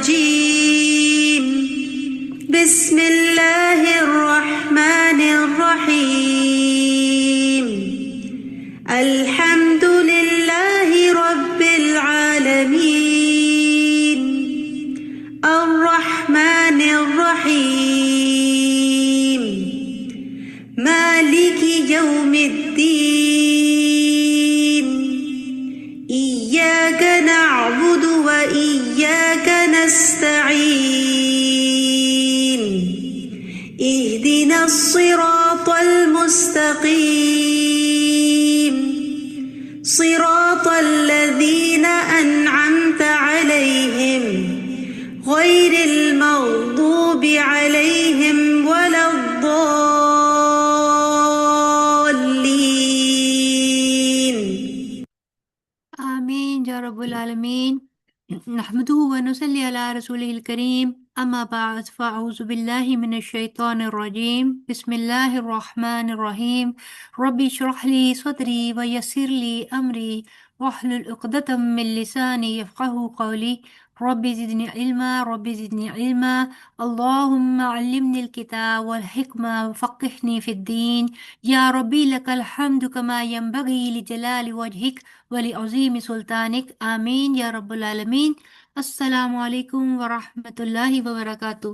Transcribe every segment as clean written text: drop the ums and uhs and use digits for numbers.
الرجيم بسم الله الرحمن الرحيم الحمد لله رب العالمين الرحمن الرحيم مالك يوم الدين إياك نعبد وإياك نستعين اهدنا الصراط المستقيم صراط الذين أنعمت عليهم غير المغضوب عليهم ولا الضالين آمین یا رب العالمین نحمده ونصلی علی رسوله الکریم اما بعد فاعوذ باللہ من الشیطان الرجیم بسم اللہ الرحمن الرحیم رب اشرح لی صدری ویسر لی امری واحلل عقدۃ من لسانی یفقهوا قولی رب زدنی علما اللهم علمني الكتاب والحکمة وفقهني في الدين یا ربی لك الحمد كما ينبغي لجلال وجهك وَلِعَظِيمِ سُلطانِك آمین یا رب العالمین۔ السلام علیکم ورحمۃ اللہ وبرکاتہ۔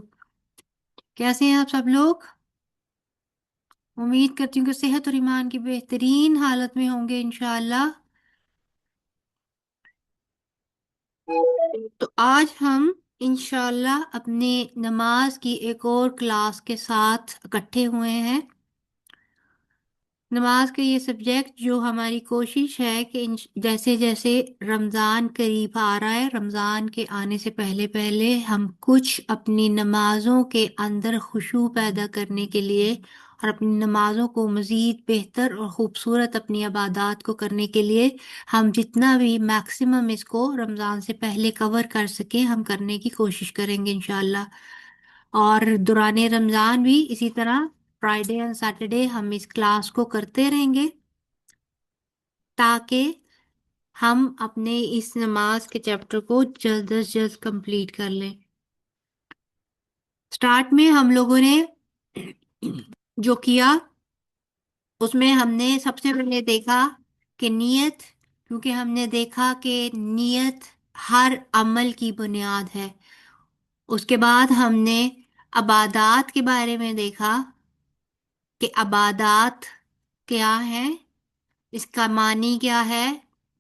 کیسے ہیں آپ سب لوگ؟ امید کرتی ہوں کہ صحت اور ایمان کی بہترین حالت میں ہوں گے انشاءاللہ۔ تو آج ہم انشاءاللہ اپنے نماز کی ایک اور کلاس کے ساتھ اکٹھے ہوئے ہیں۔ نماز کا یہ سبجیکٹ جو ہماری کوشش ہے کہ جیسے جیسے رمضان قریب آ رہا ہے، رمضان کے آنے سے پہلے پہلے ہم کچھ اپنی نمازوں کے اندر خشوع پیدا کرنے کے لیے اور اپنی نمازوں کو مزید بہتر اور خوبصورت اپنی عبادات کو کرنے کے لیے ہم جتنا بھی میکسیمم اس کو رمضان سے پہلے کور کر سکیں ہم کرنے کی کوشش کریں گے انشاءاللہ۔ اور دوران رمضان بھی اسی طرح فرائیڈے اور سیٹرڈے ہم اس کلاس کو کرتے رہیں گے تاکہ ہم اپنے اس نماز کے چیپٹر کو جلد از جلد کمپلیٹ کر لیں۔ سٹارٹ میں ہم لوگوں نے جو کیا اس میں ہم نے سب سے پہلے دیکھا کہ نیت، کیونکہ ہم نے دیکھا کہ نیت ہر عمل کی بنیاد ہے۔ اس کے بعد ہم نے عبادات کے بارے میں دیکھا کہ عبادات کیا ہے، اس کا معنی کیا ہے،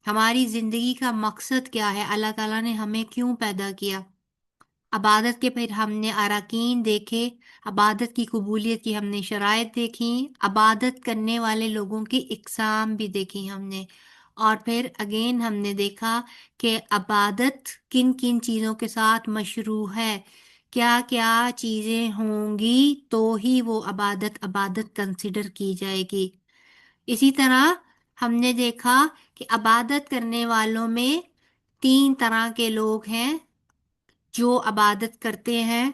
ہماری زندگی کا مقصد کیا ہے، اللہ تعالیٰ نے ہمیں کیوں پیدا کیا۔ عبادت کے پھر ہم نے اراکین دیکھے، عبادت کی قبولیت کی ہم نے شرائط دیکھی، عبادت کرنے والے لوگوں کی اقسام بھی دیکھی ہم نے، اور پھر اگین ہم نے دیکھا کہ عبادت کن کن چیزوں کے ساتھ مشروع ہے، کیا کیا چیزیں ہوں گی تو ہی وہ عبادت کنسیڈر کی جائے گی۔ اسی طرح ہم نے دیکھا کہ عبادت کرنے والوں میں 3 طرح کے لوگ ہیں جو عبادت کرتے ہیں۔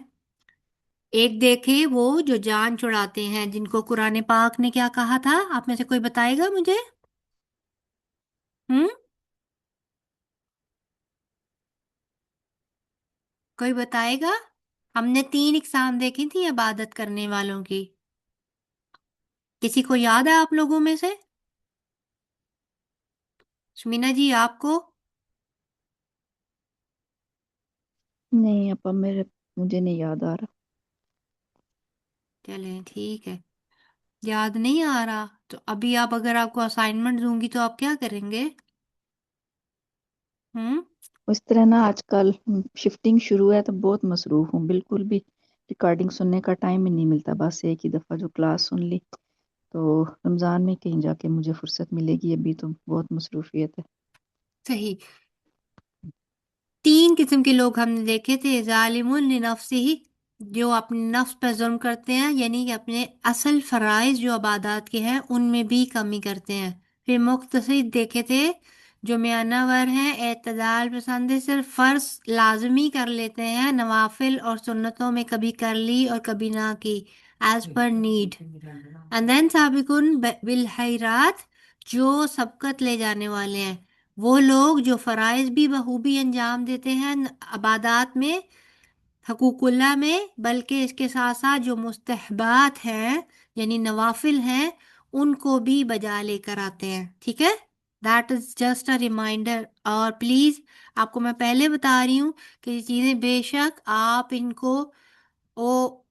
ایک دیکھے وہ جو جان چھڑاتے ہیں، جن کو قرآن پاک نے کیا کہا تھا، آپ میں سے کوئی بتائے گا مجھے؟ کوئی بتائے گا؟ ہم نے 3 اقسام دیکھی تھی عبادت کرنے والوں کی، کسی کو یاد ہے آپ لوگوں میں سے؟ شمینا جی آپ کو؟ نہیں اپا مجھے نہیں یاد آ رہا۔ چلیں ٹھیک ہے، یاد نہیں آ رہا تو ابھی آپ اگر آپ کو اسائنمنٹ دوں گی تو آپ کیا کریں گے؟ اس طرح نا آج کل شفٹنگ شروع ہے تو بہت مصروف ہوں، بالکل بھی ریکارڈنگ سننے کا ٹائم ہی نہیں ملتا، بس ایک ہی دفعہ جو کلاس سن لی تو رمضان میں کہیں جا کے مجھے فرصت ملے گی، ابھی تو بہت مصروفیت ہے۔ صحیح، 3 قسم کے لوگ ہم نے دیکھے تھے، ظالم لنفسہ جو اپنے نفس پر ظلم کرتے ہیں، یعنی کہ اپنے اصل فرائض جو عبادات کے ہیں ان میں بھی کمی کرتے ہیں۔ پھر مقتصد دیکھے تھے جو میانہ ور ہیں، اعتدال پسند ہے، صرف فرض لازمی کر لیتے ہیں، نوافل اور سنتوں میں کبھی کر لی اور کبھی نہ کی، as per need. And then سابقون بالخیرات جو سبقت لے جانے والے ہیں، وہ لوگ جو فرائض بھی بخوبی انجام دیتے ہیں عبادات میں، حقوق اللہ میں، بلکہ اس کے ساتھ ساتھ جو مستحبات ہیں یعنی نوافل ہیں ان کو بھی بجا لے کر آتے ہیں. ٹھیک ہے، that is just a reminder. اور پلیز آپ کو میں پہلے بتا رہی ہوں کہ یہ چیزیں بے شک آپ ان کو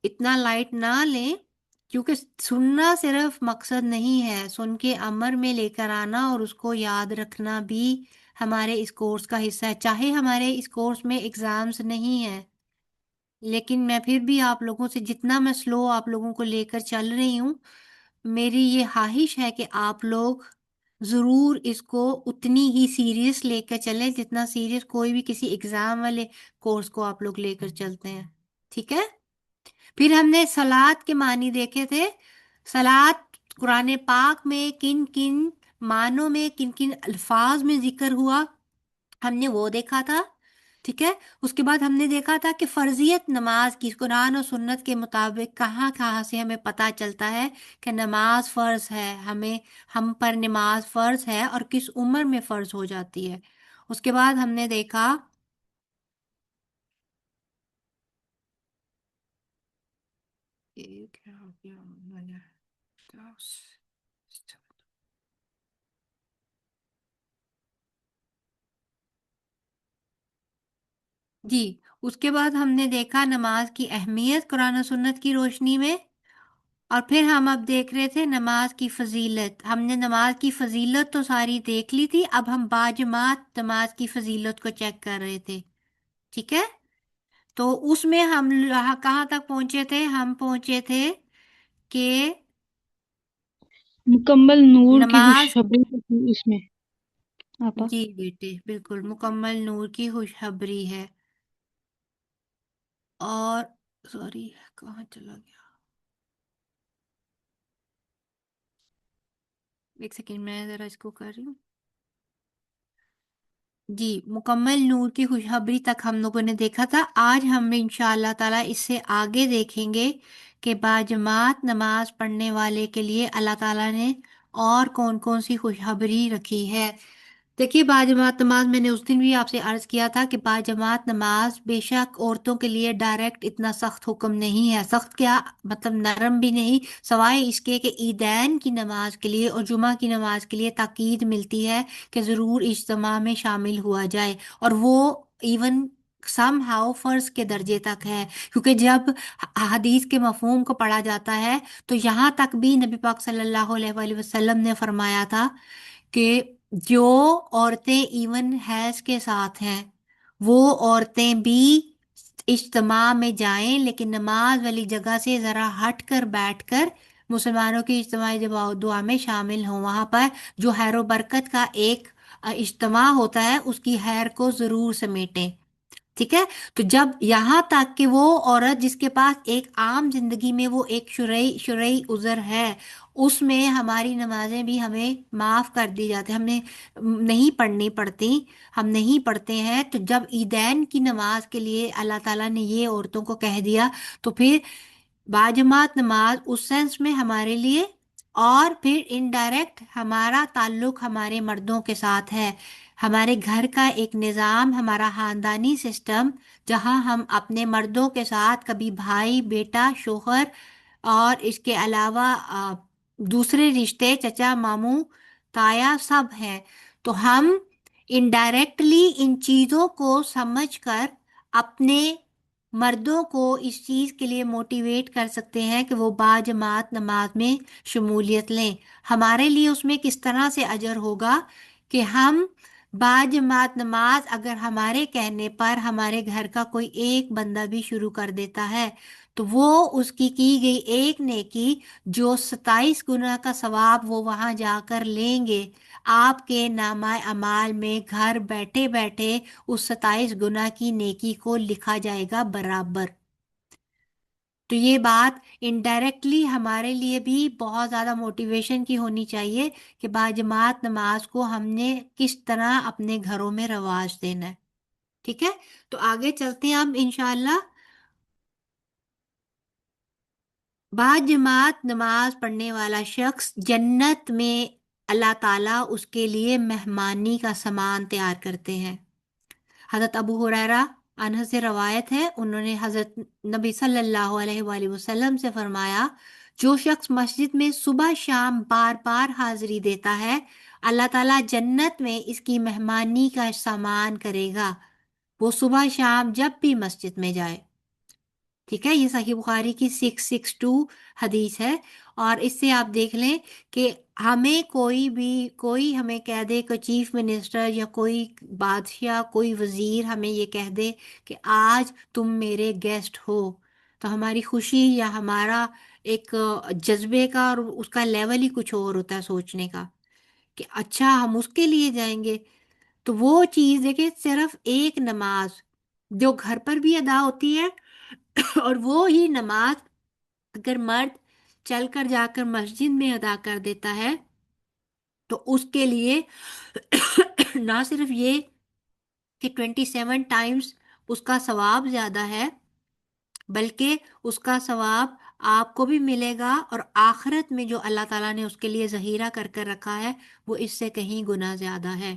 اتنا لائٹ نہ لیں، کیونکہ سننا صرف مقصد نہیں ہے، سن کے عمل میں لے کر آنا اور اس کو یاد رکھنا بھی ہمارے اس کورس کا حصہ ہے. چاہے ہمارے اس کورس میں ایگزامز نہیں ہیں، لیکن میں پھر بھی آپ لوگوں سے جتنا میں سلو آپ لوگوں کو لے کر چل رہی ہوں، میری یہ خواہش ہے کہ آپ لوگ ضرور اس کو اتنی ہی سیریس لے کر چلیں جتنا سیریس کوئی بھی کسی ایگزام والے کورس کو آپ لوگ لے کر چلتے ہیں. ٹھیک ہے، پھر ہم نے صلات کے معنی دیکھے تھے. صلات قرآن پاک میں کن کن معنوں میں، کن کن الفاظ میں ذکر ہوا، ہم نے وہ دیکھا تھا. ٹھیک ہے، اس کے بعد ہم نے دیکھا تھا کہ فرضیت نماز کی قرآن اور سنت کے مطابق کہاں کہاں سے ہمیں پتہ چلتا ہے کہ نماز فرض ہے، ہم پر نماز فرض ہے اور کس عمر میں فرض ہو جاتی ہے. اس کے بعد ہم نے دیکھا جی، اس کے بعد ہم نے دیکھا نماز کی اہمیت قرآن و سنت کی روشنی میں. اور پھر ہم اب دیکھ رہے تھے نماز کی فضیلت. ہم نے نماز کی فضیلت تو ساری دیکھ لی تھی، اب ہم باجماعت نماز کی فضیلت کو چیک کر رہے تھے. ٹھیک ہے، تو اس میں ہم کہاں تک پہنچے تھے؟ ہم پہنچے تھے کہ مکمل نور کی نماز، خوشخبری اس میں آپا. جی بیٹے بالکل مکمل نور کی خوشخبری ہے. اور سوری کہاں چلا گیا، ایک سیکنڈ میں ذرا اس کو کر رہی ہوں. جی، مکمل نور کی خوشخبری تک ہم لوگوں نے دیکھا تھا. آج ہم انشاءاللہ تعالیٰ اس سے آگے دیکھیں گے کہ باجماعت نماز پڑھنے والے کے لیے اللہ تعالیٰ نے اور کون کون سی خوشخبری رکھی ہے. دیکھیے، باجماعت نماز میں نے اس دن بھی آپ سے عرض کیا تھا کہ باجماعت نماز بے شک عورتوں کے لیے ڈائریکٹ اتنا سخت حکم نہیں ہے. سخت کیا مطلب، نرم بھی نہیں، سوائے اس کے کہ عیدین کی نماز کے لیے اور جمعہ کی نماز کے لیے تاکید ملتی ہے کہ ضرور اجتماع میں شامل ہوا جائے، اور وہ ایون سم ہاؤ فرض کے درجے تک ہے. کیونکہ جب حدیث کے مفہوم کو پڑھا جاتا ہے تو یہاں تک بھی نبی پاک صلی اللہ علیہ وآلہ وسلم نے فرمایا تھا کہ جو عورتیں ایون حیض کے ساتھ ہیں وہ عورتیں بھی اجتماع میں جائیں، لیکن نماز والی جگہ سے ذرا ہٹ کر بیٹھ کر مسلمانوں کی اجتماعی دعا میں شامل ہوں. وہاں پر جو خیر و برکت کا ایک اجتماع ہوتا ہے اس کی خیر کو ضرور سمیٹیں. ٹھیک ہے، تو جب یہاں تک کہ وہ عورت جس کے پاس ایک عام زندگی میں وہ ایک شرعی عذر ہے، اس میں ہماری نمازیں بھی ہمیں معاف کر دی جاتی، ہم نے نہیں پڑھنی پڑتی، ہم نہیں پڑھتے ہیں. تو جب عیدین کی نماز کے لیے اللہ تعالیٰ نے یہ عورتوں کو کہہ دیا تو پھر باجماعت نماز اس سینس میں ہمارے لیے، اور پھر انڈائریکٹ ہمارا تعلق ہمارے مردوں کے ساتھ ہے. ہمارے گھر کا ایک نظام، ہمارا خاندانی سسٹم، جہاں ہم اپنے مردوں کے ساتھ کبھی بھائی، بیٹا، شوہر اور اس کے علاوہ دوسرے رشتے، چچا، ماموں، تایا سب ہیں. تو ہم انڈائریکٹلی ان چیزوں کو سمجھ کر اپنے مردوں کو اس چیز کے لیے موٹیویٹ کر سکتے ہیں کہ وہ باجماعت نماز میں شمولیت لیں. ہمارے لیے اس میں کس طرح سے اجر ہوگا کہ ہم باجماعت نماز اگر ہمارے کہنے پر ہمارے گھر کا کوئی ایک بندہ بھی شروع کر دیتا ہے تو وہ اس کی گئی ایک نیکی جو 27 گنا کا ثواب وہ وہاں جا کر لیں گے، آپ کے نامہ اعمال میں گھر بیٹھے بیٹھے اس 27 گنا کی نیکی کو لکھا جائے گا برابر. تو یہ بات انڈائریکٹلی ہمارے لیے بھی بہت زیادہ موٹیویشن کی ہونی چاہیے کہ باجماعت نماز کو ہم نے کس طرح اپنے گھروں میں رواج دینا ہے. ٹھیک ہے، تو آگے چلتے ہیں ہم انشاءاللہ. باجماعت نماز پڑھنے والا شخص جنت میں اللہ تعالیٰ اس کے لیے مہمانی کا سامان تیار کرتے ہیں۔ حضرت ابو ہریرہ عنہ سے روایت ہے، انہوں نے حضرت نبی صلی اللہ علیہ وآلہ وسلم سے فرمایا، جو شخص مسجد میں صبح شام بار بار حاضری دیتا ہے، اللہ تعالیٰ جنت میں اس کی مہمانی کا سامان کرے گا، وہ صبح شام جب بھی مسجد میں جائے۔ ٹھیک ہے، یہ صحیح بخاری کی 662 حدیث ہے۔ اور اس سے آپ دیکھ لیں کہ ہمیں کوئی ہمیں کہہ دے کہ چیف منسٹر یا کوئی بادشاہ کوئی وزیر ہمیں یہ کہہ دے کہ آج تم میرے گیسٹ ہو، تو ہماری خوشی یا ہمارا ایک جذبے کا اور اس کا لیول ہی کچھ اور ہوتا ہے سوچنے کا کہ اچھا ہم اس کے لیے جائیں گے۔ تو وہ چیز دیکھیں، صرف ایک نماز جو گھر پر بھی ادا ہوتی ہے اور وہ ہی نماز اگر مرد چل کر جا کر مسجد میں ادا کر دیتا ہے تو اس کے لیے نہ صرف یہ کہ 27 ٹائمز اس کا ثواب زیادہ ہے، بلکہ اس کا ثواب آپ کو بھی ملے گا، اور آخرت میں جو اللہ تعالیٰ نے اس کے لیے ذخیرہ کر کر رکھا ہے وہ اس سے کہیں گنا زیادہ ہے۔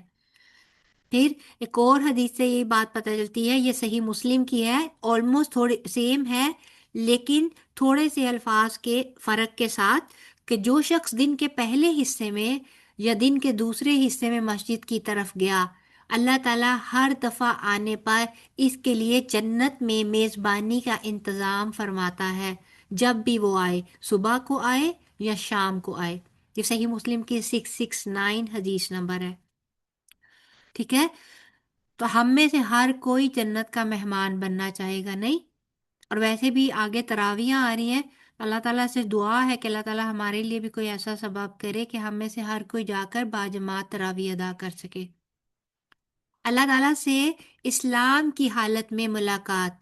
پھر ایک اور حدیث سے یہ بات پتہ چلتی ہے، یہ صحیح مسلم کی ہے، آلموسٹ تھوڑی سیم ہے لیکن تھوڑے سے الفاظ کے فرق کے ساتھ، کہ جو شخص دن کے پہلے حصے میں یا دن کے دوسرے حصے میں مسجد کی طرف گیا، اللہ تعالیٰ ہر دفعہ آنے پر اس کے لیے جنت میں میزبانی کا انتظام فرماتا ہے، جب بھی وہ آئے، صبح کو آئے یا شام کو آئے۔ یہ صحیح مسلم کی 669 حدیث نمبر ہے۔ ٹھیک ہے، تو ہم میں سے ہر کوئی جنت کا مہمان بننا چاہے گا، نہیں؟ اور ویسے بھی آگے تراویحاں آ رہی ہیں، اللہ تعالیٰ سے دعا ہے کہ اللہ تعالیٰ ہمارے لیے بھی کوئی ایسا سبب کرے کہ ہم میں سے ہر کوئی جا کر باجماعت تراویح ادا کر سکے۔ اللہ تعالیٰ سے اسلام کی حالت میں ملاقات،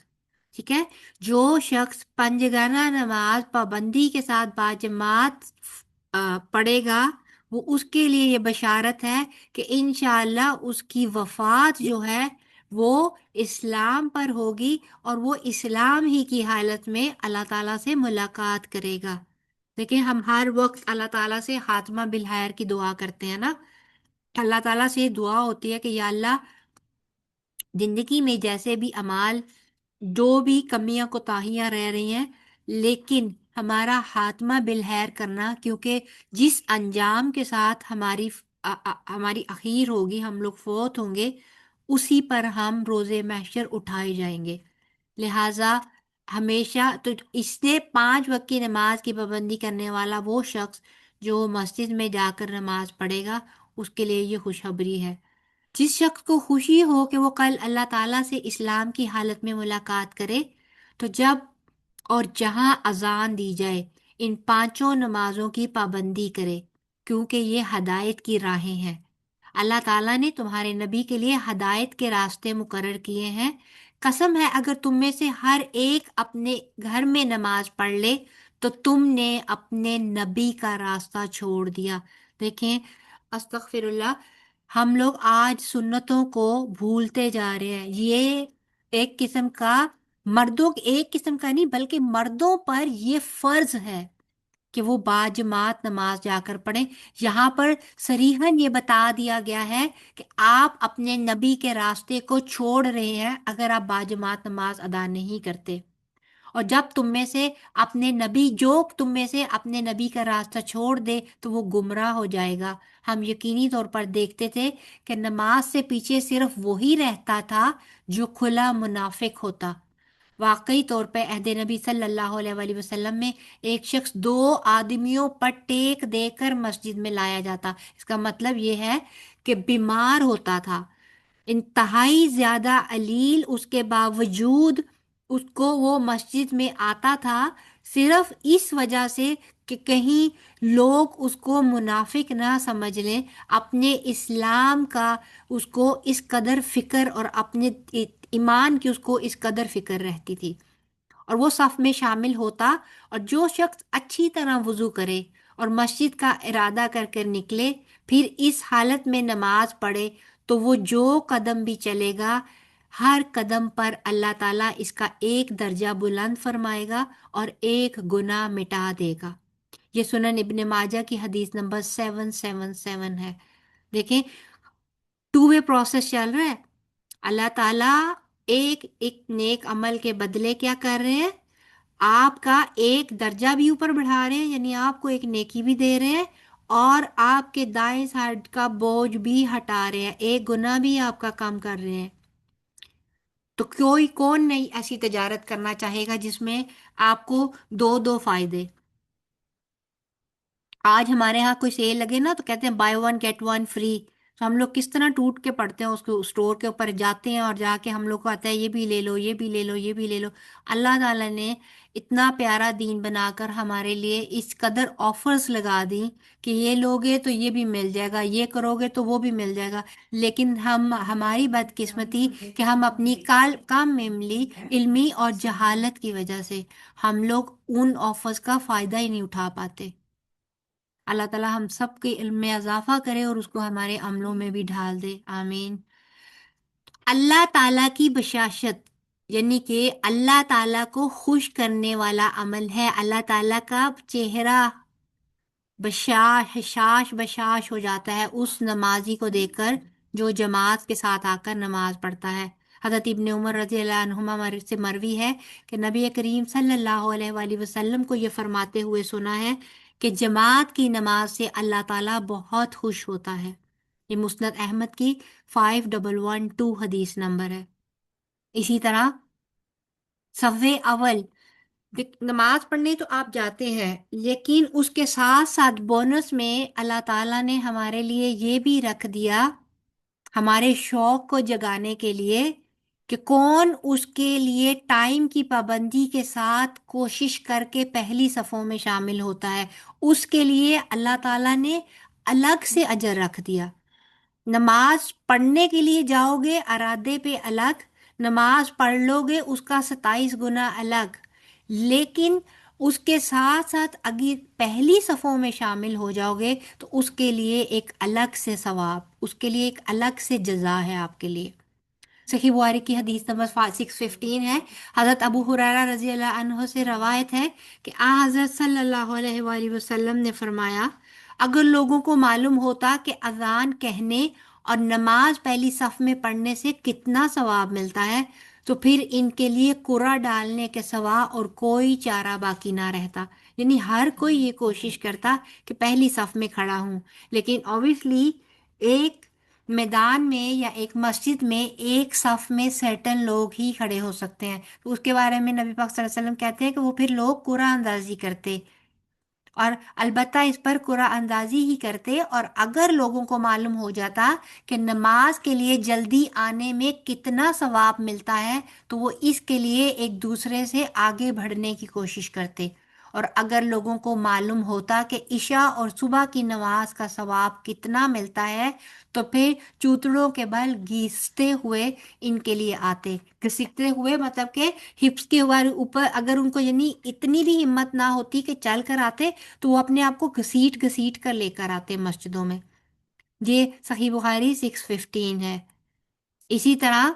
ٹھیک ہے، جو شخص پنجگانہ نماز پابندی کے ساتھ باجماعت پڑھے گا، وہ اس کے لیے یہ بشارت ہے کہ انشاءاللہ اس کی وفات جو ہے وہ اسلام پر ہوگی، اور وہ اسلام ہی کی حالت میں اللہ تعالیٰ سے ملاقات کرے گا۔ دیکھیں، ہم ہر وقت اللہ تعالیٰ سے خاتمہ بالخیر کی دعا کرتے ہیں نا، اللہ تعالیٰ سے دعا ہوتی ہے کہ یا اللہ، زندگی میں جیسے بھی اعمال، جو بھی کمیاں کوتاہیاں رہ رہی ہیں، لیکن ہمارا خاتمہ بالخیر کرنا، کیونکہ جس انجام کے ساتھ ہماری اخیر ہوگی، ہم لوگ فوت ہوں گے، اسی پر ہم روز محشر اٹھائے جائیں گے۔ لہٰذا ہمیشہ تو اس نے 5 وقت کی نماز کی پابندی کرنے والا وہ شخص جو مسجد میں جا کر نماز پڑھے گا، اس کے لیے یہ خوشخبری ہے۔ جس شخص کو خوشی ہو کہ وہ کل اللہ تعالیٰ سے اسلام کی حالت میں ملاقات کرے، تو جب اور جہاں اذان دی جائے ان 5 نمازوں کی پابندی کرے، کیونکہ یہ ہدایت کی راہیں ہیں۔ اللہ تعالیٰ نے تمہارے نبی کے لیے ہدایت کے راستے مقرر کیے ہیں۔ قسم ہے اگر تم میں سے ہر ایک اپنے گھر میں نماز پڑھ لے تو تم نے اپنے نبی کا راستہ چھوڑ دیا۔ دیکھیں، استغفر اللہ، ہم لوگ آج سنتوں کو بھولتے جا رہے ہیں۔ یہ ایک قسم کا ایک قسم کا نہیں، بلکہ مردوں پر یہ فرض ہے کہ وہ باجماعت نماز جا کر پڑھیں۔ یہاں پر صریحاً یہ بتا دیا گیا ہے کہ آپ اپنے نبی کے راستے کو چھوڑ رہے ہیں اگر آپ باجماعت نماز ادا نہیں کرتے، اور جب تم میں سے اپنے نبی کا راستہ چھوڑ دے تو وہ گمراہ ہو جائے گا۔ ہم یقینی طور پر دیکھتے تھے کہ نماز سے پیچھے صرف وہی رہتا تھا جو کھلا منافق ہوتا۔ واقعی طور پہ عہد نبی صلی اللہ علیہ وآلہ وسلم میں ایک شخص 2 آدمیوں پر ٹیک دے کر مسجد میں لایا جاتا، اس کا مطلب یہ ہے کہ بیمار ہوتا تھا، انتہائی زیادہ علیل، اس کے باوجود اس کو وہ مسجد میں آتا تھا، صرف اس وجہ سے کہ کہیں لوگ اس کو منافق نہ سمجھ لیں۔ اپنے اسلام کا اس کو اس قدر فکر اور اپنے ایمان کی اس کو اس قدر فکر رہتی تھی، اور وہ صف میں شامل ہوتا، اور جو شخص اچھی طرح وضو کرے اور مسجد کا ارادہ کر کر نکلے، پھر اس حالت میں نماز پڑھے، تو وہ جو قدم بھی چلے گا، ہر قدم پر اللہ تعالیٰ اس کا ایک درجہ بلند فرمائے گا اور ایک گناہ مٹا دے گا۔ یہ سنن ابن ماجہ کی حدیث نمبر 777 ہے۔ دیکھیں، ٹو وے پروسیس چل رہا ہے۔ اللہ تعالیٰ ایک ایک نیک عمل کے بدلے کیا کر رہے ہیں؟ آپ کا ایک درجہ بھی اوپر بڑھا رہے ہیں، یعنی آپ کو ایک نیکی بھی دے رہے ہیں، اور آپ کے دائیں سائڈ کا بوجھ بھی ہٹا رہے ہیں، ایک گناہ بھی آپ کا کم کر رہے ہیں۔ تو کون نہیں ایسی تجارت کرنا چاہے گا جس میں آپ کو دو دو فائدے؟ آج ہمارے ہاں کوئی سیل لگے نا تو کہتے ہیں buy one get one free, تو ہم لوگ کس طرح ٹوٹ کے پڑتے ہیں، اس کو اسٹور کے اوپر جاتے ہیں اور جا کے ہم لوگ کو آتا ہے یہ بھی لے لو، یہ بھی لے لو، یہ بھی لے لو۔ اللہ تعالیٰ نے اتنا پیارا دین بنا کر ہمارے لیے اس قدر آفرز لگا دیں کہ یہ لوگے تو یہ بھی مل جائے گا، یہ کرو گے تو وہ بھی مل جائے گا، لیکن ہماری بدقسمتی کہ ہم اپنی کام عملی، علمی اور جہالت کی وجہ سے ہم لوگ ان آفرز کا فائدہ ہی نہیں اٹھا پاتے۔ اللہ تعالیٰ ہم سب کے علم میں اضافہ کرے اور اس کو ہمارے عملوں میں بھی ڈھال دے، آمین۔ اللہ تعالیٰ کی بشاشت، یعنی کہ اللہ تعالیٰ کو خوش کرنے والا عمل ہے۔ اللہ تعالیٰ کا چہرہ بشاش ہو جاتا ہے اس نمازی کو دیکھ کر جو جماعت کے ساتھ آ کر نماز پڑھتا ہے۔ حضرت ابن عمر رضی اللہ عنہما سے مروی ہے کہ نبی کریم صلی اللہ علیہ وآلہ وسلم کو یہ فرماتے ہوئے سنا ہے کہ جماعت کی نماز سے اللہ تعالیٰ بہت خوش ہوتا ہے۔ یہ مسند احمد کی 5112 حدیث نمبر ہے۔ اسی طرح صف اول، نماز پڑھنے تو آپ جاتے ہیں، لیکن اس کے ساتھ ساتھ بونس میں اللہ تعالیٰ نے ہمارے لیے یہ بھی رکھ دیا، ہمارے شوق کو جگانے کے لیے، کہ کون اس کے لیے ٹائم کی پابندی کے ساتھ کوشش کر کے پہلی صفوں میں شامل ہوتا ہے، اس کے لیے اللہ تعالیٰ نے الگ سے اجر رکھ دیا۔ نماز پڑھنے کے لیے جاؤ گے ارادے پہ الگ، نماز پڑھ لو گے اس کا 27 گنا الگ، لیکن اس کے ساتھ ساتھ اگر پہلی صفوں میں شامل ہو جاؤ گے تو اس کے لیے ایک الگ سے ثواب، اس کے لیے ایک الگ سے جزا ہے آپ کے لیے۔ صحیح بخاری کی حدیث نمبر 615 ہے، حضرت ابو ہریرہ رضی اللہ عنہ سے روایت ہے کہ حضرت صلی اللہ علیہ وآلہ وسلم نے فرمایا، اگر لوگوں کو معلوم ہوتا کہ اذان کہنے اور نماز پہلی صف میں پڑھنے سے کتنا ثواب ملتا ہے تو پھر ان کے لیے قرعہ ڈالنے کے سوا اور کوئی چارہ باقی نہ رہتا۔ یعنی ہر کوئی یہ کوشش کرتا کہ پہلی صف میں کھڑا ہوں، لیکن اوبیسلی ایک میدان میں یا ایک مسجد میں ایک صف میں سرٹن لوگ ہی کھڑے ہو سکتے ہیں، تو اس کے بارے میں نبی پاک صلی اللہ علیہ وسلم کہتے ہیں کہ وہ پھر لوگ قرعہ اندازی کرتے، اور البتہ اس پر قرعہ اندازی ہی کرتے، اور اگر لوگوں کو معلوم ہو جاتا کہ نماز کے لیے جلدی آنے میں کتنا ثواب ملتا ہے تو وہ اس کے لیے ایک دوسرے سے آگے بڑھنے کی کوشش کرتے، اور اگر لوگوں کو معلوم ہوتا کہ عشاء اور صبح کی نماز کا ثواب کتنا ملتا ہے تو پھر چوتڑوں کے بل گھیستے ہوئے ان کے لیے آتے، گھسیٹتے ہوئے مطلب کہ ہپس کے اوپر، اگر ان کو یعنی اتنی بھی ہمت نہ ہوتی کہ چل کر آتے تو وہ اپنے آپ کو گھسیٹ کر لے کر آتے مسجدوں میں۔ یہ صحیح بخاری 615 ہے۔ اسی طرح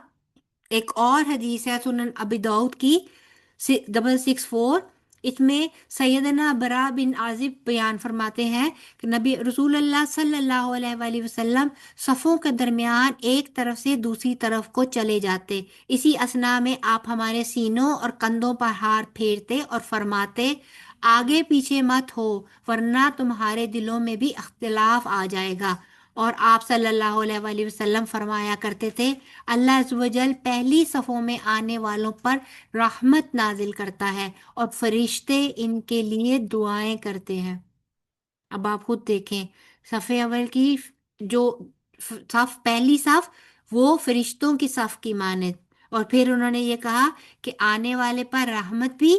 ایک اور حدیث ہے سنن ابی داؤد کی 664، اس میں سیدنا برا بن عازب بیان فرماتے ہیں کہ نبی رسول اللہ صلی اللہ علیہ وآلہ وسلم صفوں کے درمیان ایک طرف سے دوسری طرف کو چلے جاتے، اسی اثناء میں آپ ہمارے سینوں اور کندھوں پر ہاتھ پھیرتے اور فرماتے، آگے پیچھے مت ہو ورنہ تمہارے دلوں میں بھی اختلاف آ جائے گا۔ اور آپ صلی اللہ علیہ وآلہ وسلم فرمایا کرتے تھے، اللہ عز و جل پہلی صفوں میں آنے والوں پر رحمت نازل کرتا ہے اور فرشتے ان کے لیے دعائیں کرتے ہیں۔ اب آپ خود دیکھیں، صف اول کی جو صف، پہلی صف، وہ فرشتوں کی صف کی مانند، اور پھر انہوں نے یہ کہا کہ آنے والے پر رحمت بھی،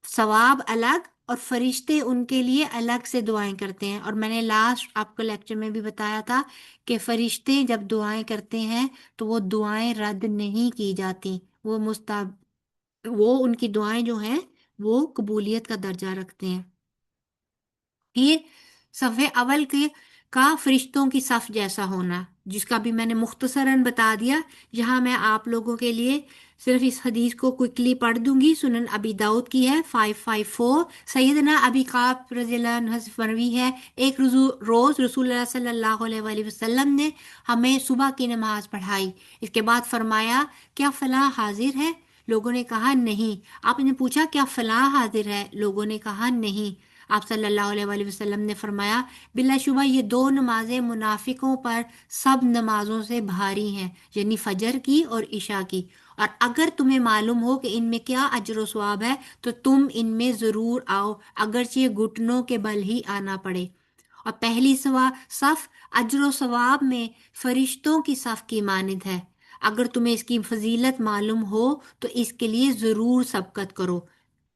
ثواب الگ، اور فرشتے ان کے لیے الگ سے دعائیں کرتے ہیں۔ اور میں نے لاسٹ آپ کو لیکچر میں بھی بتایا تھا کہ فرشتے جب دعائیں کرتے ہیں تو وہ دعائیں رد نہیں کی جاتی، وہ ان کی دعائیں جو ہیں وہ قبولیت کا درجہ رکھتے ہیں۔ پھر صف اول کا فرشتوں کی صف جیسا ہونا، جس کا بھی میں نے مختصراً بتا دیا. یہاں میں آپ لوگوں کے لیے صرف اس حدیث کو کوئکلی پڑھ دوں گی. سنن ابی داؤد کی ہے 554. سیدنا ابی قاف رضی اللہ عنہ سے مروی ہے، ایک روز رسول اللہ صلی اللہ علیہ وآلہ وسلم نے ہمیں صبح کی نماز پڑھائی. اس کے بعد فرمایا کیا فلاں حاضر ہے؟ لوگوں نے کہا نہیں. آپ نے پوچھا کیا فلاں حاضر ہے؟ لوگوں نے کہا نہیں. آپ صلی اللہ علیہ وآلہ وسلم نے فرمایا بلا شبہ یہ دو نمازیں منافقوں پر سب نمازوں سے بھاری ہیں، یعنی فجر کی اور عشاء کی، اور اگر تمہیں معلوم ہو کہ ان میں کیا اجر و ثواب ہے تو تم ان میں ضرور آؤ، اگرچہ گھٹنوں کے بل ہی آنا پڑے. اور پہلی صف اجر و ثواب میں فرشتوں کی صف کی مانند ہے. اگر تمہیں اس کی فضیلت معلوم ہو تو اس کے لیے ضرور سبقت کرو.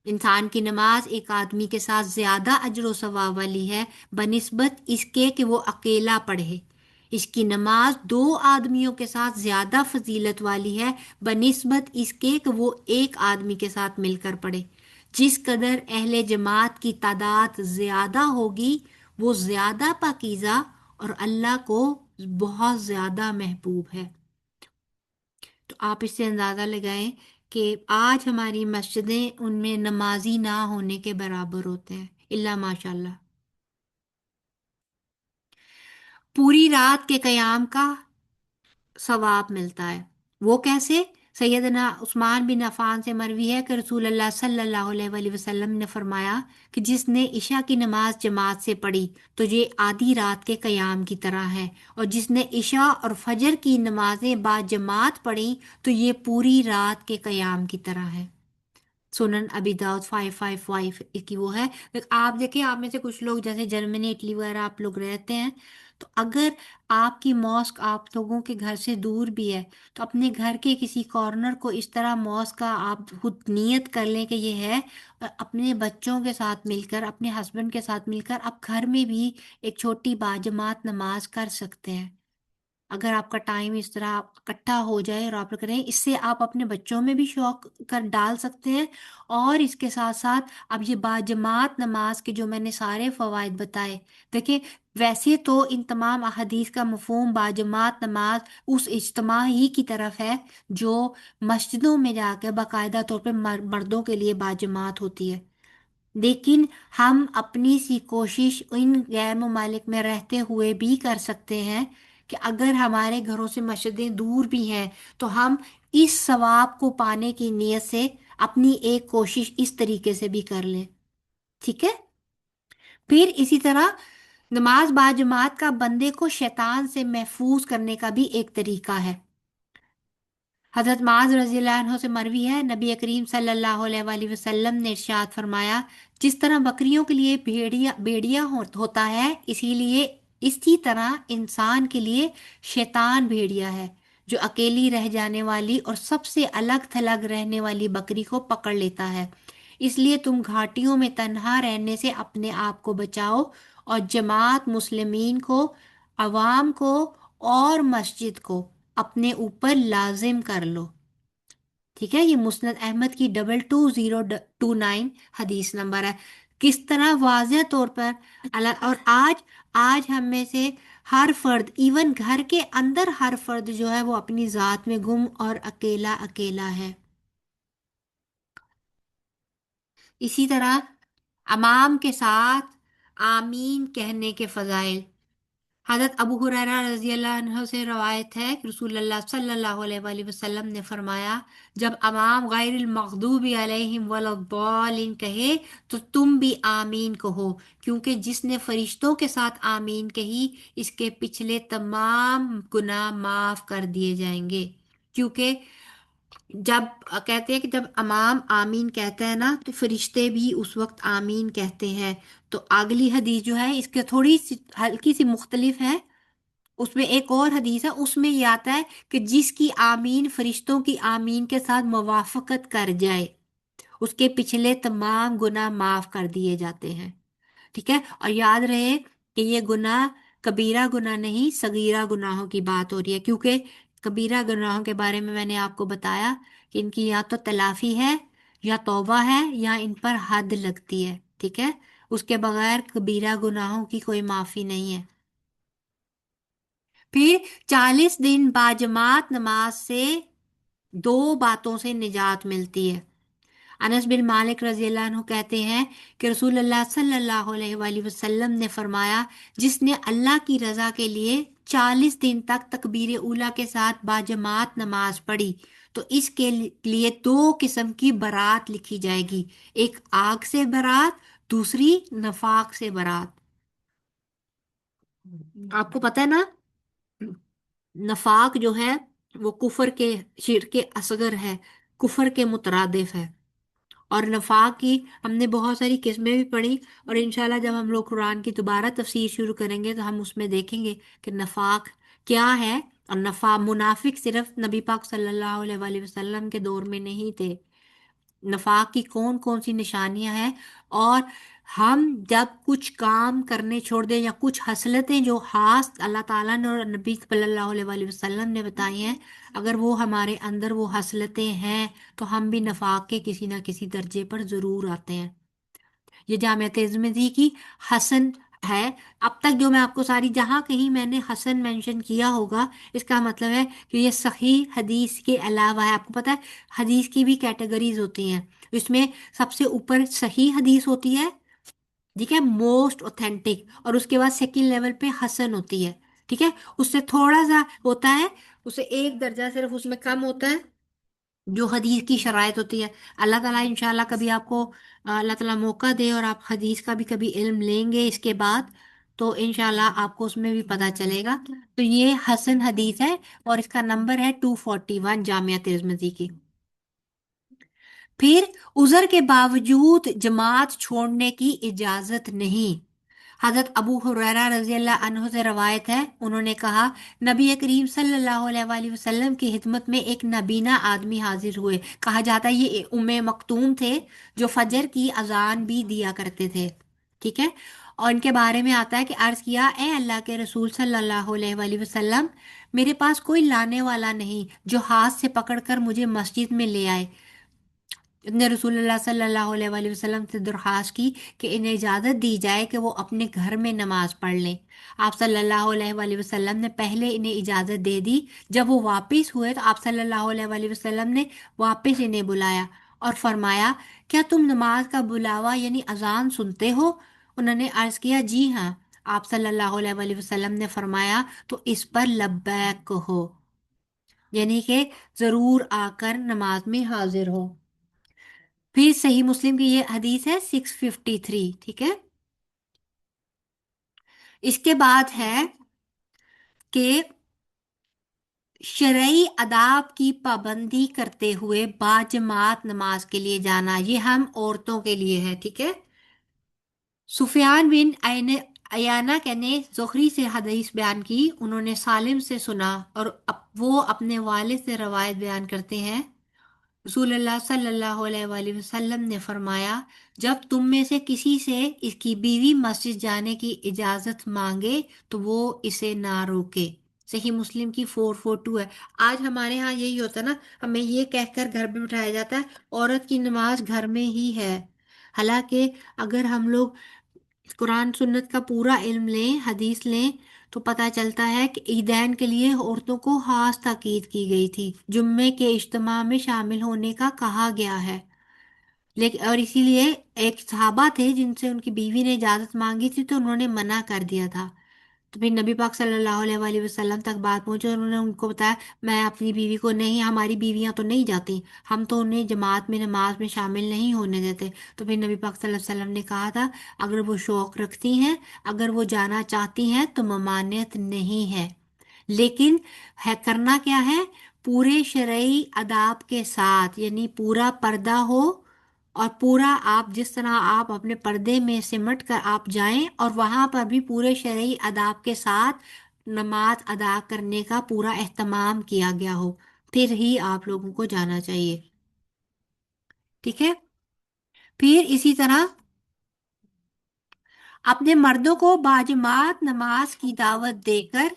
انسان کی نماز ایک آدمی کے ساتھ زیادہ اجر و ثواب والی ہے بنسبت اس کے کہ وہ اکیلا پڑھے. اس کی نماز دو آدمیوں کے ساتھ زیادہ فضیلت والی ہے بنسبت اس کے کہ وہ ایک آدمی کے ساتھ مل کر پڑھے. جس قدر اہل جماعت کی تعداد زیادہ ہوگی وہ زیادہ پاکیزہ اور اللہ کو بہت زیادہ محبوب ہے. تو آپ اس سے اندازہ لگائیں کہ آج ہماری مسجدیں ان میں نمازی نہ ہونے کے برابر ہوتے ہیں، اللہ ماشاء اللہ. پوری رات کے قیام کا ثواب ملتا ہے. وہ کیسے؟ سیدنا عثمان بن عفان سے مروی ہے کہ رسول اللہ صلی اللہ علیہ وآلہ وسلم نے فرمایا کہ جس نے عشاء کی نماز جماعت سے پڑھی تو یہ آدھی رات کے قیام کی طرح ہے، اور جس نے عشاء اور فجر کی نمازیں با جماعت پڑھی تو یہ پوری رات کے قیام کی طرح ہے. سنن ابی داؤد 555 کی وہ ہے. آپ دیکھیں آپ میں سے کچھ لوگ جیسے جرمنی اٹلی وغیرہ آپ لوگ رہتے ہیں، تو اگر آپ کی ماسک آپ لوگوں کے گھر سے دور بھی ہے تو اپنے گھر کے کسی کارنر کو اس طرح ماسک کا آپ خود نیت کر لیں کہ یہ ہے، اور اپنے بچوں کے ساتھ مل کر اپنے ہسبینڈ کے ساتھ مل کر آپ گھر میں بھی ایک چھوٹی باجماعت نماز کر سکتے ہیں. اگر آپ کا ٹائم اس طرح اکٹھا ہو جائے اور آپ کریں، اس سے آپ اپنے بچوں میں بھی شوق کر ڈال سکتے ہیں، اور اس کے ساتھ ساتھ اب یہ باجماعت نماز کے جو میں نے سارے فوائد بتائے. دیکھیں ویسے تو ان تمام احادیث کا مفہوم باجماعت نماز اس اجتماع ہی کی طرف ہے جو مسجدوں میں جا کے باقاعدہ طور پہ مردوں کے لیے باجماعت ہوتی ہے. لیکن ہم اپنی سی کوشش ان غیر ممالک میں رہتے ہوئے بھی کر سکتے ہیں کہ اگر ہمارے گھروں سے مسجدیں دور بھی ہیں تو ہم اس ثواب کو پانے کی نیت سے اپنی ایک کوشش اس طریقے سے بھی کر لیں. ٹھیک ہے؟ پھر اسی طرح نماز باجماعت کا بندے کو شیطان سے محفوظ کرنے کا بھی ایک طریقہ ہے. حضرت معاذ رضی اللہ عنہ سے مروی ہے نبی کریم صلی اللہ علیہ وآلہ وسلم نے ارشاد فرمایا جس طرح بکریوں کے لیے بیڑیا ہوتا ہے اسی طرح انسان کے لیے شیطان بھیڑیا ہے جو اکیلی رہ جانے والی اور سب سے الگ تھلگ رہنے والی بکری کو پکڑ لیتا ہے. اس لیے تم گھاٹیوں میں تنہا رہنے سے اپنے آپ کو بچاؤ اور جماعت مسلمین کو، عوام کو اور مسجد کو اپنے اوپر لازم کر لو. ٹھیک ہے، یہ مسند احمد کی 22029 حدیث نمبر ہے. کس طرح واضح طور پر اور آج ہم میں سے ہر فرد، ایون گھر کے اندر ہر فرد جو ہے وہ اپنی ذات میں گم اور اکیلا اکیلا ہے. اسی طرح امام کے ساتھ آمین کہنے کے فضائل. حضرت ابو ہریرہ رضی اللہ عنہ سے روایت ہے کہ رسول اللہ صلی اللہ علیہ وآلہ وسلم نے فرمایا جب امام غیر المغضوب علیہم ولا الضالین کہے تو تم بھی آمین کہو، کیونکہ جس نے فرشتوں کے ساتھ آمین کہی اس کے پچھلے تمام گناہ معاف کر دیے جائیں گے. کیونکہ جب کہتے ہیں کہ جب امام آمین کہتا ہے نا تو فرشتے بھی اس وقت آمین کہتے ہیں. تو اگلی حدیث جو ہے اس کے تھوڑی سی ہلکی سی مختلف ہے. اس میں ایک اور حدیث ہے، اس میں یہ آتا ہے کہ جس کی آمین فرشتوں کی آمین کے ساتھ موافقت کر جائے اس کے پچھلے تمام گناہ معاف کر دیے جاتے ہیں. ٹھیک ہے، اور یاد رہے کہ یہ گناہ کبیرہ گناہ نہیں، صغیرہ گناہوں کی بات ہو رہی ہے، کیونکہ کبیرہ گناہوں کے بارے میں نے آپ کو بتایا کہ ان کی یا تو تلافی ہے یا توبہ ہے یا ان پر حد لگتی ہے. ٹھیک ہے، اس کے بغیر کبیرہ گناہوں کی کوئی معافی نہیں ہے. پھر 40 دن باجماعت نماز سے 2 باتوں سے نجات ملتی ہے۔ انس بن مالک رضی اللہ عنہ کہتے ہیں کہ رسول اللہ صلی اللہ علیہ وآلہ وسلم نے فرمایا، جس نے اللہ کی رضا کے لیے 40 دن تک تکبیر اولیٰ کے ساتھ باجماعت نماز پڑھی تو اس کے لیے 2 قسم کی برات لکھی جائے گی، ایک آگ سے برات، دوسری نفاق سے برات۔ آپ کو پتہ ہے نا، نفاق جو ہے وہ کفر کے، شرک اصغر ہے، کفر کے مترادف ہے۔ اور نفاق کی ہم نے بہت ساری قسمیں بھی پڑھی، اور انشاءاللہ جب ہم لوگ قرآن کی دوبارہ تفسیر شروع کریں گے تو ہم اس میں دیکھیں گے کہ نفاق کیا ہے۔ اور منافق صرف نبی پاک صلی اللہ علیہ وآلہ وسلم کے دور میں نہیں تھے، نفاق کی کون کون سی نشانیاں ہیں، اور ہم جب کچھ کام کرنے چھوڑ دیں یا کچھ خصلتیں جو خاص اللہ تعالیٰ نے اور نبی صلی اللہ علیہ وآلہ وسلم نے بتائی ہیں، اگر وہ ہمارے اندر وہ خصلتیں ہیں تو ہم بھی نفاق کے کسی نہ کسی درجے پر ضرور آتے ہیں۔ یہ جامعہ ترمذی کی حسن ہے۔ اب تک جو میں آپ کو ساری، جہاں کہیں میں نے حسن مینشن کیا ہوگا، اس کا مطلب ہے کہ یہ صحیح حدیث کے علاوہ ہے۔ آپ کو پتہ ہے حدیث کی بھی کیٹیگریز ہوتی ہیں، اس میں سب سے اوپر صحیح حدیث ہوتی ہے، ٹھیک ہے، موسٹ اوتھینٹک، اور اس کے بعد سیکنڈ لیول پہ حسن ہوتی ہے، ٹھیک ہے، اس سے تھوڑا سا ہوتا ہے، اس سے ایک درجہ صرف اس میں کم ہوتا ہے جو حدیث کی شرائط ہوتی ہے۔ اللہ تعالیٰ انشاءاللہ کبھی آپ کو اللہ تعالیٰ موقع دے اور آپ حدیث کا بھی کبھی علم لیں گے اس کے بعد، تو انشاءاللہ آپ کو اس میں بھی پتہ چلے گا۔ تو یہ حسن حدیث ہے اور اس کا نمبر ہے 241 جامعہ ترمذی کی۔ پھر عذر کے باوجود جماعت چھوڑنے کی اجازت نہیں۔ حضرت ابو ہریرہ رضی اللہ عنہ سے روایت ہے، انہوں نے کہا نبی کریم صلی اللہ علیہ وآلہ وسلم کی خدمت میں ایک نابینا آدمی حاضر ہوئے، کہا جاتا ہے یہ ام مکتوم تھے جو فجر کی اذان بھی دیا کرتے تھے، ٹھیک ہے، اور ان کے بارے میں آتا ہے کہ عرض کیا اے اللہ کے رسول صلی اللہ علیہ وآلہ وسلم، میرے پاس کوئی لانے والا نہیں جو ہاتھ سے پکڑ کر مجھے مسجد میں لے آئے۔ نے رسول اللہ صلی اللہ علیہ وآلہ وسلم سے درخواست کی کہ انہیں اجازت دی جائے کہ وہ اپنے گھر میں نماز پڑھ لیں۔ آپ صلی اللہ علیہ وآلہ وسلم نے پہلے انہیں اجازت دے دی، جب وہ واپس ہوئے تو آپ صلی اللہ علیہ وآلہ وسلم نے واپس انہیں بلایا اور فرمایا کیا تم نماز کا بلاوا یعنی اذان سنتے ہو؟ انہوں نے عرض کیا جی ہاں۔ آپ صلی اللہ علیہ وآلہ وسلم نے فرمایا تو اس پر لبیک کہو، یعنی کہ ضرور آ کر نماز میں حاضر ہو۔ پھر صحیح مسلم کی یہ حدیث ہے 653، ٹھیک ہے۔ اس کے بعد ہے کہ شرعی آداب کی پابندی کرتے ہوئے باجماعت نماز کے لیے جانا، یہ ہم عورتوں کے لیے ہے، ٹھیک ہے۔ سفیان بن عیانہ نے زہری سے حدیث بیان کی، انہوں نے سالم سے سنا اور وہ اپنے والد سے روایت بیان کرتے ہیں، رسول اللہ صلی اللہ علیہ وآلہ وسلم نے فرمایا جب تم میں سے کسی سے اس کی بیوی مسجد جانے کی اجازت مانگے تو وہ اسے نہ روکے۔ صحیح مسلم کی 442 ہے۔ آج ہمارے ہاں یہی ہوتا ہے نا، ہمیں یہ کہہ کر گھر میں بٹھایا جاتا ہے عورت کی نماز گھر میں ہی ہے، حالانکہ اگر ہم لوگ قرآن سنت کا پورا علم لیں، حدیث لیں، تو پتہ چلتا ہے کہ عیدین کے لیے عورتوں کو خاص تاکید کی گئی تھی، جمعے کے اجتماع میں شامل ہونے کا کہا گیا ہے، لیکن اور اسی لیے ایک صحابہ تھے جن سے ان کی بیوی نے اجازت مانگی تھی تو انہوں نے منع کر دیا تھا، تو پھر نبی پاک صلی اللہ علیہ وآلہ وسلم تک بات پہنچی اور انہوں نے ان کو بتایا میں اپنی بیوی کو نہیں، ہماری بیویاں تو نہیں جاتی، ہم تو انہیں جماعت میں نماز میں شامل نہیں ہونے دیتے، تو پھر نبی پاک صلی اللہ علیہ وسلم نے کہا تھا اگر وہ شوق رکھتی ہیں، اگر وہ جانا چاہتی ہیں تو ممانعت نہیں ہے، لیکن ہے کرنا کیا ہے، پورے شرعی آداب کے ساتھ، یعنی پورا پردہ ہو اور پورا آپ جس طرح آپ اپنے پردے میں سمٹ کر آپ جائیں اور وہاں پر بھی پورے شرعی آداب کے ساتھ نماز ادا کرنے کا پورا اہتمام کیا گیا ہو، پھر ہی آپ لوگوں کو جانا چاہیے، ٹھیک ہے۔ پھر اسی طرح اپنے مردوں کو باجماعت نماز کی دعوت دے کر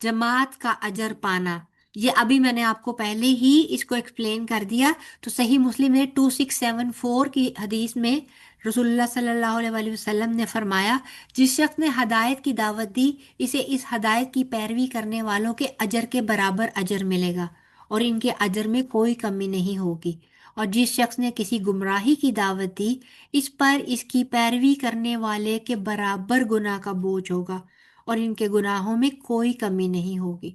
جماعت کا اجر پانا، یہ ابھی میں نے آپ کو پہلے ہی اس کو ایکسپلین کر دیا۔ تو صحیح مسلم میں 2674 کی حدیث میں رسول اللہ صلی اللہ علیہ وآلہ وسلم نے فرمایا، جس شخص نے ہدایت کی دعوت دی اسے اس ہدایت کی پیروی کرنے والوں کے اجر کے برابر اجر ملے گا اور ان کے اجر میں کوئی کمی نہیں ہوگی، اور جس شخص نے کسی گمراہی کی دعوت دی اس پر اس کی پیروی کرنے والے کے برابر گناہ کا بوجھ ہوگا اور ان کے گناہوں میں کوئی کمی نہیں ہوگی۔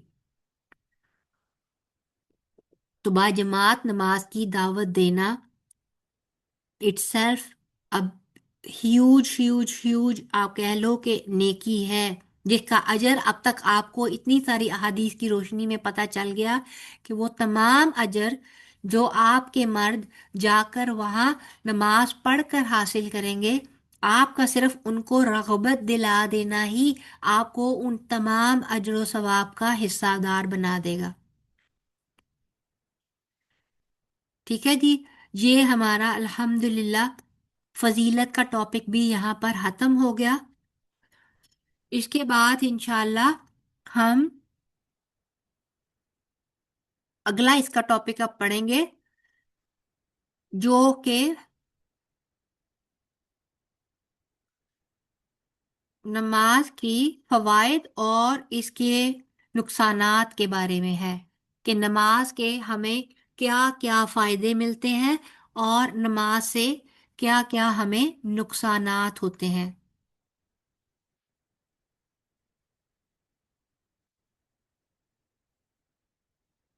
تو باجماعت نماز کی دعوت دینا اٹس سیلف اب ہیوج ہیوج ہیوج آپ کہہ لو کہ نیکی ہے، جس کا اجر اب تک آپ کو اتنی ساری احادیث کی روشنی میں پتہ چل گیا کہ وہ تمام اجر جو آپ کے مرد جا کر وہاں نماز پڑھ کر حاصل کریں گے، آپ کا صرف ان کو رغبت دلا دینا ہی آپ کو ان تمام اجر و ثواب کا حصہ دار بنا دے گا۔ ٹھیک ہے جی، یہ ہمارا الحمدللہ فضیلت کا ٹاپک بھی یہاں پر ختم ہو گیا۔ اس کے بعد انشاءاللہ ہم اگلا اس کا ٹاپک اب پڑھیں گے، جو کہ نماز کی فوائد اور اس کے نقصانات کے بارے میں ہے، کہ نماز کے ہمیں کیا کیا فائدے ملتے ہیں اور نماز سے کیا کیا ہمیں نقصانات ہوتے ہیں۔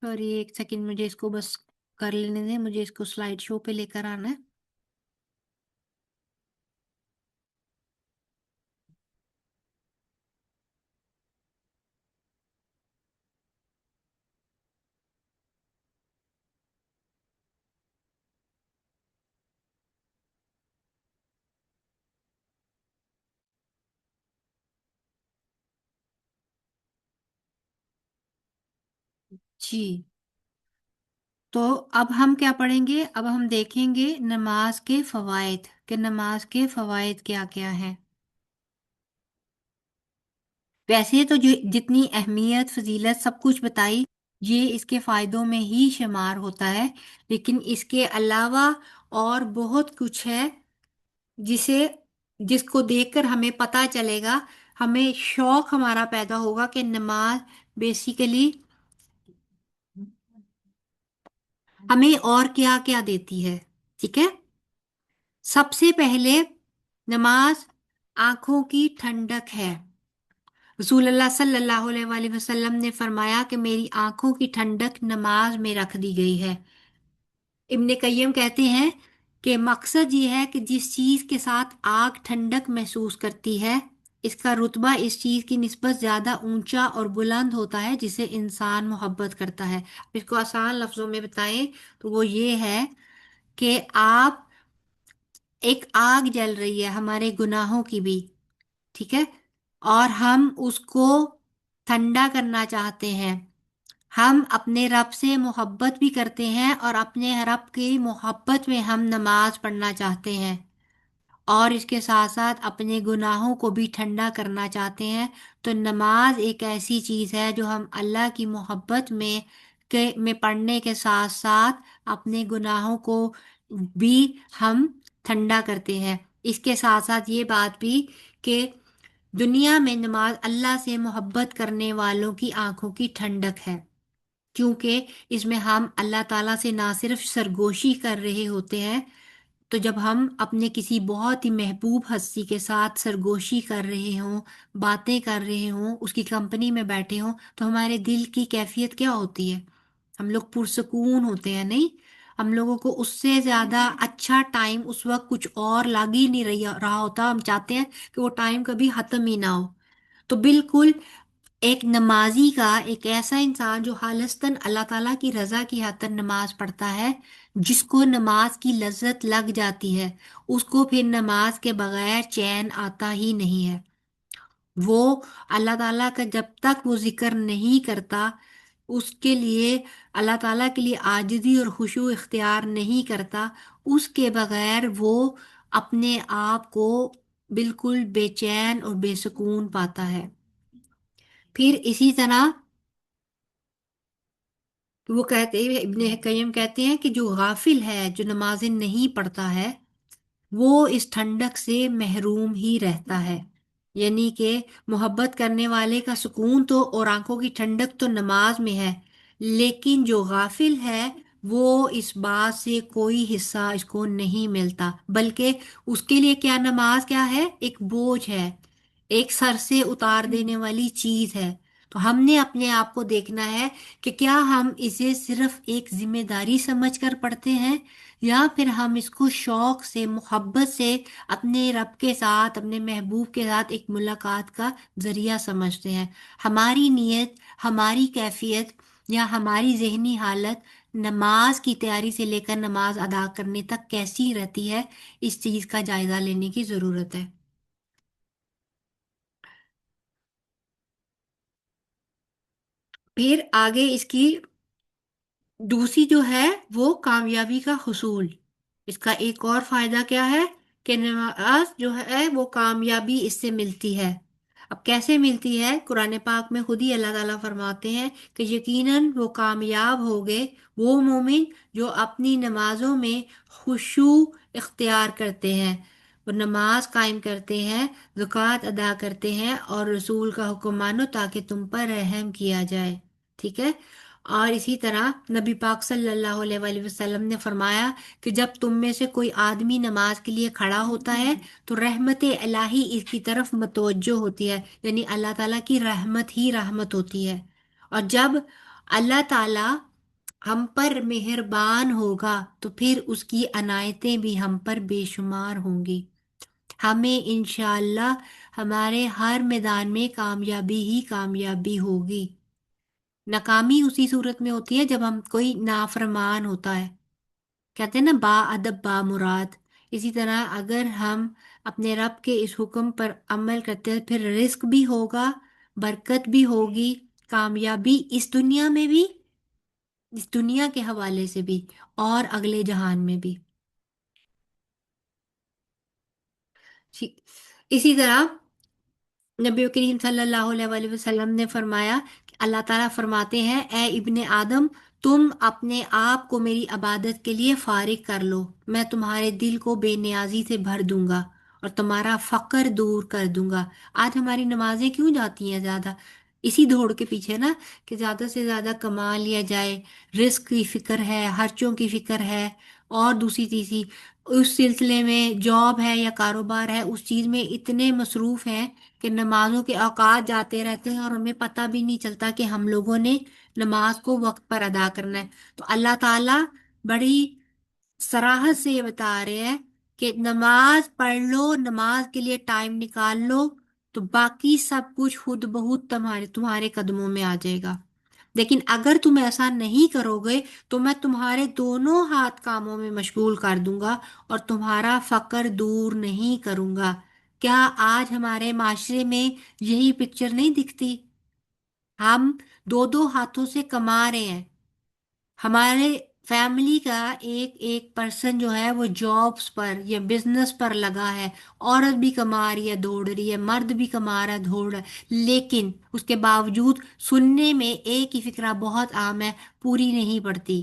سوری ایک سیکنڈ، مجھے اس کو بس کر لینے دیں، مجھے اس کو سلائیڈ شو پہ لے کر آنا ہے۔ جی، تو اب ہم کیا پڑھیں گے؟ اب ہم دیکھیں گے نماز کے فوائد، کہ نماز کے فوائد کیا کیا ہیں۔ ویسے تو جو جتنی اہمیت فضیلت سب کچھ بتائی یہ اس کے فائدوں میں ہی شمار ہوتا ہے، لیکن اس کے علاوہ اور بہت کچھ ہے جس کو دیکھ کر ہمیں پتہ چلے گا، ہمیں شوق ہمارا پیدا ہوگا کہ نماز بیسیکلی ہمیں اور کیا کیا دیتی ہے۔ ٹھیک ہے، سب سے پہلے نماز آنکھوں کی ٹھنڈک ہے۔ رسول اللہ صلی اللہ علیہ وآلہ وسلم نے فرمایا کہ میری آنکھوں کی ٹھنڈک نماز میں رکھ دی گئی ہے۔ ابن قیم کہتے ہیں کہ مقصد یہ ہے کہ جس چیز کے ساتھ آنکھ ٹھنڈک محسوس کرتی ہے اس کا رتبہ اس چیز کی نسبت زیادہ اونچا اور بلند ہوتا ہے جسے انسان محبت کرتا ہے۔ اس کو آسان لفظوں میں بتائیں تو وہ یہ ہے کہ آپ ایک آگ جل رہی ہے ہمارے گناہوں کی بھی، ٹھیک ہے، اور ہم اس کو ٹھنڈا کرنا چاہتے ہیں۔ ہم اپنے رب سے محبت بھی کرتے ہیں اور اپنے رب کی محبت میں ہم نماز پڑھنا چاہتے ہیں، اور اس کے ساتھ ساتھ اپنے گناہوں کو بھی ٹھنڈا کرنا چاہتے ہیں۔ تو نماز ایک ایسی چیز ہے جو ہم اللہ کی محبت میں پڑھنے کے ساتھ ساتھ اپنے گناہوں کو بھی ہم ٹھنڈا کرتے ہیں۔ اس کے ساتھ ساتھ یہ بات بھی کہ دنیا میں نماز اللہ سے محبت کرنے والوں کی آنکھوں کی ٹھنڈک ہے، کیونکہ اس میں ہم اللہ تعالیٰ سے نہ صرف سرگوشی کر رہے ہوتے ہیں، تو جب ہم اپنے کسی بہت ہی محبوب ہستی کے ساتھ سرگوشی کر رہے ہوں، باتیں کر رہے ہوں، اس کی کمپنی میں بیٹھے ہوں، تو ہمارے دل کی کیفیت کیا ہوتی ہے؟ ہم لوگ پرسکون ہوتے ہیں، نہیں؟ ہم لوگوں کو اس سے زیادہ اچھا ٹائم اس وقت کچھ اور لگ ہی نہیں رہا ہوتا، ہم چاہتے ہیں کہ وہ ٹائم کبھی ختم ہی نہ ہو۔ تو بالکل ایک نمازی کا، ایک ایسا انسان جو خالصتاً اللہ تعالیٰ کی رضا کی خاطر نماز پڑھتا ہے، جس کو نماز کی لذت لگ جاتی ہے، اس کو پھر نماز کے بغیر چین آتا ہی نہیں ہے۔ وہ اللہ تعالیٰ کا جب تک وہ ذکر نہیں کرتا، اس کے لیے اللہ تعالیٰ کے لیے عاجزی اور خشوع اختیار نہیں کرتا، اس کے بغیر وہ اپنے آپ کو بالکل بے چین اور بے سکون پاتا ہے۔ پھر اسی طرح وہ کہتے ہیں، ابن قیم کہتے ہیں کہ جو غافل ہے، جو نمازیں نہیں پڑھتا ہے، وہ اس ٹھنڈک سے محروم ہی رہتا ہے. یعنی کہ محبت کرنے والے کا سکون تو اور آنکھوں کی ٹھنڈک تو نماز میں ہے، لیکن جو غافل ہے وہ اس بات سے کوئی حصہ اس کو نہیں ملتا، بلکہ اس کے لیے کیا نماز کیا ہے؟ ایک بوجھ ہے، ایک سر سے اتار دینے والی چیز ہے. تو ہم نے اپنے آپ کو دیکھنا ہے کہ کیا ہم اسے صرف ایک ذمہ داری سمجھ کر پڑھتے ہیں، یا پھر ہم اس کو شوق سے، محبت سے اپنے رب کے ساتھ، اپنے محبوب کے ساتھ ایک ملاقات کا ذریعہ سمجھتے ہیں. ہماری نیت، ہماری کیفیت یا ہماری ذہنی حالت نماز کی تیاری سے لے کر نماز ادا کرنے تک کیسی رہتی ہے، اس چیز کا جائزہ لینے کی ضرورت ہے. پھر آگے اس کی دوسری جو ہے وہ کامیابی کا حصول. اس کا ایک اور فائدہ کیا ہے کہ نماز جو ہے وہ کامیابی اس سے ملتی ہے. اب کیسے ملتی ہے؟ قرآن پاک میں خود ہی اللہ تعالیٰ فرماتے ہیں کہ یقیناً وہ کامیاب ہو گئے وہ مومن جو اپنی نمازوں میں خشوع اختیار کرتے ہیں، وہ نماز قائم کرتے ہیں، زکوٰۃ ادا کرتے ہیں اور رسول کا حکم مانو تاکہ تم پر رحم کیا جائے. ٹھیک ہے. اور اسی طرح نبی پاک صلی اللہ علیہ وآلہ وسلم نے فرمایا کہ جب تم میں سے کوئی آدمی نماز کے لیے کھڑا ہوتا ہے تو رحمت الہی اس کی طرف متوجہ ہوتی ہے، یعنی اللہ تعالیٰ کی رحمت ہی رحمت ہوتی ہے. اور جب اللہ تعالیٰ ہم پر مہربان ہوگا تو پھر اس کی عنایتیں بھی ہم پر بے شمار ہوں گی. ہمیں انشاءاللہ ہمارے ہر میدان میں کامیابی ہی کامیابی ہوگی. ناکامی اسی صورت میں ہوتی ہے جب ہم کوئی نافرمان ہوتا ہے، کہتے ہیں نا با ادب با مراد. اسی طرح اگر ہم اپنے رب کے اس حکم پر عمل کرتے ہیں پھر رزق بھی ہوگا، برکت بھی ہوگی، کامیابی اس دنیا میں بھی، اس دنیا کے حوالے سے بھی اور اگلے جہان میں بھی. اسی طرح نبی کریم صلی اللہ علیہ وآلہ وسلم نے فرمایا کہ اللہ تعالیٰ فرماتے ہیں اے ابن آدم، تم اپنے آپ کو میری عبادت کے لیے فارغ کر لو، میں تمہارے دل کو بے نیازی سے بھر دوں گا اور تمہارا فقر دور کر دوں گا. آج ہماری نمازیں کیوں جاتی ہیں زیادہ؟ اسی دوڑ کے پیچھے نا، کہ زیادہ سے زیادہ کما لیا جائے، رزق کی فکر ہے، خرچوں کی فکر ہے، اور دوسری تیسری اس سلسلے میں جاب ہے یا کاروبار ہے، اس چیز میں اتنے مصروف ہیں کہ نمازوں کے اوقات جاتے رہتے ہیں اور ہمیں پتہ بھی نہیں چلتا کہ ہم لوگوں نے نماز کو وقت پر ادا کرنا ہے. تو اللہ تعالیٰ بڑی صراحت سے یہ بتا رہے ہیں کہ نماز پڑھ لو، نماز کے لیے ٹائم نکال لو، تو باقی سب کچھ خود بہت تمہارے قدموں میں آ جائے گا. لیکن اگر تم ایسا نہیں کرو گے تو میں تمہارے دونوں ہاتھ کاموں میں مشغول کر دوں گا اور تمہارا فقر دور نہیں کروں گا. کیا آج ہمارے معاشرے میں یہی پکچر نہیں دکھتی؟ ہم دو دو ہاتھوں سے کما رہے ہیں، ہمارے فیملی کا ایک ایک پرسن جو ہے وہ جابز پر یا بزنس پر لگا ہے، عورت بھی کما رہی ہے دوڑ رہی ہے، مرد بھی کما رہا ہے دوڑ رہا ہے، لیکن اس کے باوجود سننے میں ایک ہی فکرہ بہت عام ہے، پوری نہیں پڑتی.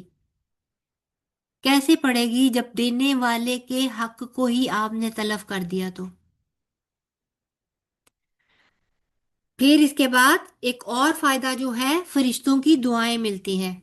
کیسے پڑے گی جب دینے والے کے حق کو ہی آپ نے تلف کر دیا؟ تو پھر اس کے بعد ایک اور فائدہ جو ہے، فرشتوں کی دعائیں ملتی ہیں.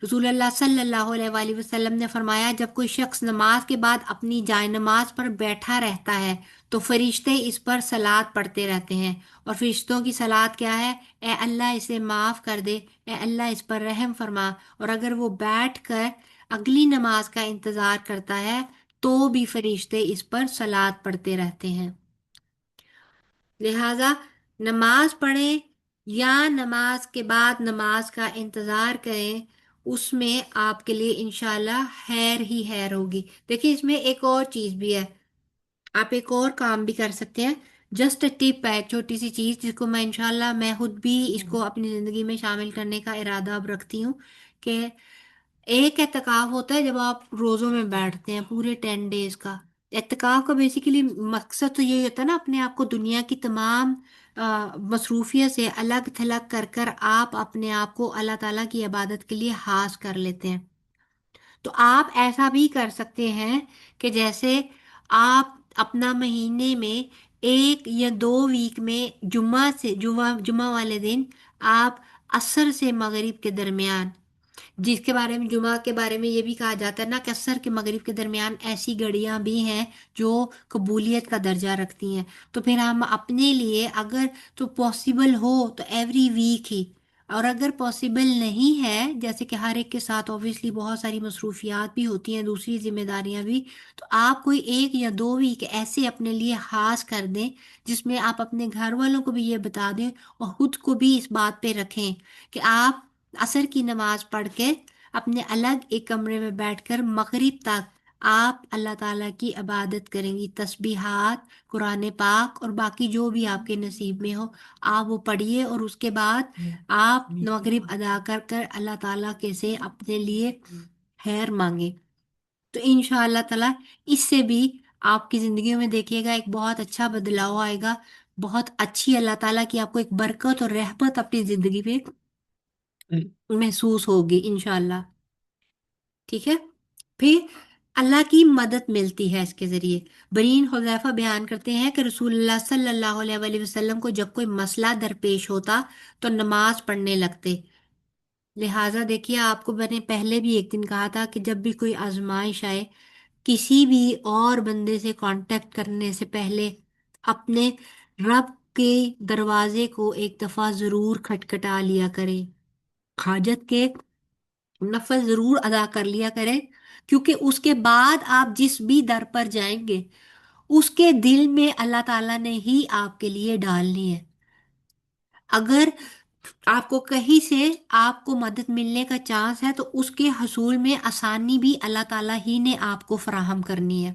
رسول اللہ صلی اللہ علیہ وآلہ وسلم نے فرمایا جب کوئی شخص نماز کے بعد اپنی جائے نماز پر بیٹھا رہتا ہے تو فرشتے اس پر صلات پڑھتے رہتے ہیں. اور فرشتوں کی صلات کیا ہے؟ اے اللہ اسے معاف کر دے، اے اللہ اس پر رحم فرما. اور اگر وہ بیٹھ کر اگلی نماز کا انتظار کرتا ہے تو بھی فرشتے اس پر صلات پڑھتے رہتے ہیں. لہذا نماز پڑھیں یا نماز کے بعد نماز کا انتظار کریں، اس میں آپ کے لیے انشاءاللہ خیر ہی خیر ہوگی. دیکھیں اس میں ایک اور چیز بھی ہے، آپ ایک اور کام بھی کر سکتے ہیں. جسٹ اے ٹپ ہے، چھوٹی سی چیز جس کو میں انشاءاللہ میں خود بھی اس کو اپنی زندگی میں شامل کرنے کا ارادہ اب رکھتی ہوں، کہ ایک اعتکاف ہوتا ہے جب آپ روزوں میں بیٹھتے ہیں پورے 10 days کا. اعتکاف کا بیسیکلی مقصد تو یہ ہوتا ہے نا، اپنے آپ کو دنیا کی تمام مصروفیت سے الگ تھلگ کر کر آپ اپنے آپ کو اللہ تعالیٰ کی عبادت کے لیے خاص کر لیتے ہیں. تو آپ ایسا بھی کر سکتے ہیں کہ جیسے آپ اپنا مہینے میں 1 یا 2 ویک میں جمعہ والے دن آپ عصر سے مغرب کے درمیان، جس کے بارے میں جمعہ کے بارے میں یہ بھی کہا جاتا ہے نا کہ عصر کے مغرب کے درمیان ایسی گھڑیاں بھی ہیں جو قبولیت کا درجہ رکھتی ہیں، تو پھر ہم اپنے لیے اگر تو پاسبل ہو تو ایوری ویک ہی، اور اگر پاسبل نہیں ہے جیسے کہ ہر ایک کے ساتھ اوبویسلی بہت ساری مصروفیات بھی ہوتی ہیں، دوسری ذمہ داریاں بھی، تو آپ کوئی 1 یا 2 ویک ایسے اپنے لیے خاص کر دیں جس میں آپ اپنے گھر والوں کو بھی یہ بتا دیں اور خود کو بھی اس بات پہ رکھیں کہ آپ عصر کی نماز پڑھ کے اپنے الگ ایک کمرے میں بیٹھ کر مغرب تک آپ اللہ تعالیٰ کی عبادت کریں گی، تسبیحات، قرآن پاک اور باقی جو بھی آپ کے نصیب میں ہو آپ وہ پڑھیے، اور اس کے بعد آپ مغرب ادا کر کر اللہ تعالیٰ کے سے اپنے لیے خیر مانگے، تو انشاءاللہ تعالیٰ اس سے بھی آپ کی زندگیوں میں دیکھیے گا ایک بہت اچھا بدلاؤ آئے گا، بہت اچھی اللہ تعالیٰ کی آپ کو ایک برکت اور رحمت اپنی زندگی پہ محسوس ہوگی انشاءاللہ، ٹھیک ہے۔ پھر اللہ کی مدد ملتی ہے اس کے ذریعے۔ برین حذیفہ بیان کرتے ہیں کہ رسول اللہ صلی اللہ علیہ وآلہ وسلم کو جب کوئی مسئلہ درپیش ہوتا تو نماز پڑھنے لگتے، لہٰذا دیکھیے آپ کو میں نے پہلے بھی ایک دن کہا تھا کہ جب بھی کوئی آزمائش آئے کسی بھی اور بندے سے کانٹیکٹ کرنے سے پہلے اپنے رب کے دروازے کو ایک دفعہ ضرور کھٹکھٹا لیا کرے، حاجت کے نفل ضرور ادا کر لیا کرے، کیونکہ اس کے بعد آپ جس بھی در پر جائیں گے اس کے دل میں اللہ تعالیٰ نے ہی آپ کے لیے ڈالنی ہے۔ اگر آپ کو کہیں سے آپ کو مدد ملنے کا چانس ہے تو اس کے حصول میں آسانی بھی اللہ تعالیٰ ہی نے آپ کو فراہم کرنی ہے،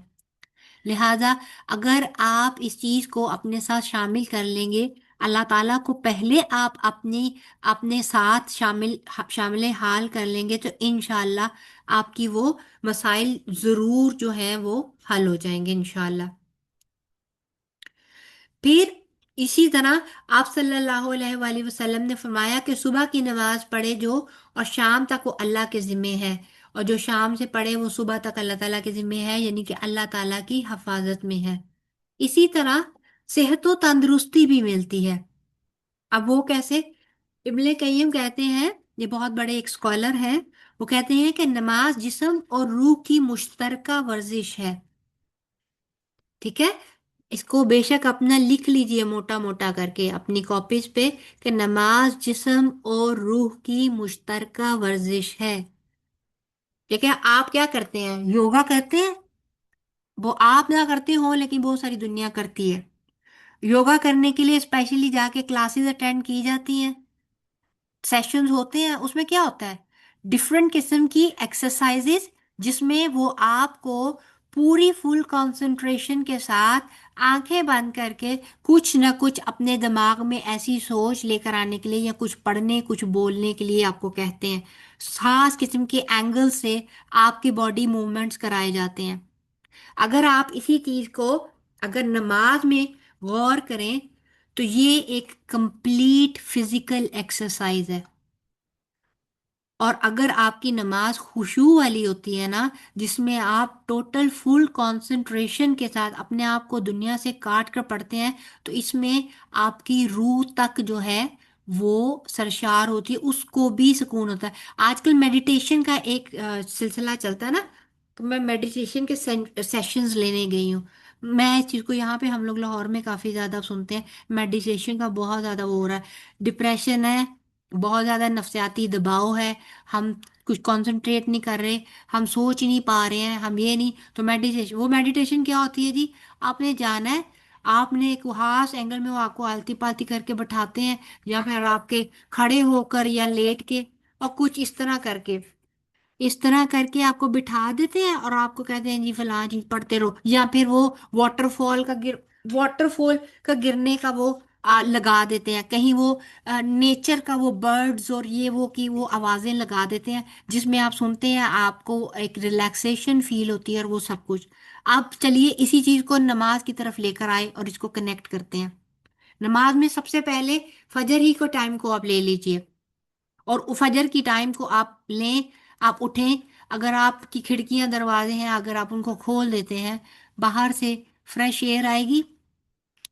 لہٰذا اگر آپ اس چیز کو اپنے ساتھ شامل کر لیں گے، اللہ تعالیٰ کو پہلے آپ اپنے ساتھ شامل حال کر لیں گے، تو انشاءاللہ آپ کی وہ مسائل ضرور جو ہیں وہ حل ہو جائیں گے انشاءاللہ۔ پھر اسی طرح آپ صلی اللہ علیہ وآلہ وسلم نے فرمایا کہ صبح کی نماز پڑھے جو اور شام تک وہ اللہ کے ذمے ہے، اور جو شام سے پڑھے وہ صبح تک اللہ تعالیٰ کے ذمے ہے، یعنی کہ اللہ تعالیٰ کی حفاظت میں ہے۔ اسی طرح صحت و تندرستی بھی ملتی ہے۔ اب وہ کیسے؟ ابن قیم کہتے ہیں، یہ بہت بڑے ایک اسکالر ہیں، وہ کہتے ہیں کہ نماز جسم اور روح کی مشترکہ ورزش ہے، ٹھیک ہے؟ اس کو بے شک اپنا لکھ لیجئے موٹا موٹا کر کے اپنی کاپیز پہ کہ نماز جسم اور روح کی مشترکہ ورزش ہے۔ دیکھیں آپ کیا کرتے ہیں؟ یوگا کرتے ہیں، وہ آپ نہ کرتے ہوں لیکن بہت ساری دنیا کرتی ہے۔ یوگا کرنے کے لیے اسپیشلی جا کے کلاسز اٹینڈ کی جاتی ہیں، سیشنز ہوتے ہیں، اس میں کیا ہوتا ہے؟ ڈفرینٹ قسم کی ایکسرسائزز جس میں وہ آپ کو پوری فل کنسنٹریشن کے ساتھ آنکھیں بند کر کے کچھ نہ کچھ اپنے دماغ میں ایسی سوچ لے کر آنے کے لیے یا کچھ پڑھنے کچھ بولنے کے لیے آپ کو کہتے ہیں، خاص قسم کے اینگل سے آپ کی باڈی موومنٹس کرائے جاتے ہیں۔ اگر آپ اسی چیز کو اگر نماز میں غور کریں تو یہ ایک کمپلیٹ فزیکل ایکسرسائز ہے، اور اگر آپ کی نماز خشوع والی ہوتی ہے نا، جس میں آپ ٹوٹل فل کنسنٹریشن کے ساتھ اپنے آپ کو دنیا سے کاٹ کر پڑھتے ہیں، تو اس میں آپ کی روح تک جو ہے وہ سرشار ہوتی ہے، اس کو بھی سکون ہوتا ہے۔ آج کل میڈیٹیشن کا ایک سلسلہ چلتا ہے نا، تو میں میڈیٹیشن کے سیشنز لینے گئی ہوں، میں اس چیز کو یہاں پہ ہم لوگ لاہور میں کافی زیادہ سنتے ہیں، میڈیٹیشن کا بہت زیادہ وہ ہو رہا ہے، ڈپریشن ہے، بہت زیادہ نفسیاتی دباؤ ہے، ہم کچھ کنسنٹریٹ نہیں کر رہے، ہم سوچ ہی نہیں پا رہے ہیں، ہم یہ نہیں، تو میڈیٹیشن، وہ میڈیٹیشن کیا ہوتی ہے جی؟ آپ نے جانا ہے، آپ نے ایک خاص اینگل میں وہ آپ کو آلتی پالتی کر کے بٹھاتے ہیں، یا پھر آپ کے کھڑے ہو کر یا لیٹ کے اور کچھ اس طرح کر کے آپ کو بٹھا دیتے ہیں اور آپ کو کہتے ہیں جی فلاں چیز پڑھتے رہو، یا پھر وہ واٹر فال کا گرنے کا وہ لگا دیتے ہیں، کہیں وہ نیچر کا وہ برڈز اور یہ وہ کی وہ آوازیں لگا دیتے ہیں جس میں آپ سنتے ہیں، آپ کو ایک ریلیکسیشن فیل ہوتی ہے اور وہ سب کچھ۔ آپ چلیے اسی چیز کو نماز کی طرف لے کر آئے اور اس کو کنیکٹ کرتے ہیں۔ نماز میں سب سے پہلے فجر ہی کو ٹائم کو آپ لے لیجئے، اور فجر کی ٹائم کو آپ لیں، آپ اٹھیں، اگر آپ کی کھڑکیاں دروازے ہیں اگر آپ ان کو کھول دیتے ہیں باہر سے فریش ایئر آئے گی.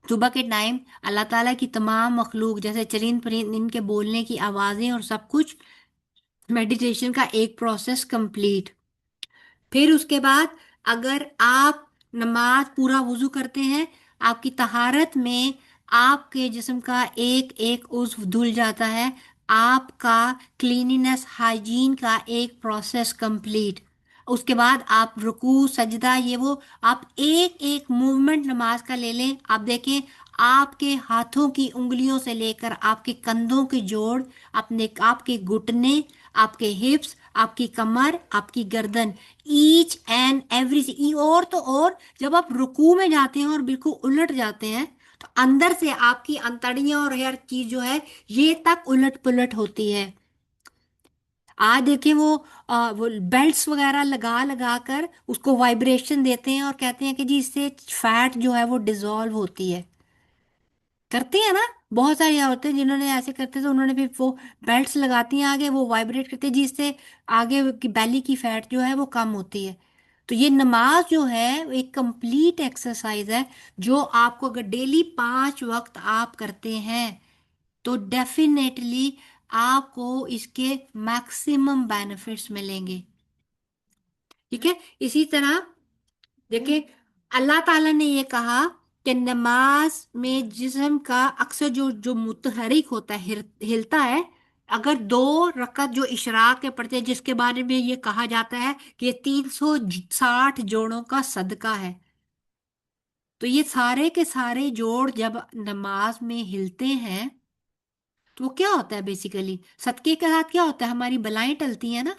صبح کے ٹائم اللہ تعالیٰ کی تمام مخلوق جیسے چرند پرند ان کے بولنے کی آوازیں اور سب کچھ، میڈیٹیشن کا ایک پروسیس کمپلیٹ. پھر اس کے بعد اگر آپ نماز پورا وضو کرتے ہیں، آپ کی طہارت میں آپ کے جسم کا ایک ایک عضو دھل جاتا ہے، آپ کا کلینینس ہائیجین کا ایک پروسیس کمپلیٹ. اس کے بعد آپ رکوع سجدہ یہ وہ آپ ایک ایک موومنٹ نماز کا لے لیں. آپ دیکھیں آپ کے ہاتھوں کی انگلیوں سے لے کر آپ کے کندھوں کے جوڑ، آپ کے گھٹنے، آپ کے ہپس، آپ کی کمر، آپ کی گردن، ایچ اینڈ ایوری. اور تو اور جب آپ رکوع میں جاتے ہیں اور بالکل الٹ جاتے ہیں تو اندر سے آپ کی انتڑیاں اور ہر چیز جو ہے یہ تک الٹ پلٹ ہوتی ہے. آج دیکھیں وہ بیلٹس وغیرہ لگا لگا کر اس کو وائبریشن دیتے ہیں اور کہتے ہیں کہ جی اس سے فیٹ جو ہے وہ ڈیزالو ہوتی ہے. کرتے ہیں نا، بہت ساری عورتیں جنہوں نے ایسے کرتے تو انہوں نے پھر وہ بیلٹس لگاتی ہیں آگے، وہ وائبریٹ کرتے ہیں جس سے آگے کی بیلی کی فیٹ جو ہے وہ کم ہوتی ہے. تو یہ نماز جو ہے ایک کمپلیٹ ایکسرسائز ہے جو آپ کو اگر ڈیلی 5 وقت آپ کرتے ہیں تو ڈیفینیٹلی آپ کو اس کے میکسیمم بینیفٹس ملیں گے. ٹھیک ہے. اسی طرح دیکھیں اللہ تعالیٰ نے یہ کہا کہ نماز میں جسم کا اکثر جو متحرک ہوتا ہے، ہلتا ہے، اگر 2 رکعت جو اشراق کے پڑھتے ہیں جس کے بارے میں یہ کہا جاتا ہے کہ یہ 360 جوڑوں کا صدقہ ہے، تو یہ سارے کے سارے جوڑ جب نماز میں ہلتے ہیں تو وہ کیا ہوتا ہے بیسیکلی صدقے کے ساتھ کیا ہوتا ہے، ہماری بلائیں ٹلتی ہیں نا.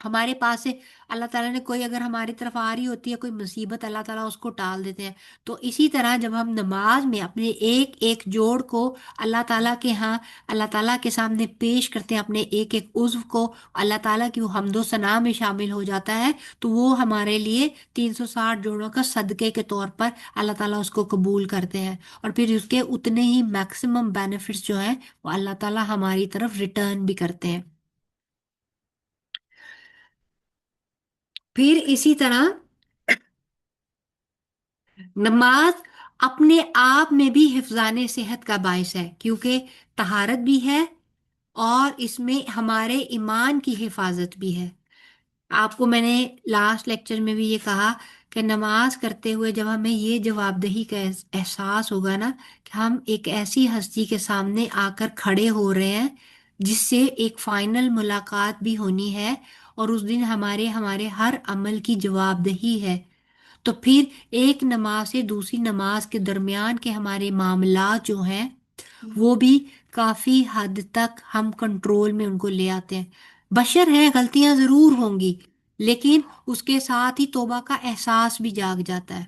ہمارے پاس سے اللہ تعالیٰ نے کوئی اگر ہماری طرف آ رہی ہوتی ہے کوئی مصیبت، اللہ تعالیٰ اس کو ٹال دیتے ہیں. تو اسی طرح جب ہم نماز میں اپنے ایک ایک جوڑ کو اللہ تعالیٰ کے ہاں اللہ تعالیٰ کے سامنے پیش کرتے ہیں، اپنے ایک ایک عضو کو اللہ تعالیٰ کی وہ حمد و ثنا میں شامل ہو جاتا ہے، تو وہ ہمارے لیے 360 جوڑوں کا صدقے کے طور پر اللہ تعالیٰ اس کو قبول کرتے ہیں. اور پھر اس کے اتنے ہی میکسیمم بینیفٹس جو ہیں وہ اللہ تعالیٰ ہماری طرف ریٹرن بھی کرتے ہیں. پھر اسی طرح نماز اپنے آپ میں بھی حفظان صحت کا باعث ہے کیونکہ طہارت بھی ہے اور اس میں ہمارے ایمان کی حفاظت بھی ہے. آپ کو میں نے لاسٹ لیکچر میں بھی یہ کہا کہ نماز کرتے ہوئے جب ہمیں یہ جواب دہی کا احساس ہوگا نا کہ ہم ایک ایسی ہستی کے سامنے آ کر کھڑے ہو رہے ہیں جس سے ایک فائنل ملاقات بھی ہونی ہے اور اس دن ہمارے ہر عمل کی جواب دہی ہے، تو پھر ایک نماز سے دوسری نماز کے درمیان کے ہمارے معاملات جو ہیں وہ بھی کافی حد تک ہم کنٹرول میں ان کو لے آتے ہیں. بشر ہیں، غلطیاں ضرور ہوں گی، لیکن اس کے ساتھ ہی توبہ کا احساس بھی جاگ جاتا ہے،